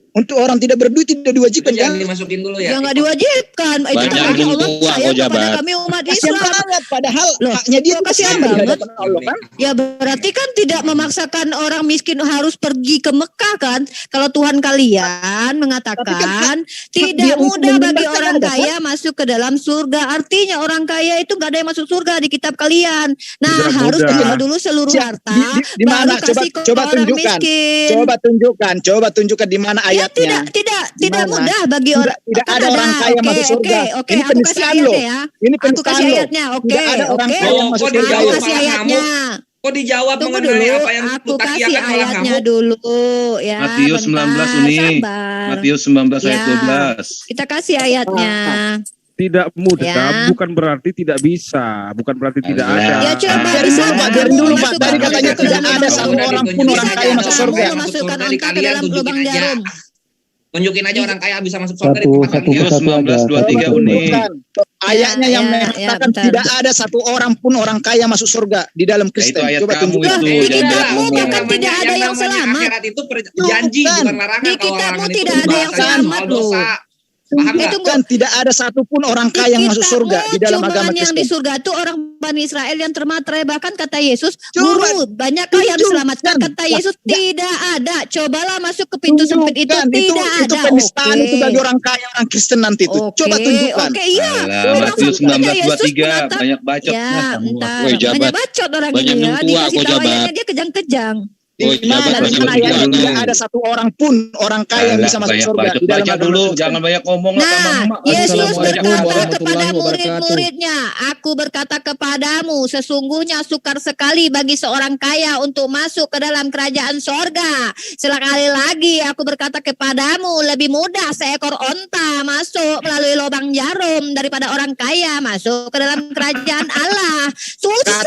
Untuk orang tidak berduit tidak diwajibkan kan? Dimasukin dulu ya. Ya nggak diwajibkan. Itu kan Allah sayang kepada kami umat Islam. Padahal haknya dia kasihan banget. Ya berarti kan tidak memaksakan orang miskin harus pergi ke Mekah kan? Kalau Tuhan kalian mengatakan tidak mudah bagi orang kaya masuk ke dalam surga. Artinya orang kaya itu nggak ada yang masuk surga di kitab kalian. Nah harus jual dulu seluruh harta. Di mana? Coba tunjukkan. Coba tunjukkan di mana ayatnya. Tidak mudah bagi orang. Tidak ada orang kaya masuk surga. Oke, aku kasih ayatnya ya. Aku kasih ayatnya. Oke. Aku kasih ayatnya. Kok dijawab mengenai apa yang aku kasih ayatnya dulu ya. Matius 19 Uni. Matius 19 ayat 12. Kita kasih ayatnya. Tidak mudah, bukan berarti tidak bisa, bukan berarti tidak ada. Ya coba biarin dulu Pak. Tadi katanya tidak ada satu orang pun orang kaya masuk surga. Memasukkan onta ke dalam lubang jarum. Tunjukin aja orang kaya bisa masuk surga. Matius 19:23 Uni. Ayatnya yang mengatakan tidak ada satu orang pun orang kaya masuk surga di dalam Kristen. Coba tunjukkan. Di kitabmu bahkan tidak ada yang selamat. Itu janji bukan larangan. Di kitabmu tidak ada yang selamat loh. Itu kan tidak ada satupun orang kaya yang masuk surga di dalam agama Kristen. Yang di surga itu orang Bani Israel yang termaterai. Bahkan kata Yesus, guru banyakkah yang diselamatkan? Kata Yesus tidak ada. Cobalah masuk ke pintu sempit itu, tidak ada. Itu penistaan itu bagi orang kaya orang Kristen nanti itu. Coba tunjukkan. Oke, iya. Matius 19:23 banyak bacot. Ya, banyak bacot orang ini ya. Dikasih tahu ayatnya dia kejang-kejang. Di mana ayatnya tidak ada satu orang pun orang kaya yang bisa masuk surga. Baca dulu, jangan banyak ngomong. Nah, Yesus berkata kepada murid-muridnya, aku berkata kepadamu, sesungguhnya sukar sekali bagi seorang kaya untuk masuk ke dalam kerajaan sorga. Sekali lagi aku berkata kepadamu, lebih mudah seekor onta masuk melalui lubang jarum daripada orang kaya masuk ke dalam kerajaan Allah. Susah.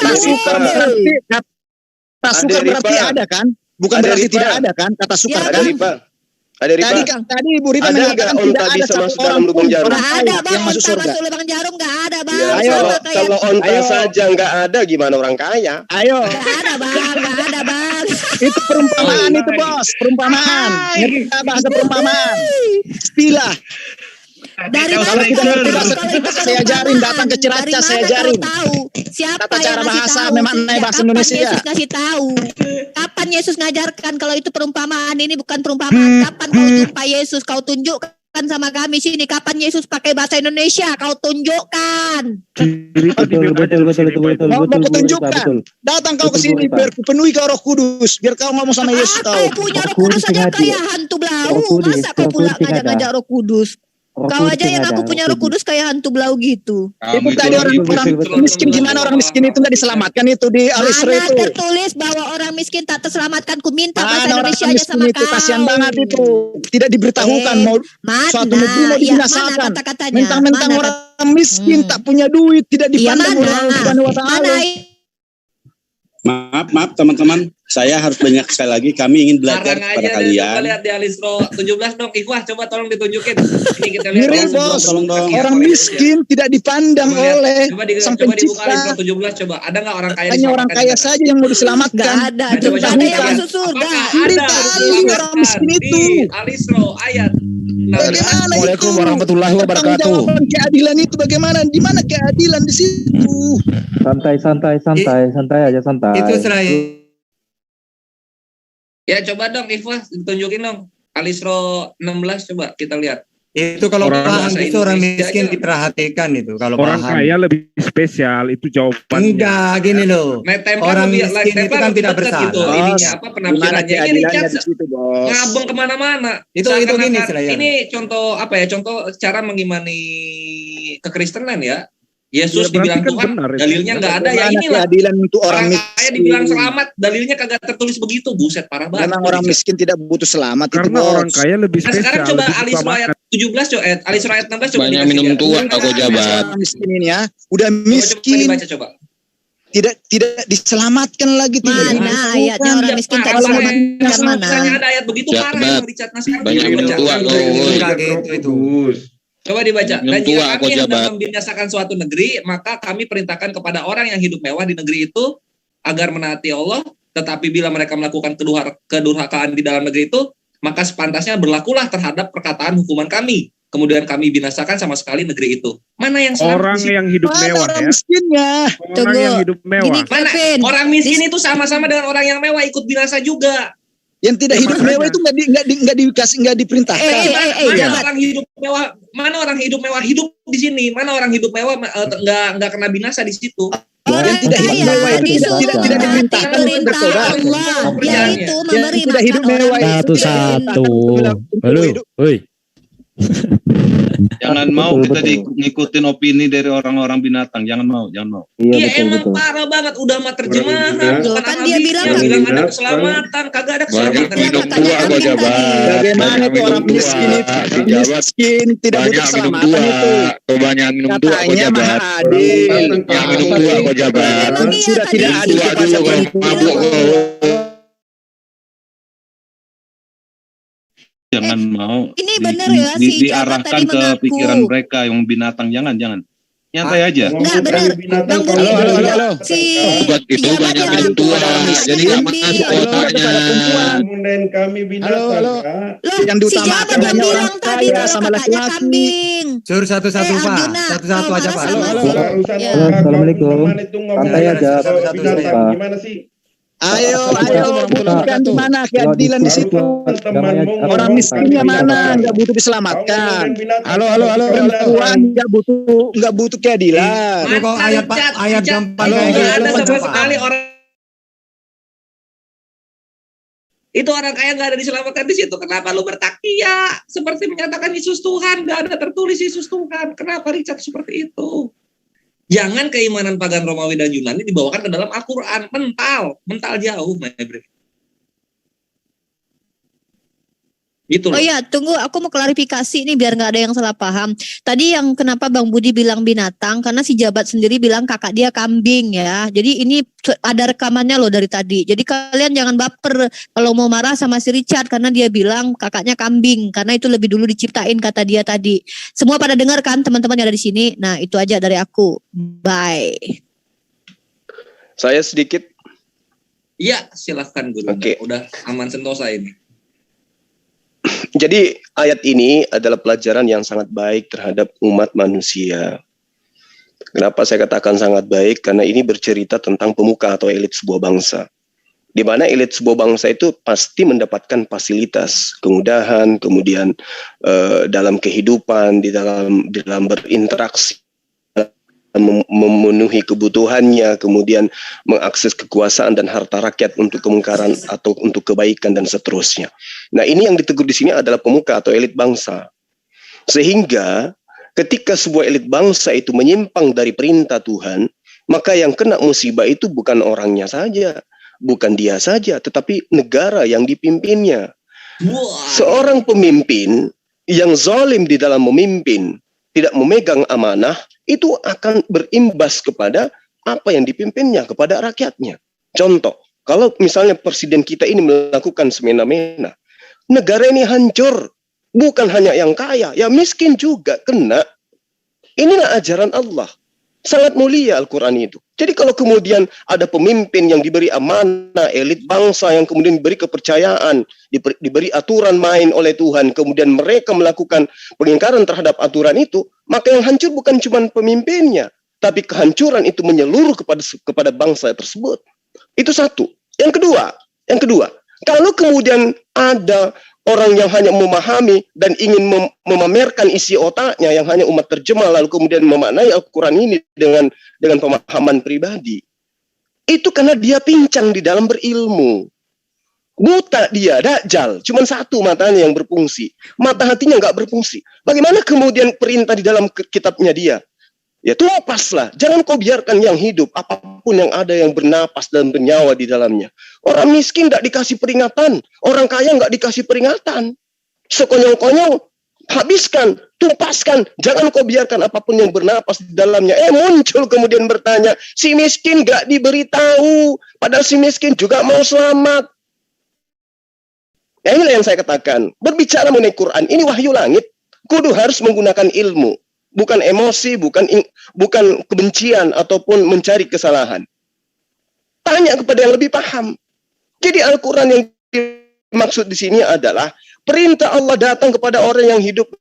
Kata sukar berarti ada kan? Bukan berarti tidak ada kan? Kata sukar kan? Ada riba. Tadi Ibu Rifa mengatakan tidak ada satu orang pun orang ada yang masuk surga. Masuk lubang jarum nggak ada bang. Ya, kalau onta saja nggak ada, gimana orang kaya? Ayo. Nggak ada bang. Itu perumpamaan itu bos, perumpamaan. Kita bahasa perumpamaan. Istilah. Dari kalau kita ngerti bahasa kita saya ajarin, datang ke Ciracas saya ajarin. Siapa tata cara yang bahasa tahu? memang bahasa Indonesia. Yesus ngasih tahu. Kapan Yesus ngajarkan kalau itu perumpamaan? Ini bukan perumpamaan. Kapan kau jumpa Yesus? Kau tunjukkan sama kami sini. Kapan Yesus pakai bahasa Indonesia? Kau tunjukkan. Betul. Mau tunjukkan. Datang kau ke sini biar penuhi kau Roh Kudus. Biar kau ngomong sama Yesus tahu. Kau punya Roh Kudus aja kayak hantu blau. Masa kau pula ngajak-ngajak Roh Kudus? Kau aja yang aku punya Roh Kudus kayak hantu blau gitu. Itu tadi orang miskin, gimana orang miskin itu nggak diselamatkan itu di Al-Isra itu. Mana tertulis bahwa orang miskin tak terselamatkan? Ku minta bahasa Indonesia aja sama itu, kau. Kasihan banget itu. Tidak diberitahukan mau suatu negeri mau dibinasakan. Mentang-mentang orang miskin tak punya duit, tidak dipandang oleh Allah Subhanahu wa taala. Maaf teman-teman, Saya harus banyak sekali lagi. Kami ingin belajar Sekarang kepada aja deh, kalian. coba lihat di Alisro 17 dong. Ikhwah, coba tolong ditunjukin. Ini kita lihat. Miring bos, orang miskin tidak dipandang oleh sang Coba dibuka Alisro pencipta. 17 coba. Ada nggak orang kaya Hanya orang kaya saja yang mau diselamatkan. Nggak ada, Nah, coba ada yang masuk surga. Cerita orang miskin itu. Alisro ayat. Bagaimana Assalamualaikum itu? warahmatullahi wabarakatuh. Pertanggungjawaban keadilan itu bagaimana? Di mana keadilan di situ? Santai aja, santai. Itu selain Ya coba dong Ikhwah ditunjukin dong. Alisro 16 coba kita lihat. itu kalau Orang- paham itu orang Indonesia miskin aja. diperhatikan itu kalau Orang paham. kaya lebih spesial itu jawabannya. Enggak, gini loh. Orang miskin itu kan tidak bersalah. Gitu, ininya apa penafsirannya. Ini keadilannya Richard di situ, bos? ngabeng kemana-mana. Itu gini Seakan-akan Selayan. ini contoh apa ya? Contoh cara mengimani kekristenan ya. Yesus Ya, berarti dibilang kan Tuhan, benar itu. dalilnya nggak ada. Ya Bagaimana inilah. keadilan untuk orang Orang kaya miskin? dibilang selamat, dalilnya kagak tertulis begitu. Buset, parah banget. Memang orang miskin tidak butuh selamat itu, Karena bos. orang kaya lebih Nah spesial. sekarang coba lebih Alisro ayat diutamakan. 17 coba, Alisro ayat 16 coba Banyak dikasih minum lihat. tua aku jabat. Orang miskin ini ya, udah Coba miskin, dibaca coba. tidak diselamatkan lagi. Tidak Mana dimasukkan. ayatnya orang miskin tadi Kalau mau diselamatkan mana? Misalnya ada ayat begitu Jabat. parah yang Richard. Nah sekarang Banyak coba minum dibaca. tua kau. Enggak gitu itu. Coba dibaca. Minum Dan tua jika aku kami hendak jabat. membinasakan suatu negeri, maka kami perintahkan kepada orang yang hidup mewah di negeri itu agar menaati Allah. Tetapi bila mereka melakukan kedurhakaan di dalam negeri itu, maka sepantasnya berlakulah terhadap perkataan hukuman kami. Kemudian kami binasakan sama sekali negeri itu. Mana yang selamat Orang di situ? yang hidup Mana mewah orang ya. miskinnya? Orang Tunggu. yang hidup mewah. Gini, Mana Kevin. orang miskin itu sama-sama dengan orang yang mewah ikut binasa juga. Yang tidak Ya, hidup makanya. mewah itu nggak diperintahkan. Mana jabat. orang hidup mewah? Mana orang hidup mewah hidup di sini? Mana orang hidup mewah nggak kena binasa di situ? Orang tidak hidup kaya mewah itu disuruh tidak menaati diperintahkan untuk perintah bertobat. Allah, yaitu memberi Yang tidak makan hidup mewah orang itu Satu-satu. untuk Halo, hidup. woi. Jangan mau Betul, kita ngikutin opini dari orang-orang binatang. Jangan mau. Iya, Iya betul, emang betul. parah banget udah mah terjemahan Orang bukan kan apa dia habisnya. bilang bilang ada binatang. keselamatan kagak ada Banyak keselamatan. minum kakaknya tua kau kambing jabat. Bagaimana Banyak itu orang minum miskin tua. itu? Jabat. Miskin tidak butuh Banyak minum keselamatan tua. itu. Kebanyakan minum tua kau Katanya jabat. maha adil. Yang minum tua kau jabat. Emang iya Sudah tadi tidak adil Tua kepada dulu kau mabuk kau. Jangan mau Ini bener ya, si Jabat diarahkan tadi ke mengaku. pikiran mereka yang binatang. Jangan. Nyantai aja. Enggak benar. Bang Budi Halo. si Itu Jabat banyak yang minum mengaku tua. orang miskin Jadi nggak kambing. masuk kotanya. Kemudian kami binatang. Halo. Kak. Loh, Yang si diutamakan Jabat yang hanya bilang orang tadi kaya kalau sama kakaknya laki-laki. kambing. Suruh satu-satu Pak. Arjuna, Satu-satu kalau aja marah Pak. sama Urusan Ya. orang Assalamualaikum. kau itu ngomong Santai aja. soal binatang. Pak. Gimana sih? Ayo, buktikan di mana Kalau keadilan di diskusi situ. Temanmu Orang ngomong miskinnya kami mana? binatang. Nggak butuh Kau diselamatkan. ngomongin binatang. Halo. Perempuan nggak butuh keadilan. Itu kok ayat Pak, ayat gampang Halo, kayak nggak gitu. ada sama Pak. sekali orang itu orang kaya nggak ada diselamatkan di situ. Kenapa lu bertakia seperti menyatakan Yesus Tuhan? Nggak ada tertulis Yesus Tuhan. Kenapa Richard seperti itu? Jangan keimanan pagan Romawi dan Yunani dibawakan ke dalam Al-Quran. Mental jauh, my friend. Gitu loh. Oh iya, tunggu aku mau klarifikasi nih biar nggak ada yang salah paham. Tadi yang kenapa Bang Budi bilang binatang karena si Jabat sendiri bilang kakak dia kambing ya. Jadi ini ada rekamannya loh dari tadi. Jadi kalian jangan baper kalau mau marah sama si Richard karena dia bilang kakaknya kambing karena itu lebih dulu diciptain kata dia tadi. Semua pada dengar kan teman-teman yang ada di sini. Nah, itu aja dari aku. Bye. Saya sedikit. Iya, silahkan Guru. Oke. Udah aman sentosa ini. Jadi ayat ini adalah pelajaran yang sangat baik terhadap umat manusia. Kenapa saya katakan sangat baik? Karena ini bercerita tentang pemuka atau elit sebuah bangsa. Di mana elit sebuah bangsa itu pasti mendapatkan fasilitas, kemudahan, kemudian dalam kehidupan, di dalam berinteraksi, memenuhi kebutuhannya, kemudian mengakses kekuasaan dan harta rakyat untuk kemungkaran atau untuk kebaikan dan seterusnya. Nah, ini yang ditegur di sini adalah pemuka atau elit bangsa. Sehingga ketika sebuah elit bangsa itu menyimpang dari perintah Tuhan, maka yang kena musibah itu bukan orangnya saja, bukan dia saja, tetapi negara yang dipimpinnya. Seorang pemimpin yang zalim di dalam memimpin, tidak memegang amanah, itu akan berimbas kepada apa yang dipimpinnya, kepada rakyatnya. Contoh, Kalau misalnya presiden kita ini melakukan semena-mena, negara ini hancur. Bukan hanya yang kaya, yang miskin juga kena. Inilah ajaran Allah. Sangat mulia Al-Quran itu. Jadi kalau kemudian ada pemimpin yang diberi amanah, elit bangsa yang kemudian diberi kepercayaan, diberi aturan main oleh Tuhan, kemudian mereka melakukan pengingkaran terhadap aturan itu, maka yang hancur bukan cuma pemimpinnya, tapi kehancuran itu menyeluruh kepada bangsa tersebut. Itu satu. Yang kedua, kalau kemudian ada orang yang hanya memahami dan ingin memamerkan isi otaknya yang hanya umat terjemah lalu kemudian memaknai Al-Quran ini dengan pemahaman pribadi, itu karena dia pincang di dalam berilmu. Buta dia, dajjal, cuma satu matanya yang berfungsi, mata hatinya nggak berfungsi. Bagaimana kemudian perintah di dalam kitabnya dia? Ya tumpaslah, jangan kau biarkan yang hidup, apapun yang ada yang bernapas dan bernyawa di dalamnya. Orang miskin tidak dikasih peringatan, orang kaya nggak dikasih peringatan. Sekonyong-konyong, habiskan, tumpaskan, jangan kau biarkan apapun yang bernapas di dalamnya. Muncul kemudian bertanya, si miskin nggak diberitahu, padahal si miskin juga mau selamat. Ya inilah yang saya katakan, berbicara mengenai Quran, ini wahyu langit, kudu harus menggunakan ilmu. Bukan emosi, bukan kebencian ataupun mencari kesalahan. Tanya kepada yang lebih paham. Jadi Al-Quran yang dimaksud di sini adalah perintah Allah datang kepada orang yang hidup,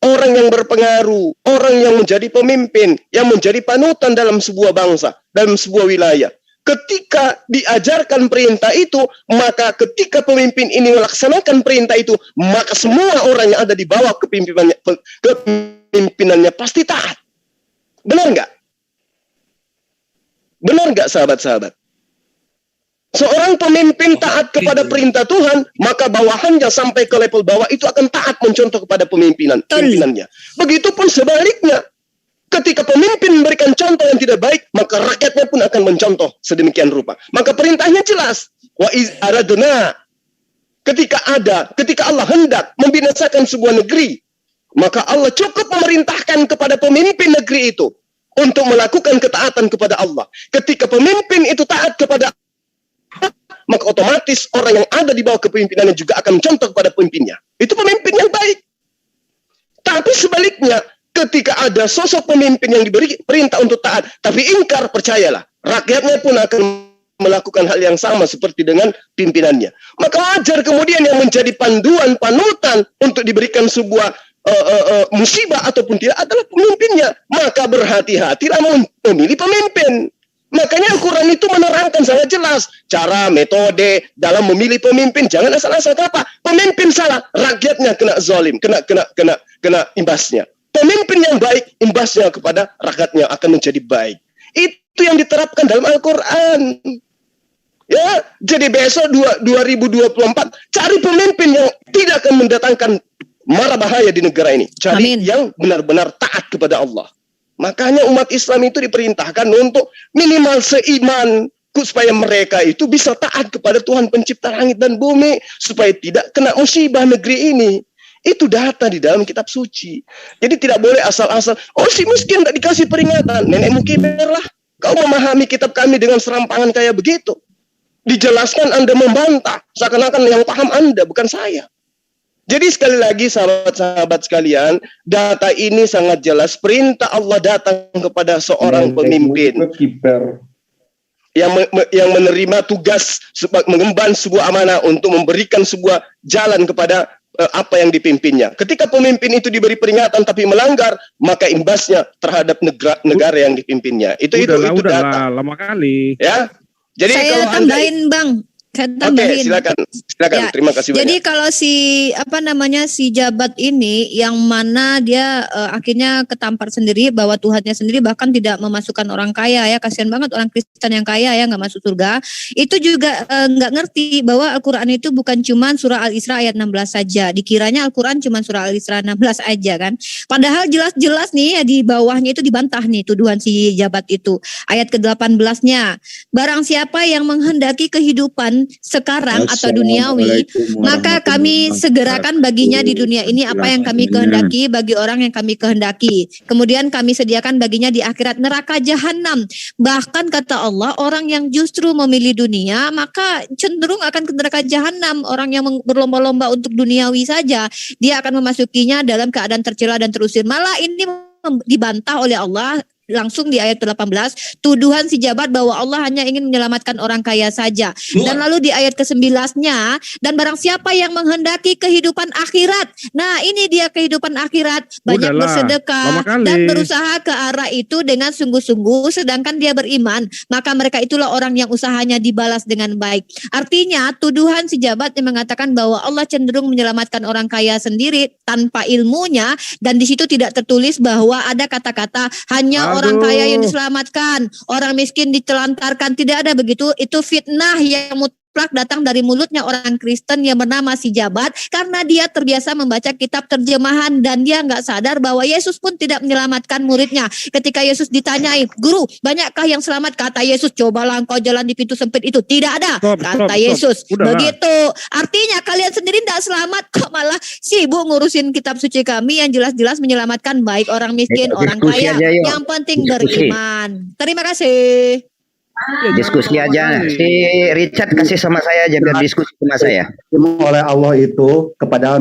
orang yang berpengaruh, orang yang menjadi pemimpin, yang menjadi panutan dalam sebuah bangsa, dalam sebuah wilayah. Ketika diajarkan perintah itu, maka ketika pemimpin ini melaksanakan perintah itu, maka semua orang yang ada di bawah kepemimpinannya pasti taat. Benar nggak? Benar nggak sahabat-sahabat? Seorang pemimpin taat kepada perintah Tuhan, maka bawahannya sampai ke level bawah itu akan taat mencontoh kepada pimpinannya. Begitupun sebaliknya. Ketika pemimpin memberikan contoh yang tidak baik, maka rakyatnya pun akan mencontoh sedemikian rupa. Maka perintahnya jelas. Wa iz aradna. Ketika Allah hendak membinasakan sebuah negeri, maka Allah cukup memerintahkan kepada pemimpin negeri itu untuk melakukan ketaatan kepada Allah. Ketika pemimpin itu taat kepada Allah, maka otomatis orang yang ada di bawah kepemimpinannya juga akan mencontoh kepada pemimpinnya. Itu pemimpin yang baik. Tapi sebaliknya, ketika ada sosok pemimpin yang diberi perintah untuk taat, tapi ingkar, percayalah, rakyatnya pun akan melakukan hal yang sama seperti dengan pimpinannya. Maka wajar kemudian yang menjadi panduan, panutan untuk diberikan sebuah musibah ataupun tidak adalah pemimpinnya. Maka berhati-hatilah memilih pemimpin. Makanya Al-Quran itu menerangkan sangat jelas cara, metode dalam memilih pemimpin. Jangan asal-asal apa. Pemimpin salah, rakyatnya kena zalim, kena imbasnya. Pemimpin yang baik, imbasnya kepada rakyatnya akan menjadi baik. Itu yang diterapkan dalam Al-Quran. Ya, jadi besok 2024 cari pemimpin yang tidak akan mendatangkan mara bahaya di negara ini. Cari yang benar-benar taat kepada Allah. Makanya umat Islam itu diperintahkan untuk minimal seiman supaya mereka itu bisa taat kepada Tuhan pencipta langit dan bumi supaya tidak kena musibah negeri ini. Itu data di dalam kitab suci. Jadi tidak boleh asal-asal, oh si miskin tidak dikasih peringatan. Nenekmu kiper lah. Kau memahami kitab kami dengan serampangan kayak begitu. Dijelaskan Anda membantah. Seakan-akan yang paham Anda, bukan saya. Jadi sekali lagi sahabat-sahabat sekalian, data ini sangat jelas. Perintah Allah datang kepada seorang pemimpin. Yang menerima tugas mengemban sebuah amanah untuk memberikan sebuah jalan kepada apa yang dipimpinnya. Ketika pemimpin itu diberi peringatan tapi melanggar, maka imbasnya terhadap negara yang dipimpinnya. Itu data. Lama kali. Ya. Jadi saya kalau tambahin Bang. Saya tambahin. Oke, silakan. Ya, terima kasih jadi banyak. kalau si si jabat ini yang mana dia akhirnya ketampar sendiri bahwa Tuhannya sendiri bahkan tidak memasukkan orang kaya ya, kasihan banget orang Kristen yang kaya ya nggak masuk surga. Itu juga nggak ngerti bahwa Al-Quran itu bukan cuma surah Al-Isra ayat 16 saja. Dikiranya Al-Quran cuma surah Al-Isra 16 aja kan. Padahal jelas-jelas nih ya di bawahnya itu dibantah nih tuduhan si jabat itu. Ayat ke-18-nya. Barang siapa yang menghendaki kehidupan sekarang atau duniawi, maka kami segerakan baginya di dunia ini apa yang kami kehendaki bagi orang yang kami kehendaki. Kemudian kami sediakan baginya di akhirat neraka jahanam. Bahkan kata Allah, orang yang justru memilih dunia maka cenderung akan ke neraka jahanam. Orang yang berlomba-lomba untuk duniawi saja, dia akan memasukinya dalam keadaan tercela dan terusir. Malah ini dibantah oleh Allah langsung di ayat 18, tuduhan si jabat bahwa Allah hanya ingin menyelamatkan orang kaya saja. Dan lalu di ayat ke-11-nya, dan barang siapa yang menghendaki kehidupan akhirat. Nah, ini dia kehidupan akhirat, banyak bersedekah dan berusaha ke arah itu dengan sungguh-sungguh sedangkan dia beriman, maka mereka itulah orang yang usahanya dibalas dengan baik. Artinya, tuduhan si jabat yang mengatakan bahwa Allah cenderung menyelamatkan orang kaya sendiri tanpa ilmunya, dan di situ tidak tertulis bahwa ada kata-kata hanya orang kaya yang diselamatkan, orang miskin ditelantarkan, tidak ada begitu. Itu fitnah yang mutlak datang dari mulutnya orang Kristen yang bernama si jabat, karena dia terbiasa membaca kitab terjemahan dan dia nggak sadar bahwa Yesus pun tidak menyelamatkan muridnya. Ketika Yesus ditanyai, guru, banyakkah yang selamat? Kata Yesus, cobalah engkau jalan di pintu sempit itu. Tidak ada, kata Yesus. Begitu. Artinya kalian sendiri tidak selamat, kok malah sibuk ngurusin kitab suci kami yang jelas-jelas menyelamatkan baik orang miskin, orang kaya. Yang penting beriman. Terima kasih. Diskusi aja. Si Richard kasih sama saya aja biar diskusi sama saya. Oleh Allah itu kepada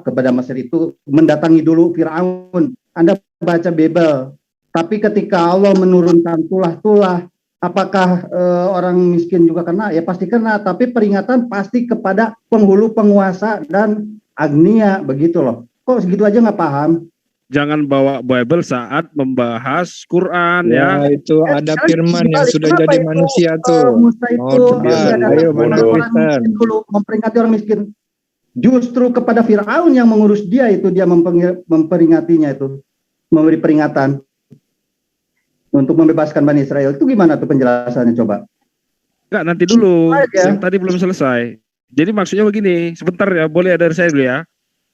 kepada Mesir itu mendatangi dulu Firaun. Anda baca Bible. Tapi ketika Allah menurunkan tulah-tulah, apakah orang miskin juga kena? Ya pasti kena. Tapi peringatan pasti kepada penghulu penguasa dan agnia, begitu loh. Kok segitu aja nggak paham? Jangan bawa Bible saat membahas Quran ya. Itu ada firman yang sudah jadi manusia tuh. Musa itu ayo orang miskin dulu, memperingati orang miskin. Justru kepada Firaun yang mengurus dia itu, dia memperingatinya itu, memberi peringatan untuk membebaskan Bani Israel. Itu gimana tuh penjelasannya coba? Enggak, nanti dulu. Yang tadi belum selesai. Jadi maksudnya begini, sebentar ya, boleh dari saya dulu ya.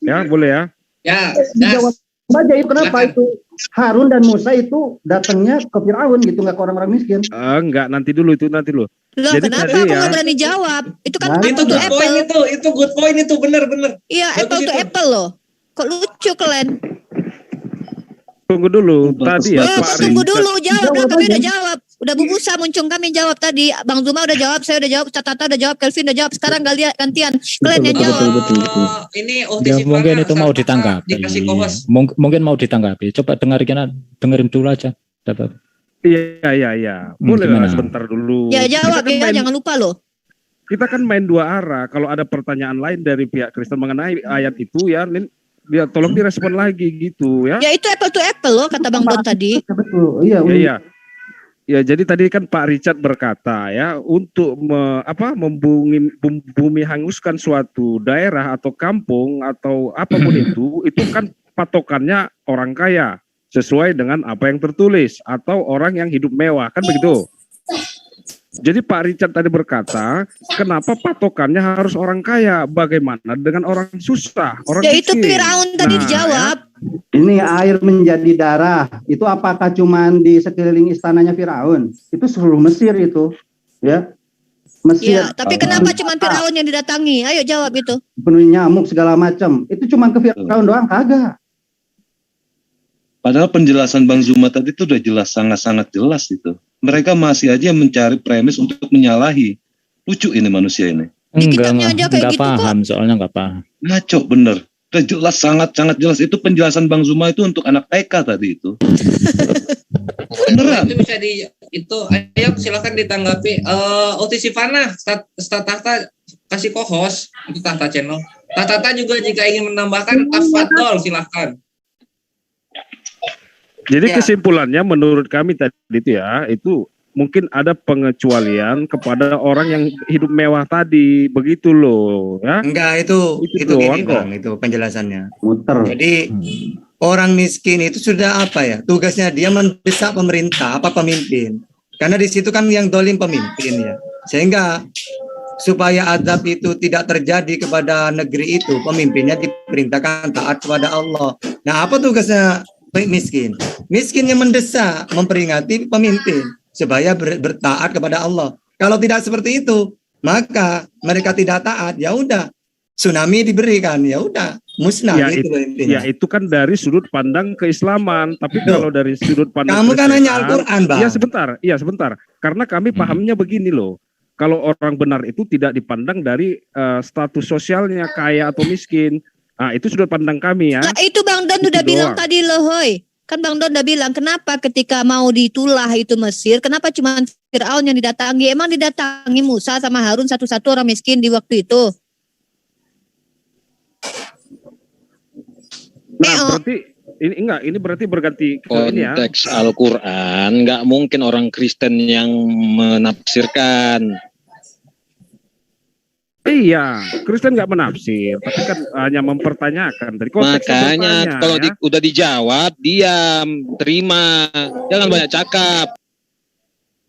Ya, boleh ya. Ya, jawab aja itu kenapa itu Harun dan Musa itu datangnya ke Firaun gitu, nggak ke orang-orang miskin? Enggak, nanti dulu. Loh, jadi kenapa aku nggak berani jawab? Itu kan itu good point itu good point itu bener. Iya, apple to apple loh. Kok lucu kalian? Tunggu dulu, tadi ya Pak tunggu dulu, jawab lah, kami udah jawab. Udah Bu Musa muncung kami jawab tadi. Bang Zuma udah jawab, saya udah jawab, Tata udah jawab, Kelvin udah jawab. Sekarang gantian kalian yang jawab. Ini mungkin itu mau ditanggapi. Mungkin mau ditanggapi. Coba dengerin dulu aja. Iya. Boleh lah sebentar dulu. Ya jawab ya, jangan lupa loh. Kita kan main dua arah. Kalau ada pertanyaan lain dari pihak Kristen mengenai ayat itu ya, tolong direspon lagi gitu ya. Ya itu apple to apple loh kata Bang Don tadi. Betul. Iya. Ya, jadi tadi kan Pak Richard berkata ya, untuk membumi hanguskan suatu daerah atau kampung atau apapun itu kan patokannya orang kaya sesuai dengan apa yang tertulis atau orang yang hidup mewah, kan begitu. Jadi Pak Richard tadi berkata, kenapa patokannya harus orang kaya? Bagaimana dengan orang susah, orang miskin? Ya itu Firaun tadi dijawab. Ini air menjadi darah. Itu apakah cuman di sekeliling istananya Firaun? Itu seluruh Mesir itu, ya. Mesir. Ya, tapi kenapa cuman Firaun yang didatangi? Ayo jawab itu. Penuh nyamuk segala macam. Itu cuman ke Firaun doang, kagak. Padahal penjelasan Bang Zuma tadi itu udah jelas, sangat-sangat jelas itu. Mereka masih aja mencari premis untuk menyalahi. Lucu ini manusia ini. Enggak paham, soalnya enggak paham. Ngaco bener. Udah jelas, sangat-sangat jelas. Itu penjelasan Bang Zuma itu untuk anak TK tadi itu. Beneran. Itu bisa ayo silakan ditanggapi. Oti Sivana, Tata kasih co-host itu Tata channel. Tata juga jika ingin menambahkan, tafadhol silahkan. Jadi kesimpulannya menurut kami tadi itu ya, itu mungkin ada pengecualian kepada orang yang hidup mewah tadi, begitu loh ya. Enggak, itu gini Bang, itu penjelasannya. Muter. Jadi orang miskin itu sudah apa ya? Tugasnya dia mendesak pemerintah, pemimpin. Karena di situ kan yang dolim pemimpin ya. Sehingga supaya azab itu tidak terjadi kepada negeri itu, pemimpinnya diperintahkan taat kepada Allah. Nah, apa tugasnya miskin? Miskin yang mendesak, memperingati pemimpin supaya bertaat kepada Allah. Kalau tidak seperti itu, maka mereka tidak taat, ya udah tsunami diberikan, ya udah musnah Ya, gitu loh intinya. Ya itu kan dari sudut pandang keislaman, tapi Loh, kalau dari sudut pandang kamu kan Kristenan, hanya Al-Quran, Bang. Iya sebentar. Karena kami pahamnya begini loh. Kalau orang benar itu tidak dipandang dari status sosialnya kaya atau miskin. Nah, itu sudut pandang kami ya. Nah, itu Bang Don udah bilang tadi loh, hoi. Kan Bang Don udah bilang, kenapa ketika mau ditulah itu Mesir, kenapa cuma Fir'aun yang didatangi? Emang didatangi Musa sama Harun satu-satu orang miskin di waktu itu? Nah, berarti ini berarti berganti ke ini ya. Konteks Al-Quran nggak mungkin orang Kristen yang menafsirkan. Iya, Kristen nggak menafsir, tapi kan hanya mempertanyakan. Dari konteksnya Makanya bertanya, kalau ya. udah dijawab, diam, terima, jangan banyak cakap.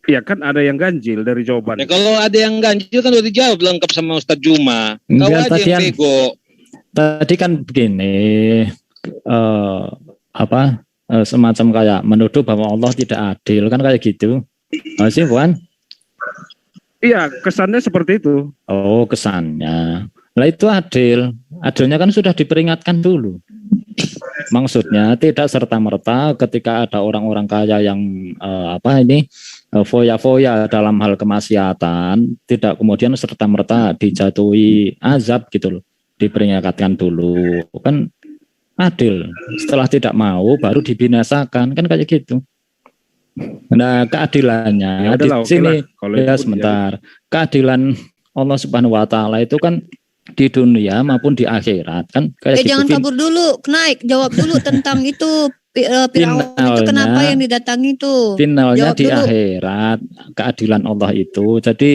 Iya kan ada yang ganjil dari jawaban. Ya, kalau ada yang ganjil kan udah dijawab lengkap sama Ustadz Juma. Kau Enggak, aja yang bego. Tadi kan begini, semacam kayak menuduh bahwa Allah tidak adil, kan kayak gitu. Sih bukan? Iya, kesannya seperti itu. Oh, kesannya. Lah itu adil. Adilnya kan sudah diperingatkan dulu. Maksudnya tidak serta-merta ketika ada orang-orang kaya yang foya-foya dalam hal kemaksiatan, tidak kemudian serta-merta dijatuhi azab gitu loh. Diperingatkan dulu. Kan adil. Setelah tidak mau baru dibinasakan, kan kayak gitu. Nah, keadilannya Ya di udahlah, oke sini lah. Kalau ya itu sebentar. Keadilan Allah Subhanahu wa taala itu kan di dunia maupun di akhirat kan kayak gitu. Jangan kabur dulu, naik jawab dulu tentang itu Firaun itu kenapa yang didatangi itu. Finalnya Jawab di dulu. akhirat keadilan Allah itu. Jadi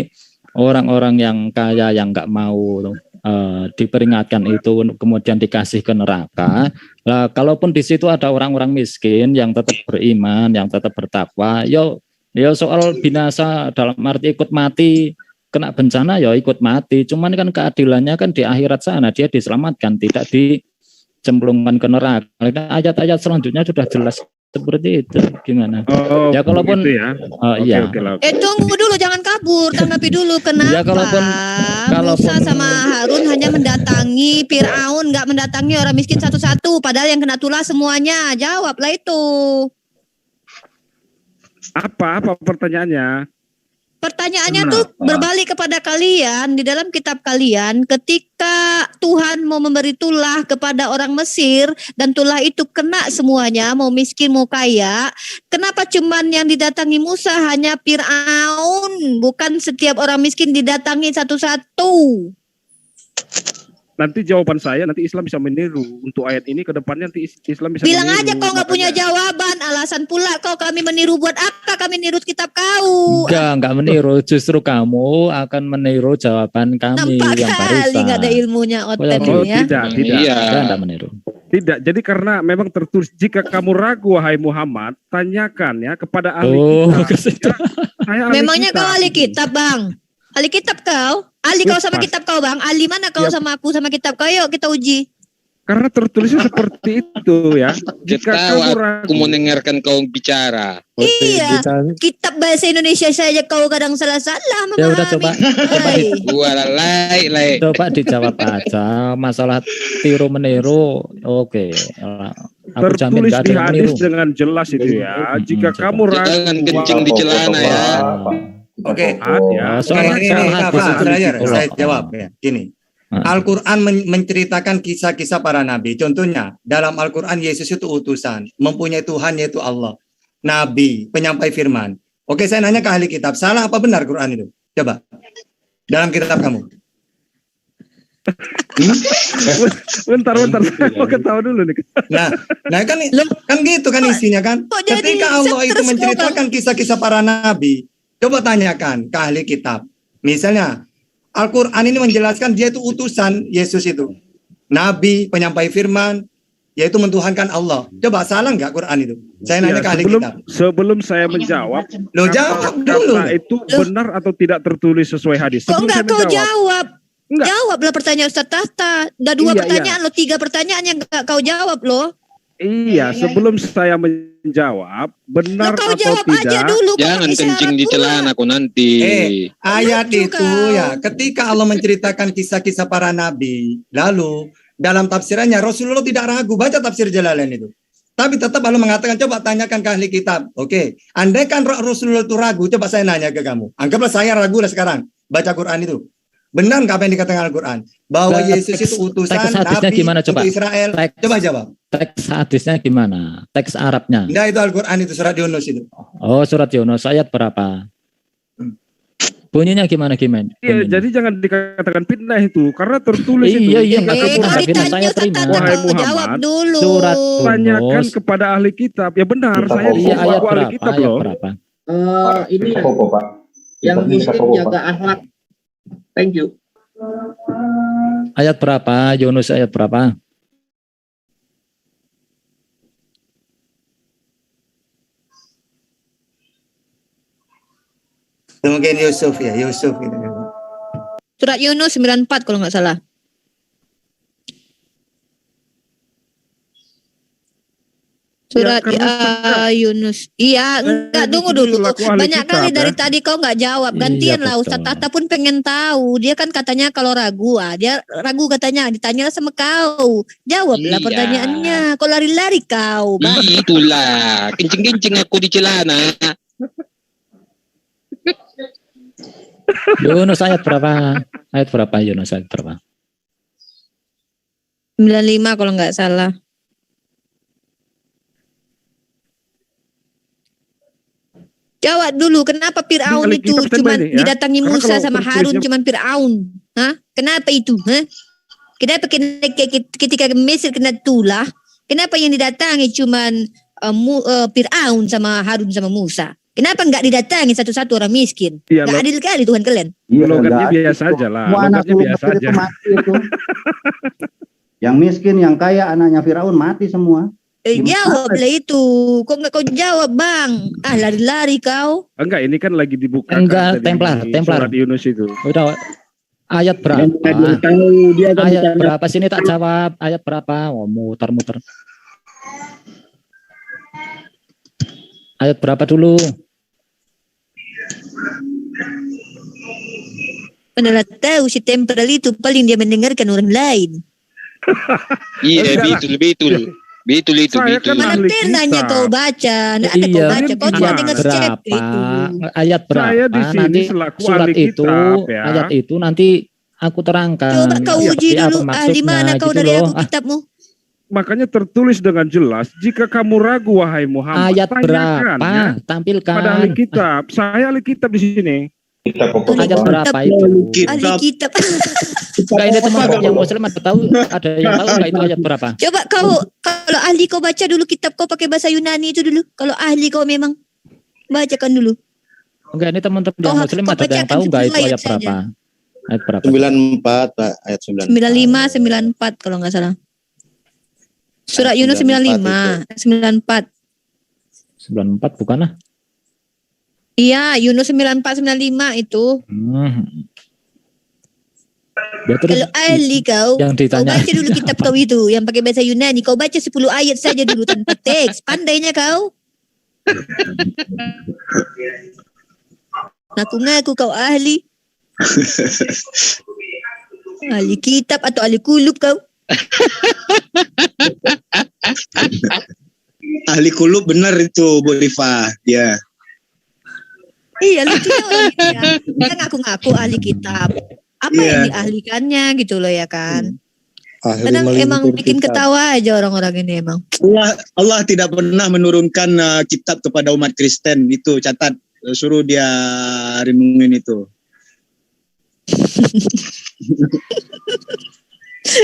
orang-orang yang kaya yang nggak mau diperingatkan itu kemudian dikasih ke neraka. Lah kalaupun di situ ada orang-orang miskin yang tetap beriman, yang tetap bertakwa, yo soal binasa dalam arti ikut mati, kena bencana ya ikut mati. Cuman kan keadilannya kan di akhirat sana dia diselamatkan, tidak dicemplungkan ke neraka. Ayat-ayat selanjutnya sudah jelas seperti itu. Gimana? Oh, ya kalaupun begitu ya. iya. Tunggu dulu, jangan kabur, tanggapi dulu kenapa Ya, kalaupun Musa sama Harun hanya mendatangi Firaun, nggak mendatangi orang miskin satu-satu, padahal yang kena tulah semuanya. Jawablah itu. Apa pertanyaannya? Pertanyaannya tuh berbalik kepada kalian. Di dalam kitab kalian, ketika Tuhan mau memberi tulah kepada orang Mesir dan tulah itu kena semuanya, mau miskin mau kaya, kenapa cuman yang didatangi Musa hanya Fir'aun, bukan setiap orang miskin didatangi satu-satu? Nanti jawaban saya, nanti Islam bisa meniru untuk ayat ini ke depannya, nanti Islam bisa Bilang meniru. aja kau nggak punya jawaban, alasan pula kau kami meniru buat apa? Kami niru kitab kau. Enggak meniru, justru kamu akan meniru jawaban kami Nampak yang kali barusan. nggak ada ilmunya Oten Oh, ini ya. tidak. Tidak meniru. Tidak, jadi karena memang tertulis jika kamu ragu wahai Muhammad, tanyakan ya kepada ahli kitab. Saya ahli Memangnya kitab. kau ahli kitab, Bang? Ahli kitab kau? Ahli kau sama kitab kau, Bang? Ahli mana kau sama aku sama kitab kau? Yuk kita uji. Karena tertulisnya seperti itu ya. Jika kamu Ketawa, ragu, aku mendengarkan kau bicara. Iya, kitab bahasa Indonesia saja kau kadang salah-salah. Ya udah coba Gua lalai. coba dijawab aja masalah tiru meniru. Oke. Aku jamin tertulis nggak di ada yang meniru. hadis dengan jelas itu ya. Jika kamu ragu, Jangan kencing di celana ya. Oke. Ya, soal Ini, hadis itu saya jawab ya. Gini. Al-Quran menceritakan kisah-kisah para nabi. Contohnya, dalam Al-Quran Yesus itu utusan, mempunyai Tuhan yaitu Allah. Nabi, penyampai firman. Oke, saya nanya ke ahli kitab, salah apa benar Quran itu? Coba. Dalam kitab kamu. Bentar, saya mau ketawa dulu nih. Nah kan gitu kan isinya kan. Ketika Allah itu menceritakan kisah-kisah para nabi, coba tanyakan ke ahli kitab. Misalnya, Al-Quran ini menjelaskan dia itu utusan Yesus itu. Nabi, penyampai firman, yaitu mentuhankan Allah. Coba salah nggak Quran itu? Saya nanya ke ahli kitab. Sebelum saya menjawab, Loh, jawab dulu. kata itu benar atau tidak tertulis sesuai hadis. Kok Sebelum enggak saya kau menjawab. jawab? Jawablah pertanyaan Ustaz Tahta. Udah 2 pertanyaan lo, 3 pertanyaan yang enggak kau jawab lo. Iya, sebelum saya menjawab, benar Kau atau jawab aja tidak? dulu. Jangan kencing di celanaku nanti. Ayat itu ya, ketika Allah menceritakan kisah-kisah para nabi, lalu dalam tafsirannya Rasulullah tidak ragu baca tafsir Jalalain itu. Tapi tetap Allah mengatakan, coba tanyakan ke ahli kitab. Oke, andai kan Rasulullah itu ragu, coba saya nanya ke kamu. Anggaplah saya ragu lah sekarang baca Quran itu. Benar nggak apa yang dikatakan Al-Quran? Bahwa Yesus itu utusan hadisnya Nabi gimana, coba? untuk Israel. Coba jawab. Teks hadisnya gimana? Teks Arabnya. Nah itu Al-Quran itu surat Yunus itu. Oh, surat Yunus ayat berapa? Bunyinya gimana? Iya, jadi jangan dikatakan fitnah itu, karena tertulis itu. Iya, Jika kamu saya terima. Wahai Jawab Muhammad, dulu. Surat tanyakan Yunus. kepada ahli kitab. Ya benar, saya Iya, ayat ahli berapa? kitab Ayat loh. berapa? Ini yang muslim jaga akhlak. Thank you. Ayat berapa? Yunus ayat berapa? Mungkin Yusuf ya, Yusuf gitu. Surat Yunus 94 kalau nggak salah. Surat Yunus. Iya, enggak, tunggu dulu. Banyak kali dari tadi kau nggak jawab. Gantian lah, Ustadz Tata pun pengen tahu. Dia kan katanya kalau ragu, dia ragu katanya. Ditanya sama kau. Jawablah pertanyaannya. Kau lari-lari kau. Bang. Itulah, kencing-kencing aku di celana. Yunus ayat berapa? Ayat berapa Yunus ayat berapa? 95 kalau nggak salah. Jawab dulu, kenapa Fir'aun itu cuma didatangi Musa sama Harun cuma Fir'aun? Hah? Kenapa itu? Hah? Kenapa ketika Mesir kena tulah, kenapa yang didatangi cuma Fir'aun sama Harun sama Musa? Kenapa enggak didatangi satu-satu orang miskin? Iya, Enggak adil kali Tuhan kalian. Logatnya biasa aja lah. Logatnya biasa aja. Yang miskin, yang kaya, anaknya Firaun mati semua. Jawablah itu. Kok enggak kau jawab, Bang? Ah, lari-lari kau. Enggak, ini kan lagi dibuka. Enggak, Templar. Surat Yunus itu. Udah, ayat berapa? Ayat berapa sini tak jawab? Ayat berapa? Oh, muter-muter. Ayat berapa dulu? Benar tahu si Templar itu paling dia mendengarkan orang lain. Iya, betul. Betul itu. Mana pernahnya kau baca? Nggak ada kau baca. Kau cuma dengar cek itu. Ayat berapa? Saya di sini Nanti selaku surat ahli itu, kitab, ya. ayat itu nanti aku terangkan. Coba kau uji dulu. Ahli mana kau dari loh. aku kitabmu? Makanya tertulis dengan jelas, jika kamu ragu wahai Muhammad, Ayat tanyakan, berapa? ya, Tampilkan. pada ahli kitab. Saya ahli kitab di sini. Ayat berapa itu? Ahli kitab. Enggak, ini teman-teman yang muslim ada tahu, ada yang tahu enggak itu ayat berapa? Coba kau, kalau ahli kau baca dulu kitab kau pakai bahasa Yunani itu dulu. Kalau ahli kau memang bacakan dulu. Enggak, ini teman-teman yang muslim ada yang tahu enggak itu ayat berapa? Ayat berapa? 94 Pak, ayat 94. 95, 94 kalau nggak salah. Surat Yunus 95, 94. 94 bukan lah? Iya, Yunus 94, 95 itu. Kalau ahli kau baca dulu kitab kau itu yang pakai bahasa Yunani. Kau baca 10 ayat saja dulu tanpa teks. Pandainya kau. Ngaku-ngaku kau ahli. Ahli kitab atau ahli kulub kau. Ahli kulub benar itu Bu Liva. Ya. Iya, lucunya orang ini ya. Dia ngaku-ngaku ahli kitab. Apa yang diahlikannya gitu loh ya kan. Kadang emang bikin ketawa aja orang-orang ini emang. Allah tidak pernah menurunkan kitab kepada umat Kristen. Itu catat, suruh dia renungin itu.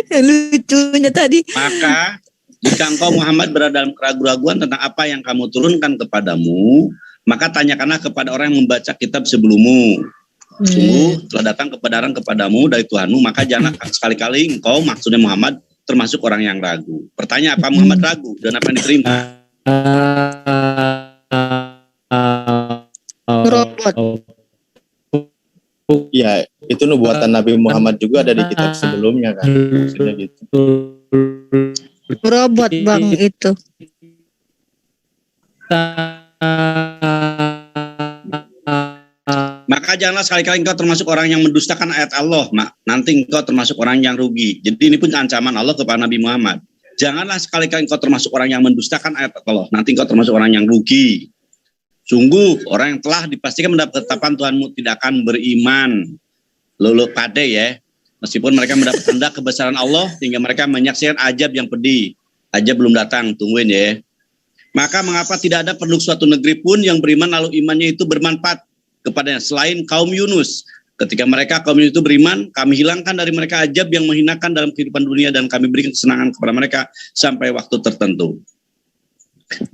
Yang lucunya tadi. Maka jika engkau Muhammad berada dalam keraguan tentang apa yang kamu turunkan kepadamu, maka tanyakanlah kepada orang yang membaca kitab sebelummu. Sungguh telah datang kebenaran kepadamu dari Tuhanmu, maka jangan sekali-kali engkau, maksudnya Muhammad, termasuk orang yang ragu. Pertanyaan, apa Muhammad ragu dan apa yang diterima? Ya, itu nubuatan Nabi Muhammad juga ada di kitab sebelumnya kan. Maksudnya gitu. Robot Bang itu. Maka janganlah sekali-kali engkau termasuk orang yang mendustakan ayat Allah. Nanti engkau termasuk orang yang rugi. Jadi ini pun ancaman Allah kepada Nabi Muhammad. Janganlah sekali-kali engkau termasuk orang yang mendustakan ayat Allah. Nanti engkau termasuk orang yang rugi. Sungguh orang yang telah dipastikan mendapat ketetapan Tuhanmu tidak akan beriman. Lulu pade ya. Meskipun mereka mendapat tanda kebesaran Allah hingga mereka menyaksikan ajab yang pedih. Ajab belum datang, tungguin ya. Maka mengapa tidak ada penduduk suatu negeri pun yang beriman lalu imannya itu bermanfaat kepadanya selain kaum Yunus. Ketika mereka kaum Yunus itu beriman, kami hilangkan dari mereka ajab yang menghinakan dalam kehidupan dunia dan kami berikan kesenangan kepada mereka sampai waktu tertentu.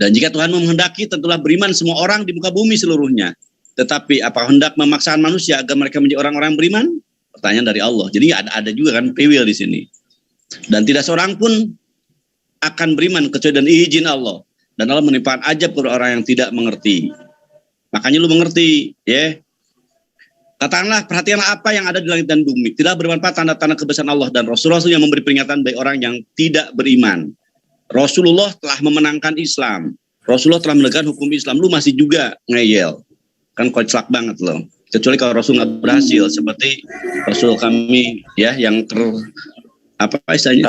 Dan jika Tuhan menghendaki, tentulah beriman semua orang di muka bumi seluruhnya. Tetapi apakah hendak memaksakan manusia agar mereka menjadi orang-orang beriman? Pertanyaan dari Allah. Jadi ada juga kan free will di sini. Dan tidak seorang pun akan beriman kecuali dengan izin Allah. Dan Allah menimpakan ajab kepada orang yang tidak mengerti. Makanya lu mengerti, ya. Katakanlah, perhatianlah apa yang ada di langit dan bumi. Tidak bermanfaat tanda-tanda kebesaran Allah dan Rasul-Rasul yang memberi peringatan bagi orang yang tidak beriman. Rasulullah telah memenangkan Islam. Rasulullah telah menegakkan hukum Islam. Lu masih juga ngeyel. Kan koclak banget loh. Kecuali kalau Rasul nggak berhasil. Seperti Rasul kami ya yang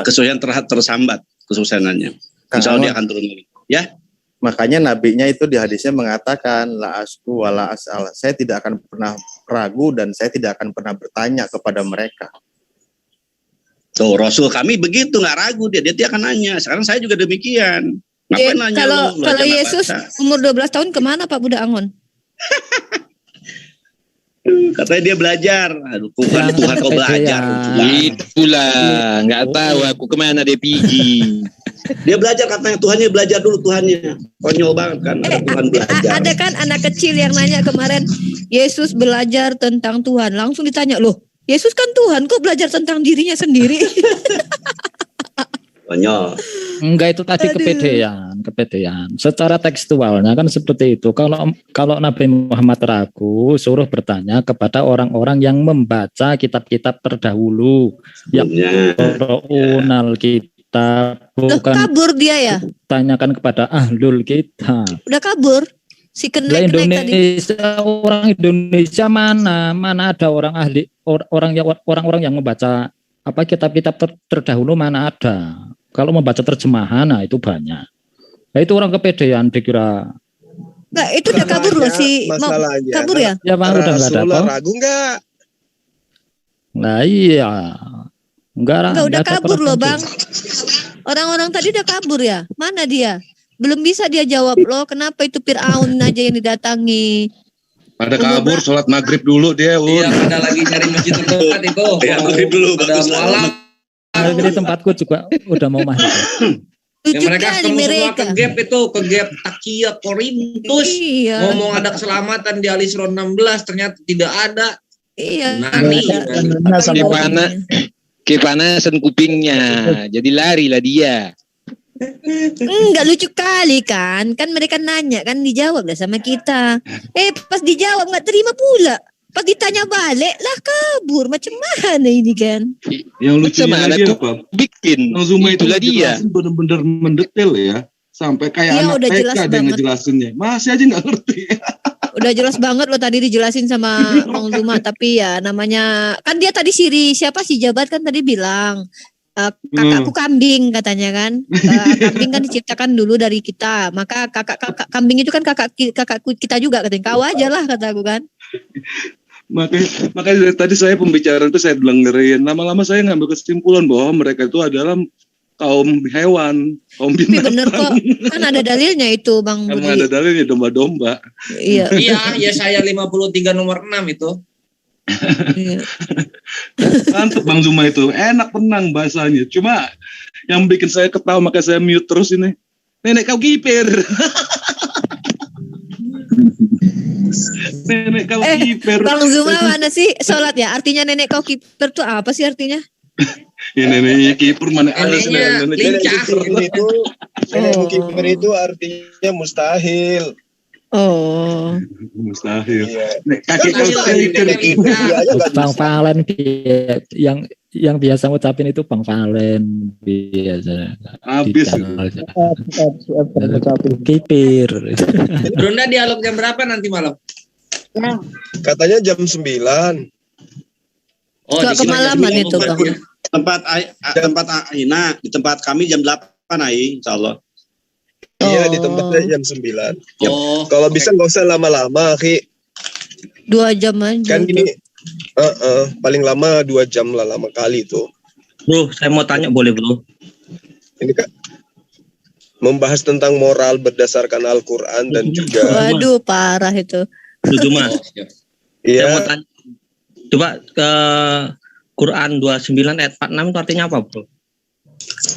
kesusahan tersambat kesusahannya. Insya Allah dia akan turun lagi. Ya. Makanya nabinya itu di hadisnya mengatakan la asku wala as'al. Saya tidak akan pernah ragu dan saya tidak akan pernah bertanya kepada mereka. Tuh Rasul kami begitu nggak ragu dia akan nanya. Sekarang saya juga demikian. Ngapain nanya kalau Yesus umur 12 tahun kemana Pak Budak Angon? Katanya dia belajar. Aduh, Tuhan kau belajar. Itulah, nggak tahu aku kemana dia pergi. Dia belajar katanya Tuhannya belajar dulu Tuhannya. Konyol banget kan. Tuhan belajar. Ada kan anak kecil yang nanya kemarin, Yesus belajar tentang Tuhan. Langsung ditanya, loh, Yesus kan Tuhan, kok belajar tentang dirinya sendiri? Konyol. Enggak, itu tadi kepedean. Secara tekstualnya kan seperti itu. Kalau Nabi Muhammad ragu, suruh bertanya kepada orang-orang yang membaca kitab-kitab terdahulu. Yang Qur'anul kitab. Bukan kabur dia ya? Tanyakan kepada ahlul kitab. Udah kabur. Si kenek Indonesia tadi. Orang Indonesia mana ada orang-orang yang membaca kitab-kitab terdahulu mana ada. Kalau membaca terjemahan, itu banyak. Nah, itu orang kepedean dikira. Enggak, itu udah kabur loh si masalahnya. Kabur ya? Ya Bang, udah enggak ada. Ragu enggak? Nah, iya. Enggak udah kabur loh, Bang. Orang-orang tadi udah kabur ya? Mana dia? Belum bisa dia jawab loh, kenapa itu Fir'aun aja yang didatangi. Pada kabur, sholat maghrib dulu dia. Iya, pada lagi nyari masjid terdekat itu. Ya, maghrib dulu. Bagus malam. Di tempatku juga udah mau maghrib. Ya, mereka ketemu semua ke gap Takia Korintus. Iya. Ngomong ada keselamatan di Al-Isra 16, ternyata tidak ada. Iya. Kepanasan kupingnya, jadi larilah dia. Enggak lucu kali kan mereka nanya kan dijawab lah sama kita. Pas dijawab nggak terima pula. Pas ditanya balik lah kabur. Macam mana ini kan? Yang lucu lagi apa? Bikin. Zuma itulah dia. Benar-benar mendetail ya. Sampai kayak anak TK dia ngejelasinnya. Masih aja nggak ngerti. Udah jelas banget loh tadi dijelasin sama Bang Zuma. Tapi ya namanya kan dia tadi siapa si Jabat kan tadi bilang kakakku kambing katanya kan. Kambing kan diciptakan dulu dari kita. Maka kakak kambing itu kan kakakku kita juga katanya. Kau aja lah kataku kan. Makanya tadi saya pembicaraan itu saya dengerin. Lama-lama saya ngambil kesimpulan bahwa mereka itu adalah kaum hewan, kaum binatang. Tapi bener kok, kan ada dalilnya itu Bang Budi. Ada dalilnya domba-domba. Iya. Iya, saya 53 nomor 6 itu. Iya. Mantap Bang Zuma itu, enak tenang bahasanya. Cuma yang bikin saya ketawa makanya saya mute terus ini. Nenek kau kiper. Nenek kau kiper. Bang Zuma mana sih sholat ya? Artinya nenek kau kiper tuh apa sih artinya? Ya, neneknya kiper mana ada lincah. Nenek kiper itu artinya mustahil. Oh. Mustahil. Kaki Bang Valen yang biasa ngucapin itu Bang Valen biasa. Habis. Kipir. Brunda dialog jam berapa nanti malam? Katanya jam 9. Oh, Gak kemalaman itu Bang. Tempat Aina di tempat kami jam 8 Ai, insyaallah. Iya, di tempatnya jam 9. Oh, Kalau bisa nggak usah lama-lama, Ki. 2 jam aja. Kan ini paling lama 2 jam lah, lama kali tuh. Bro, saya mau tanya boleh bro? Ini Kak, membahas tentang moral berdasarkan Al-Quran dan juga. Waduh, parah itu. Setuju Mas. Iya. Saya mau tanya, coba ke Quran 29 ayat 46 itu artinya apa bro?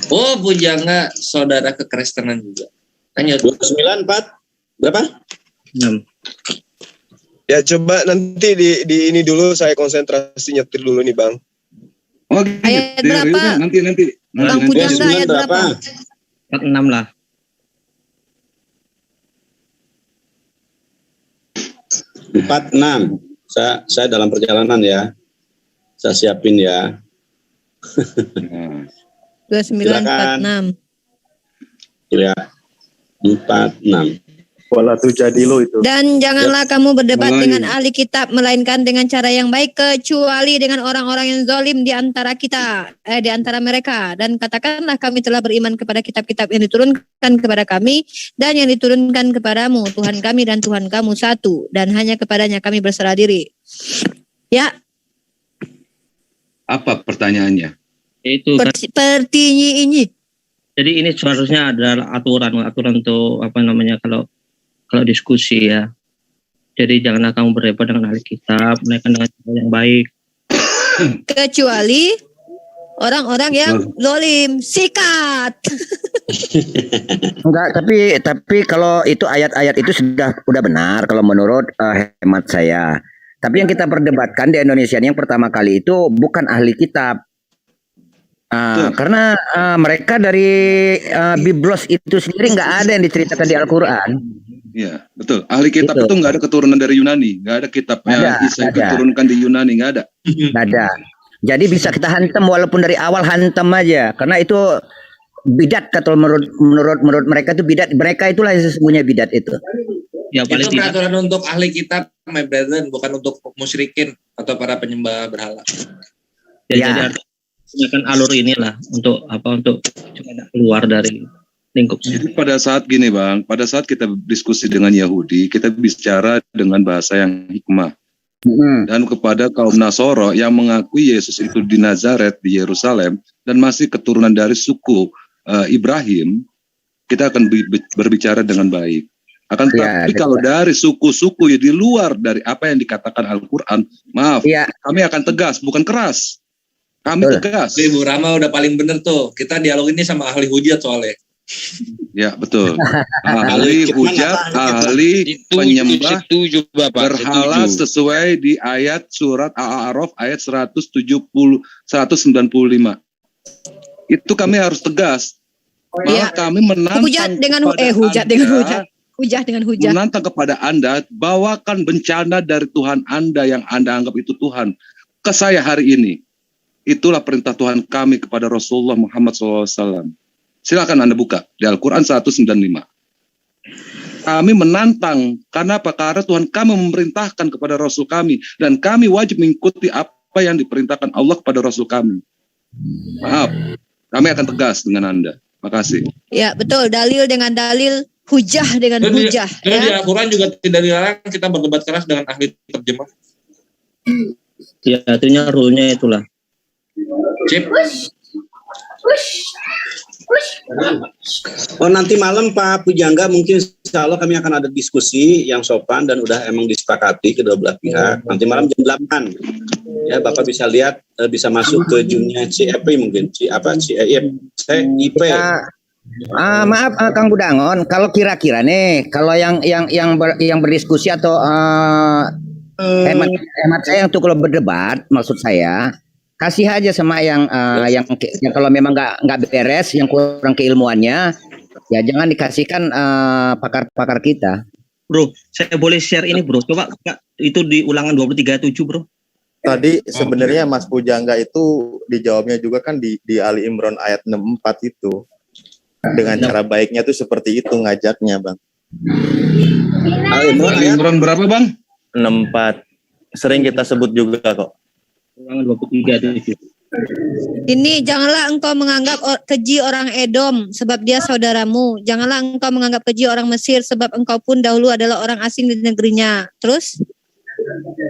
Oh, Pujangga saudara kekristenan juga. Tanya 29 4 berapa? 6. Ya coba nanti di ini dulu, saya konsentrasi nyetir dulu nih Bang. Oh, gitu. Ayat berapa? Nanti. Bang Pujangga ayat berapa? 46 lah. 46. Saya dalam perjalanan ya. Saya siapin ya. 2946. Ya. 46. Wala tu jadi lo itu. Dan janganlah kamu berdebat dengan ahli kitab melainkan dengan cara yang baik, kecuali dengan orang-orang yang zalim di antara kita, di antara mereka. Dan katakanlah kami telah beriman kepada kitab-kitab yang diturunkan kepada kami dan yang diturunkan kepadamu, Tuhan kami dan Tuhan kamu satu, dan hanya kepadanya kami berserah diri. Ya. Apa pertanyaannya? Itu kan. Seperti ini. Jadi ini seharusnya adalah aturan untuk apa namanya kalau diskusi ya. Jadi janganlah kamu berdebat dengan ahli kitab, mereka dengan cara yang baik. Kecuali orang-orang yang zalim, sikat. Enggak, tapi kalau itu ayat-ayat itu udah benar kalau menurut hemat saya. Tapi yang kita perdebatkan di Indonesia ini yang pertama kali itu bukan ahli kitab. Karena mereka dari Biblos itu sendiri nggak ada yang diceritakan di Al-Quran. Iya, betul. Ahli kitab itu nggak ada keturunan dari Yunani, nggak ada kitabnya Isa diturunkan di Yunani, nggak ada. Nggak ada. Jadi bisa kita hantam walaupun dari awal hantam aja, karena itu bidat atau menurut mereka itu bidat. Mereka itulah yang sesungguhnya bidat itu. Ya, itu peraturan untuk ahli kitab, my brother, bukan untuk musyrikin atau para penyembah berhala. Ya. Jadi kan alur inilah untuk supaya keluar dari lingkup. Jadi pada saat gini Bang, pada saat kita diskusi dengan Yahudi, kita bicara dengan bahasa yang hikmah. Dan kepada kaum Nasoro yang mengakui Yesus itu di Nazaret di Yerusalem dan masih keturunan dari suku Ibrahim, kita akan berbicara dengan baik. Akan tetapi kalau dari suku-suku di luar dari apa yang dikatakan Al-Quran, maaf, kami akan tegas, bukan keras. Kami tegas. Ibu Rama udah paling bener tuh. Kita dialog ini sama ahli hujat soalnya. Ya betul. Ahli hujat, ahli penyembah berhala sesuai di ayat surat Al-A'raf ayat 195. Itu kami harus tegas. Malah kami menantang hujat dengan hujat. Menantang kepada Anda, bawakan bencana dari Tuhan Anda yang Anda anggap itu Tuhan ke saya hari ini. Itulah perintah Tuhan kami kepada Rasulullah Muhammad SAW. Silakan Anda buka di Al-Quran 195. Kami menantang, karena apa? Karena Tuhan kami memerintahkan kepada Rasul kami, dan kami wajib mengikuti apa yang diperintahkan Allah kepada Rasul kami. Maaf, kami akan tegas dengan Anda. Makasih. Ya betul, dalil dengan dalil, hujah dengan hujah. Dan di Al-Quran juga tidak dilarang kita berdebat keras dengan ahli terjemah. Ya, artinya rule-nya itulah. Cip. Oh, nanti malam Pak Pujangga mungkin insya Allah kami akan ada diskusi yang sopan dan udah emang disepakati kedua belah pihak. Nanti malam jam 8. Ya, Bapak bisa lihat, bisa masuk ke Zoom-nya CIP mungkin. CIP. Maaf Kang Budangon, kalau kira-kira nih, kalau yang berdiskusi atau hemat saya untuk kalau berdebat, maksud saya kasih aja sama yang kalau memang nggak beres, yang kurang keilmuannya, ya jangan dikasihkan pakar-pakar kita. Bro, saya boleh share ini bro. Coba itu di ulangan 23:7 bro. Tadi sebenarnya Mas Pujangga itu dijawabnya juga kan di Ali Imran ayat 64 itu. Dengan cara baiknya tuh seperti itu ngajaknya, Bang. Ali Imran berapa, Bang? 64. Sering kita sebut juga kok. Ulangan 23:7. Ini janganlah engkau menganggap keji orang Edom sebab dia saudaramu. Janganlah engkau menganggap keji orang Mesir sebab engkau pun dahulu adalah orang asing di negerinya. Terus?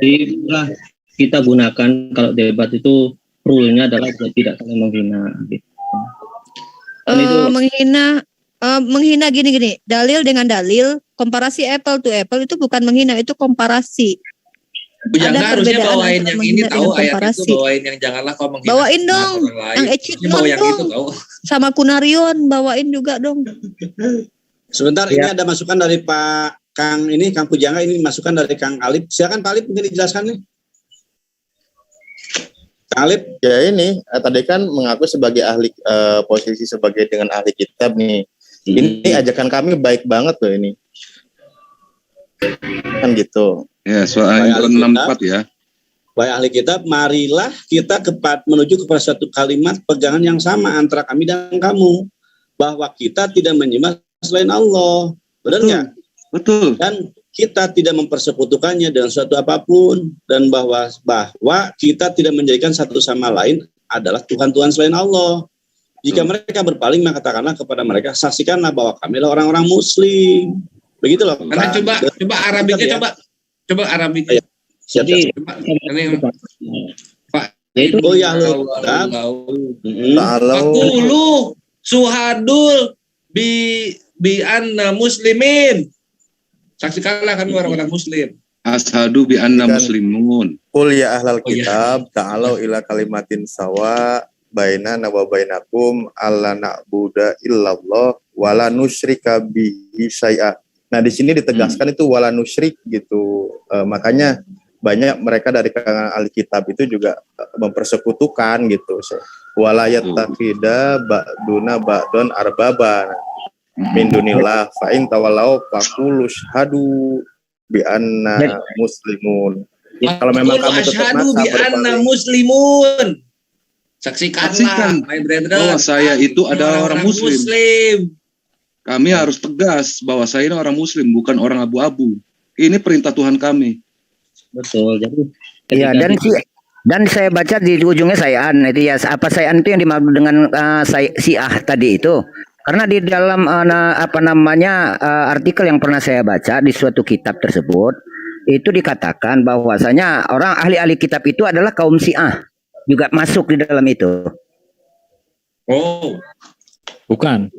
Itulah kita gunakan kalau debat itu rule-nya adalah tidak saling menghina. Gitu. Menghina gini-gini. Dalil dengan dalil, komparasi apple to apple itu bukan menghina, itu komparasi. Jangan harusnya bawain yang ini tahu ayat itu, bawain yang janganlah kau menghina. Bawain dong, yang Echidmon dong, sama Kunarion bawain juga dong. Sebentar, ini ada masukan dari Pak Kang Pujangga, ini masukan dari Kang Alip. Silakan Pak Alip, mungkin dijelaskan nih. Kang Alip. Ya ini, tadi kan mengaku sebagai ahli, posisi sebagai dengan ahli kitab nih. Ini ajakan kami baik banget loh ini. Kan gitu. Ya, soal 64 ya. Baik ahli kitab, marilah kita menuju kepada satu kalimat pegangan yang sama antara kami dan kamu, bahwa kita tidak menyembah selain Allah. Benar nggak? Betul. Dan kita tidak mempersekutukannya dengan suatu apapun, dan bahwa kita tidak menjadikan satu sama lain adalah Tuhan-Tuhan selain Allah. Jika mereka berpaling, maka katakanlah kepada mereka, saksikanlah bahwa kami adalah orang-orang Muslim. Begitu loh. Karena coba Arabiknya coba Arabiknya. Jadi ini Pak itu ya Fakulu suhadul bi anna muslimin. Saksikanlah kami orang-orang muslim. Ashadu bi anna muslimun. Qul ya ahlal kitab ta'alau ila kalimatin sawa bainana wa bainakum alla na'budu illallah wala nusyrika bihi syai'a. Nah, di sini ditegaskan itu wala nusyrik gitu. Makanya banyak mereka dari kalangan ahli kitab itu juga mempersekutukan gitu. Wala yattakhidha ba'duna ba'dun arbaban min dunillah fa in tawallaw faqulu syahadu bi anna muslimun. Kalau memang kamu tetap muslimun. Saksikan bahwa saya itu adalah orang muslim. Kami harus tegas bahwa saya ini orang muslim, bukan orang abu-abu. Ini perintah Tuhan kami. Betul. Jadi ya, dan saya baca di ujungnya sayan itu ya, apa sayan itu yang dimaksud dengan Syiah tadi itu. Karena di dalam artikel yang pernah saya baca di suatu kitab tersebut itu dikatakan bahwasanya orang ahli-ahli kitab itu adalah kaum Syiah, juga masuk di dalam itu. Oh. Bukan.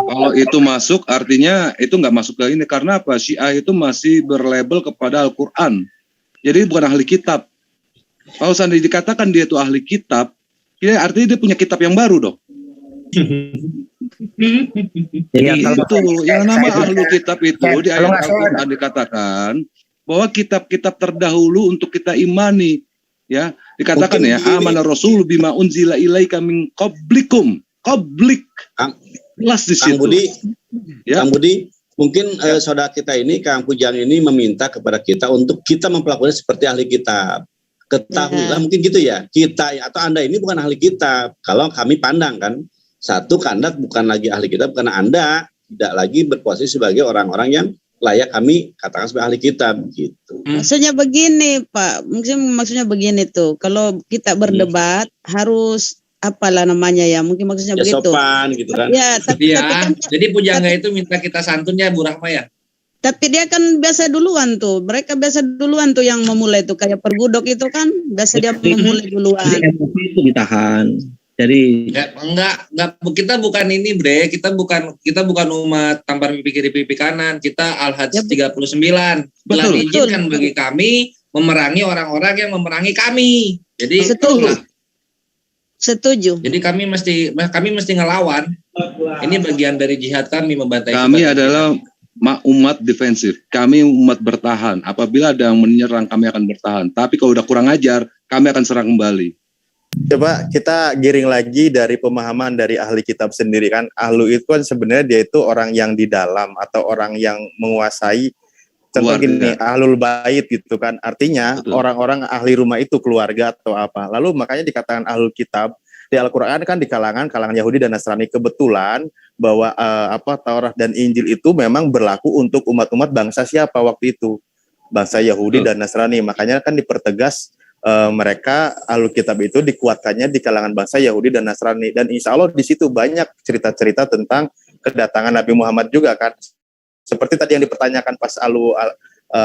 Kalau itu masuk artinya itu nggak masuk ke ini, karena apa? Syiah itu masih berlabel kepada Al-Quran. Jadi bukan ahli kitab. Kalau seandainya dikatakan dia itu ahli kitab, ya artinya dia punya kitab yang baru dong. Jadi itu yang nama ahli kitab itu di ayat Al-Quran dikatakan bahwa kitab-kitab terdahulu untuk kita imani. Ya, dikatakan ya, amana rasul bima unzila ilaika min qablikum. Qablik. Jelas di situ. Kang Budi, mungkin saudara kita ini, Kang Pujang ini meminta kepada kita untuk kita mempelakukannya seperti ahli kitab. Ketahuilah mungkin gitu ya. Kita atau Anda ini bukan ahli kitab. Kalau kami pandang kan, satu Anda bukan lagi ahli kitab karena Anda tidak lagi berposisi sebagai orang-orang yang layak kami katakan sebagai ahli kitab gitu. Maksudnya begini, Pak. Maksudnya begini tuh. Kalau kita berdebat harus apalah namanya ya, mungkin maksudnya begitu. Sopan gitu kan. Ya, tapi kan, jadi Pujangga itu minta kita santunnya Bu Rahma ya. Tapi dia kan biasa duluan tuh. Mereka biasa duluan tuh yang memulai tuh, kayak pergudok itu kan biasa dia memulai duluan. Emosi itu ditahan. Jadi enggak kita bukan ini Bre, kita bukan umat tampar pipi kiri pipi kanan, kita Al-Hajj 39. Telah diizinkan bagi kami memerangi orang-orang yang memerangi kami. Jadi Setuju. Jadi kami mesti ngelawan. Ini bagian dari jihad kami membantai. Kami adalah umat defensif. Kami umat bertahan. Apabila ada yang menyerang, kami akan bertahan. Tapi kalau udah kurang ajar, kami akan serang kembali. Coba kita giring lagi dari pemahaman dari ahli kitab sendiri kan. Ahlu itu kan sebenarnya dia itu orang yang di dalam atau orang yang menguasai. Contoh gini, ahlul bait gitu kan. Artinya orang-orang ahli rumah itu keluarga atau apa. Lalu makanya dikatakan ahlul kitab di Al-Qur'an kan di kalangan Yahudi dan Nasrani. Kebetulan bahwa Taurat dan Injil itu memang berlaku untuk umat-umat bangsa siapa waktu itu? Bangsa Yahudi dan Nasrani. Makanya kan dipertegas mereka ahlul kitab itu dikuatkannya di kalangan bangsa Yahudi dan Nasrani, dan insya Allah di situ banyak cerita-cerita tentang kedatangan Nabi Muhammad juga kan, seperti tadi yang dipertanyakan pas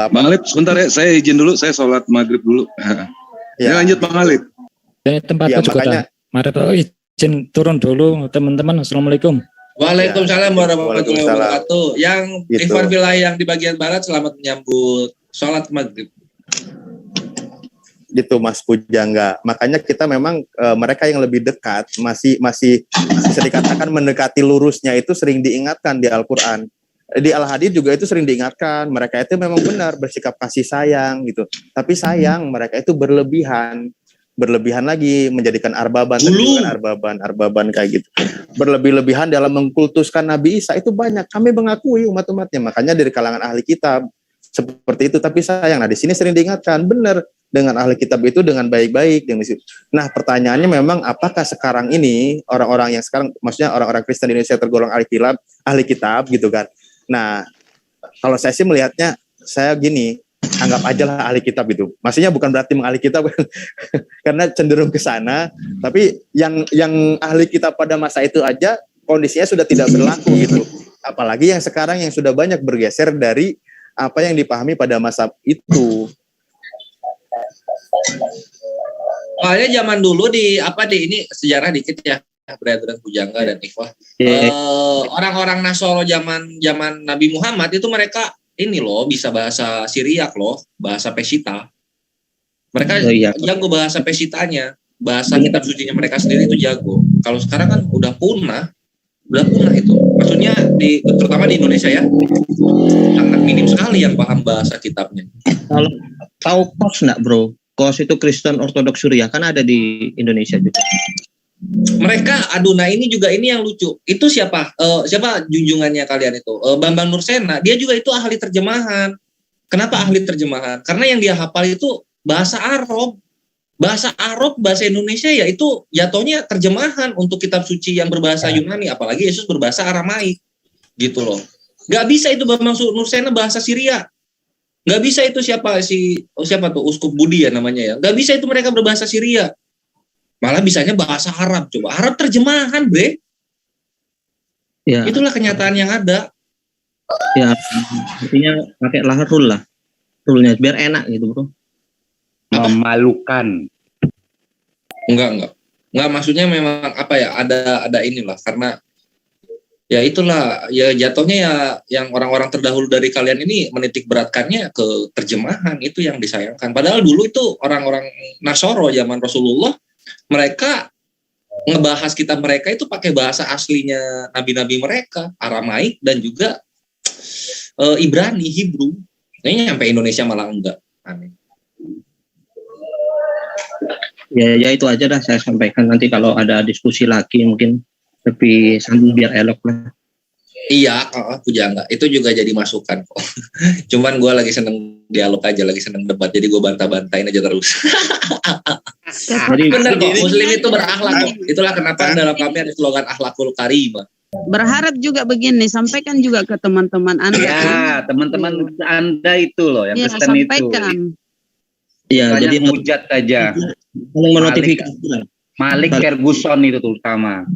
Bang Alip, sebentar ya, saya izin dulu, saya sholat maghrib dulu. Ya, lanjut Bang Alip. Ini tempatnya juga makanya, mari izin turun dulu teman-teman. Assalamualaikum. Waalaikumsalam warahmatullahi wabarakatuh. Yang Ikhwan Fillah yang di bagian barat, selamat menyambut sholat maghrib. Gitu Mas Pujangga. Makanya kita memang mereka yang lebih dekat masih bisa dikatakan mendekati lurusnya itu sering diingatkan di Al-Qur'an. Di Al-Hadid juga itu sering diingatkan, mereka itu memang benar bersikap kasih sayang gitu. Tapi sayang mereka itu berlebihan lagi menjadikan arbaban kayak gitu. Berlebih-lebihan dalam mengkultuskan Nabi Isa itu banyak. Kami mengakui umat-umatnya. Makanya dari kalangan ahli kitab seperti itu, tapi sayang. Nah, di sini sering diingatkan, benar, dengan ahli kitab itu dengan baik-baik. Nah, pertanyaannya memang apakah sekarang ini orang-orang yang sekarang, maksudnya orang-orang Kristen di Indonesia tergolong ahli kitab gitu kan. Nah, kalau saya sih melihatnya, saya gini, anggap aja lah ahli kitab itu. Maksudnya bukan berarti mengalih kitab karena cenderung ke sana, tapi yang ahli kitab pada masa itu aja kondisinya sudah tidak berlaku gitu. Apalagi yang sekarang yang sudah banyak bergeser dari apa yang dipahami pada masa itu. Soalnya zaman dulu ini sejarah dikit ya, Brethren Pujangga dan Ikhwah. Orang-orang Nasoro zaman Nabi Muhammad itu mereka ini loh bisa bahasa Syriak loh, bahasa Pesita. Mereka jago bahasa Pesitanya, bahasa kitab sucinya mereka sendiri itu jago. Kalau sekarang kan udah punah itu. Maksudnya terutama di Indonesia ya, sangat minim sekali yang paham bahasa kitabnya. Kalau tahu KOS nggak bro? KOS itu Kristen Ortodoks Suriah, kan ada di Indonesia juga. Mereka, ini juga ini yang lucu. Itu siapa junjungannya kalian itu? Bambang Nursena, dia juga itu ahli terjemahan. Kenapa ahli terjemahan? Karena yang dia hafal itu bahasa Arab. Bahasa Arab, bahasa Indonesia ya itu jatuhnya terjemahan untuk kitab suci yang berbahasa Yunani, apalagi Yesus berbahasa Aramaik. Gitu loh. Gak bisa itu Bambang Nursena bahasa Syria. Gak bisa itu siapa tuh Uskup Budi ya namanya ya. Gak bisa itu mereka berbahasa Syria. Malah bisanya bahasa Arab. Coba Arab terjemahan, bre. Ya. Itulah kenyataan yang ada. Ya, artinya pakailah rule-nya biar enak gitu, bro. Memalukan. Enggak, maksudnya memang ada inilah, karena ya itulah ya jatuhnya ya yang orang-orang terdahulu dari kalian ini menitik beratkannya ke terjemahan, itu yang disayangkan. Padahal dulu itu orang-orang Nasoro zaman Rasulullah, mereka ngebahas kitab mereka itu pakai bahasa aslinya nabi-nabi mereka, Aramaik dan juga Ibrani, Hebrew. Kayaknya sampai Indonesia malah enggak. Aneh. Ya itu aja dah saya sampaikan, nanti kalau ada diskusi lagi mungkin lebih sambung biar elok lah. Iya, Pujangga. Itu juga jadi masukan kok. Cuman gue lagi seneng dialog aja, lagi seneng debat, jadi gue bantah-bantahin aja terus. Jadi bener kok, Muslim itu berakhlak kok. Itulah kenapa dalam kami ada slogan akhlakul karimah. Berharap juga begini, sampaikan juga ke teman-teman Anda. Ya, teman-teman Anda itu loh yang Kristen itu. Iya, jadi hujat aja. Malik Ferguson itu terutama.